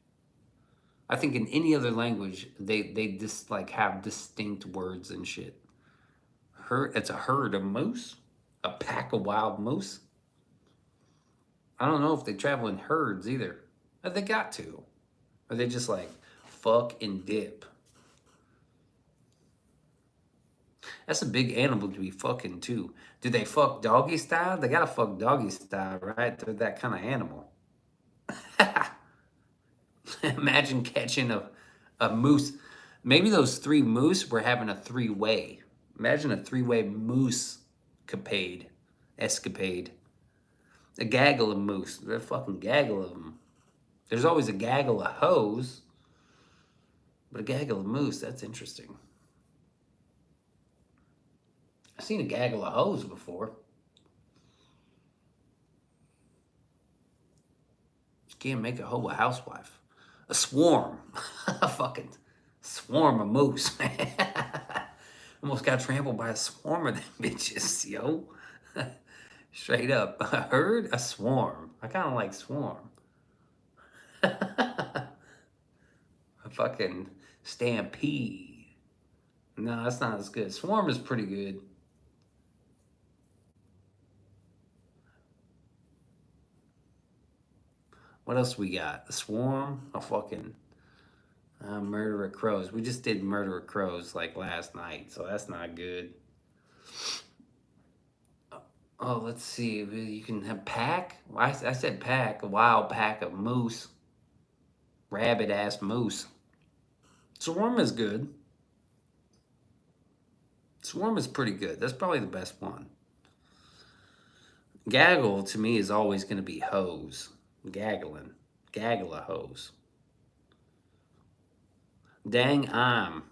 I think in any other language, they just like have distinct words and shit. It's a herd of moose? A pack of wild moose? I don't know if they travel in herds either. Have they got to? Or they just like fuck and dip? That's a big animal to be fucking too. Do they fuck doggy style? They gotta fuck doggy style, right? They're that kind of animal. Imagine catching a moose. Maybe those 3 moose were having a 3-way. Imagine a 3-way moose escapade. A gaggle of moose. There's a fucking gaggle of them. There's always a gaggle of hoes. But a gaggle of moose, that's interesting. I've seen a gaggle of hoes before. You can't make a hoe a housewife. A swarm. A fucking swarm of moose, man. Almost got trampled by a swarm of them bitches, yo. Straight up. A herd? A swarm. I kind of like swarm. A fucking stampede. No, that's not as good. Swarm is pretty good. What else we got? A swarm? A fucking murder of crows. We just did murder of crows like last night, so that's not good. Oh, let's see. You can have pack. I said pack. A wild pack of moose. Rabid ass moose. Swarm is good. Swarm is pretty good. That's probably the best one. Gaggle to me is always going to be hose. Gaggling. Gaggle a hose. Dang, I'm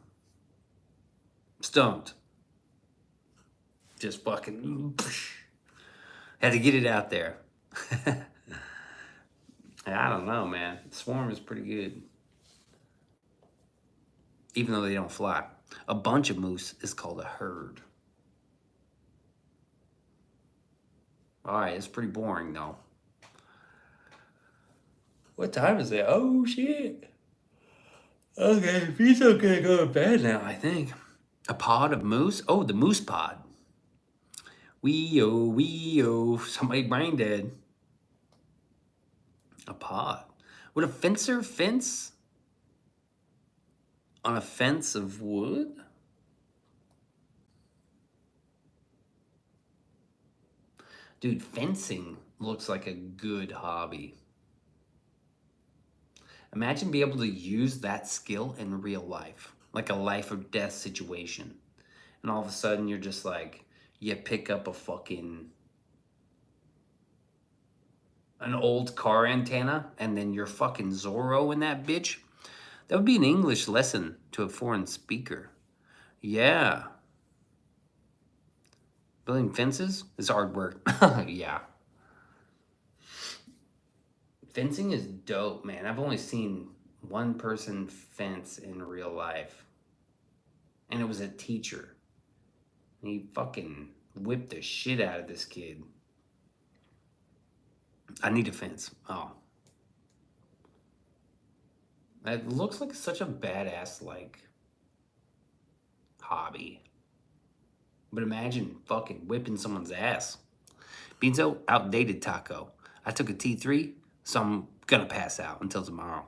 stumped. Just fucking had to get it out there. I don't know, man. Swarm is pretty good. Even though they don't fly. A bunch of moose is called a herd. Alright, it's pretty boring though. What time is it? Oh shit. Okay, Beanso gonna go to bed now, I think. A pod of moose? Oh, the moose pod. Wee oh, somebody brain dead. A pod. Would a fencer fence on a fence of wood? Dude, fencing looks like a good hobby. Imagine being able to use that skill in real life, like a life or death situation. And all of a sudden you're just like, you pick up an old car antenna and then you're fucking Zorro in that bitch. That would be an English lesson to a foreign speaker. Yeah. Building fences is hard work. Yeah. Fencing is dope, man. I've only seen one person fence in real life. And it was a teacher. He fucking whipped the shit out of this kid. I need a fence. Oh. That looks like such a badass, like, hobby. But imagine fucking whipping someone's ass. Beanso, outdated taco. I took a T3, so I'm gonna pass out until tomorrow.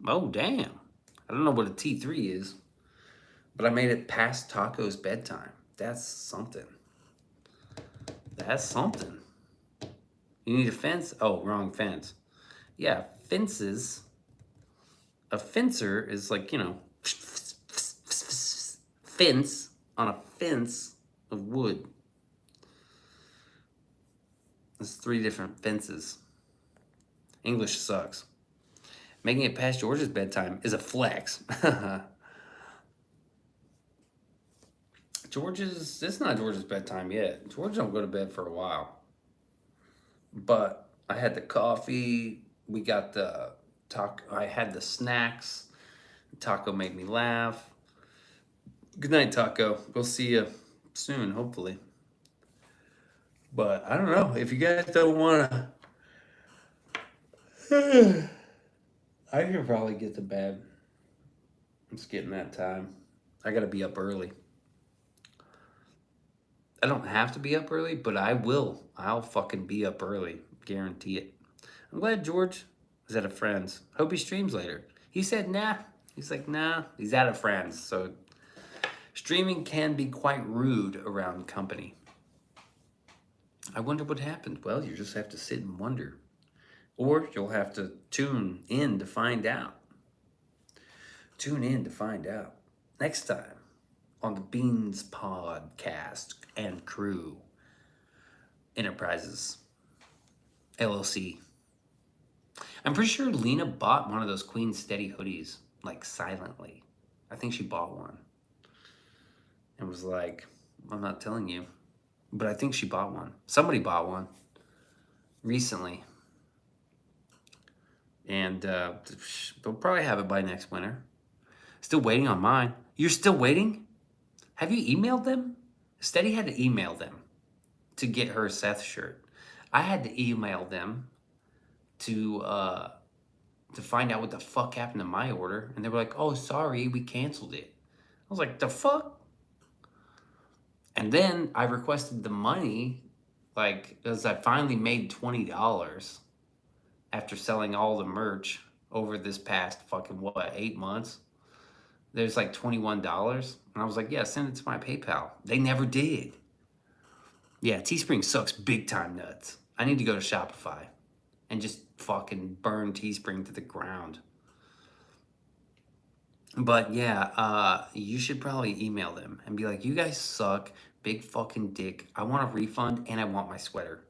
Oh, damn. I don't know what a T3 is, but I made it past Taco's bedtime. That's something. That's something. You need a fence? Oh, wrong fence. Yeah, fences. A fencer is like, fence on a fence of wood. There's 3 different fences. English sucks. Making it past George's bedtime is a flex. It's not George's bedtime yet. George don't go to bed for a while. But I had the coffee. We got the taco. I had the snacks. Taco made me laugh. Good night, Taco. We'll see you soon, hopefully. But I don't know. If you guys don't want to... I can probably get to bed. It's getting that time. I gotta be up early. I don't have to be up early, but I will. I'll fucking be up early. Guarantee it. I'm glad George is at a friend's. Hope he streams later. He said, nah. He's like, nah. He's at a friend's. So streaming can be quite rude around company. I wonder what happened. Well, you just have to sit and wonder. Or you'll have to tune in to find out. Tune in to find out. Next time on the Beans Podcast and Crew Enterprises LLC. I'm pretty sure Lena bought one of those Queen Steady hoodies, like silently. I think she bought one. And was like, I'm not telling you, but I think she bought one. Somebody bought one recently. And they'll probably have it by next winter. Still waiting on mine. You're still waiting? Have you emailed them? Steady had to email them to get her Seth shirt. I had to email them to find out what the fuck happened to my order. And they were like, oh, sorry, we canceled it. I was like, the fuck? And then I requested the money, like, as I finally made $20. after selling all the merch over this past fucking, what, 8 months. There's like $21. And I was like, yeah, send it to my PayPal. They never did. Yeah, Teespring sucks big time nuts. I need to go to Shopify and just fucking burn Teespring to the ground. But yeah, you should probably email them and be like, you guys suck, big fucking dick. I want a refund and I want my sweater.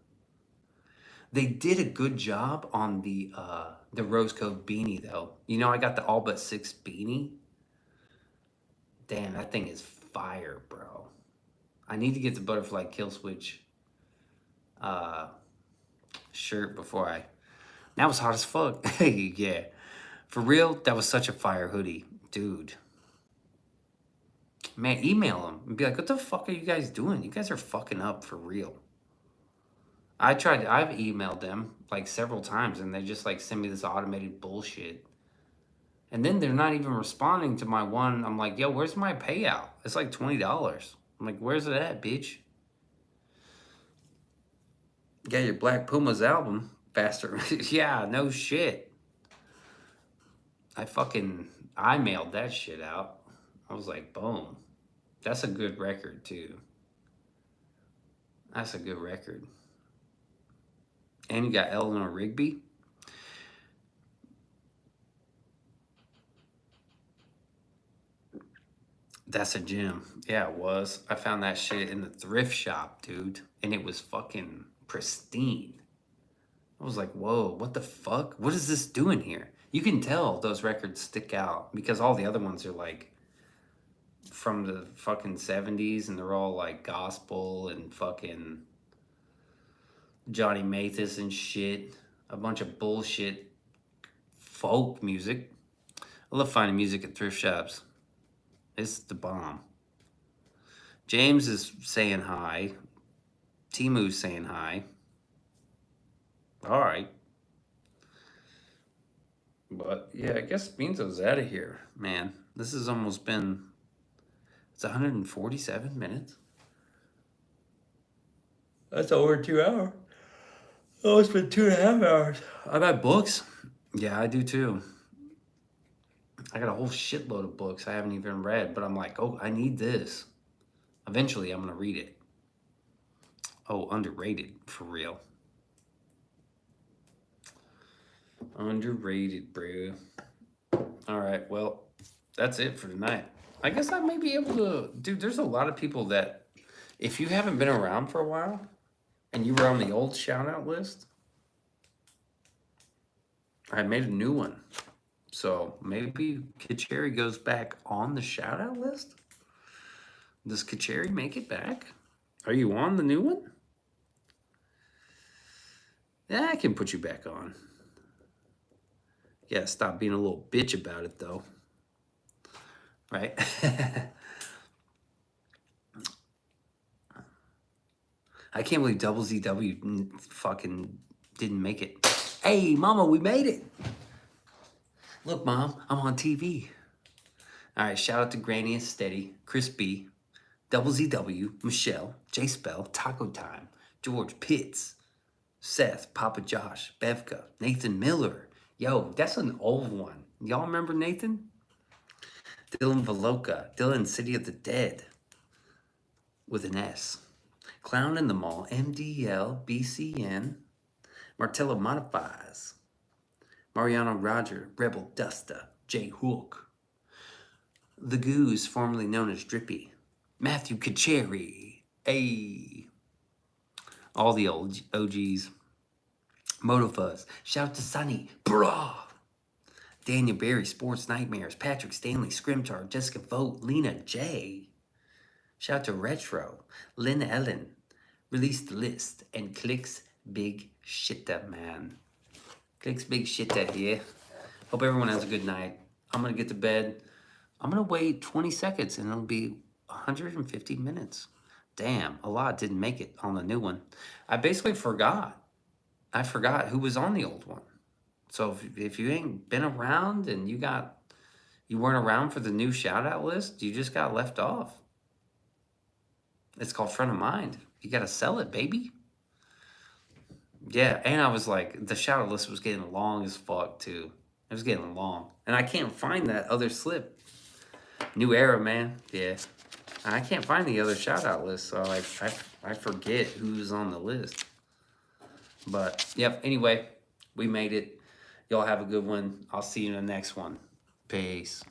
They did a good job on the rose code beanie though. You know, I got the all but 6 beanie. Damn, that thing is fire, bro. I need to get the butterfly kill switch shirt before I. That was hot as fuck. Yeah, for real, that was such a fire hoodie, dude. Man, email them and be like, what the fuck are you guys doing? You guys are fucking up for real. I've emailed them like several times and they just like send me this automated bullshit. And then they're not even responding to my one. I'm like, yo, where's my payout? It's like $20. I'm like, where's it at, bitch? Got your Black Pumas album faster. Yeah, no shit. I mailed that shit out. I was like, boom. That's a good record, too. That's a good record. And you got Eleanor Rigby. That's a gem. Yeah, it was. I found that shit in the thrift shop, dude. And it was fucking pristine. I was like, whoa, what the fuck? What is this doing here? You can tell those records stick out because all the other ones are like from the fucking 70s and they're all like gospel and fucking Johnny Mathis and shit. A bunch of bullshit folk music. I love finding music at thrift shops. It's the bomb. James is saying hi. Timu's saying hi. All right. But yeah, I guess Beanso's out of here, man. This has almost been, it's 147 minutes. That's over 2 hours. Oh, it's been 2.5 hours. I buy books. Yeah, I do too. I got a whole shitload of books I haven't even read, but I'm like, oh, I need this. Eventually, I'm going to read it. Oh, underrated, for real. Underrated, bro. All right, well, that's it for tonight. I guess I may be able to... Dude, there's a lot of people that... If you haven't been around for a while, and you were on the old shout-out list, I made a new one. So maybe Kacheri goes back on the shout-out list? Does Kacheri make it back? Are you on the new one? Yeah, I can put you back on. Yeah, stop being a little bitch about it, though. Right? I can't believe Double ZW fucking didn't make it. Hey, Mama, we made it. Look, Mom, I'm on TV. All right, shout out to Granny and Steady, Chris B, Double ZW, Michelle, J Spell, Taco Time, George Pitts, Seth, Papa Josh, Bevka, Nathan Miller. Yo, that's an old one. Y'all remember Nathan? Dylan Valoka, Dylan City of the Dead with an S. Clown in the Mall, MDL, BCN, Martello Modifies, Mariano Roger, Rebel Dusta, J Hook, The Goose, formerly known as Drippy, Matthew Kacheri, all the old OGs, Motofuzz, shout out to Sunny, brah, Daniel Berry, Sports Nightmares, Patrick Stanley, Scrimtar, Jessica Vogt, Lena J. Shout out to Retro, Lynn Ellen, Release the List, and Clicks Big Shitta, man. Clicks Big Shitta here. Hope everyone has a good night. I'm going to get to bed. I'm going to wait 20 seconds and it'll be 150 minutes. Damn, a lot didn't make it on the new one. I basically forgot. I forgot who was on the old one. So if you ain't been around and you weren't around for the new shout out list, you just got left off. It's called Front of Mind. You got to sell it, baby. Yeah, and I was like, the shout out list was getting long as fuck too. It was getting long, and I can't find that other slip. New era, man. Yeah, I can't find the other shout out list, so like I forget who's on the list. But yep. Anyway, we made it. Y'all have a good one. I'll see you in the next one. Peace.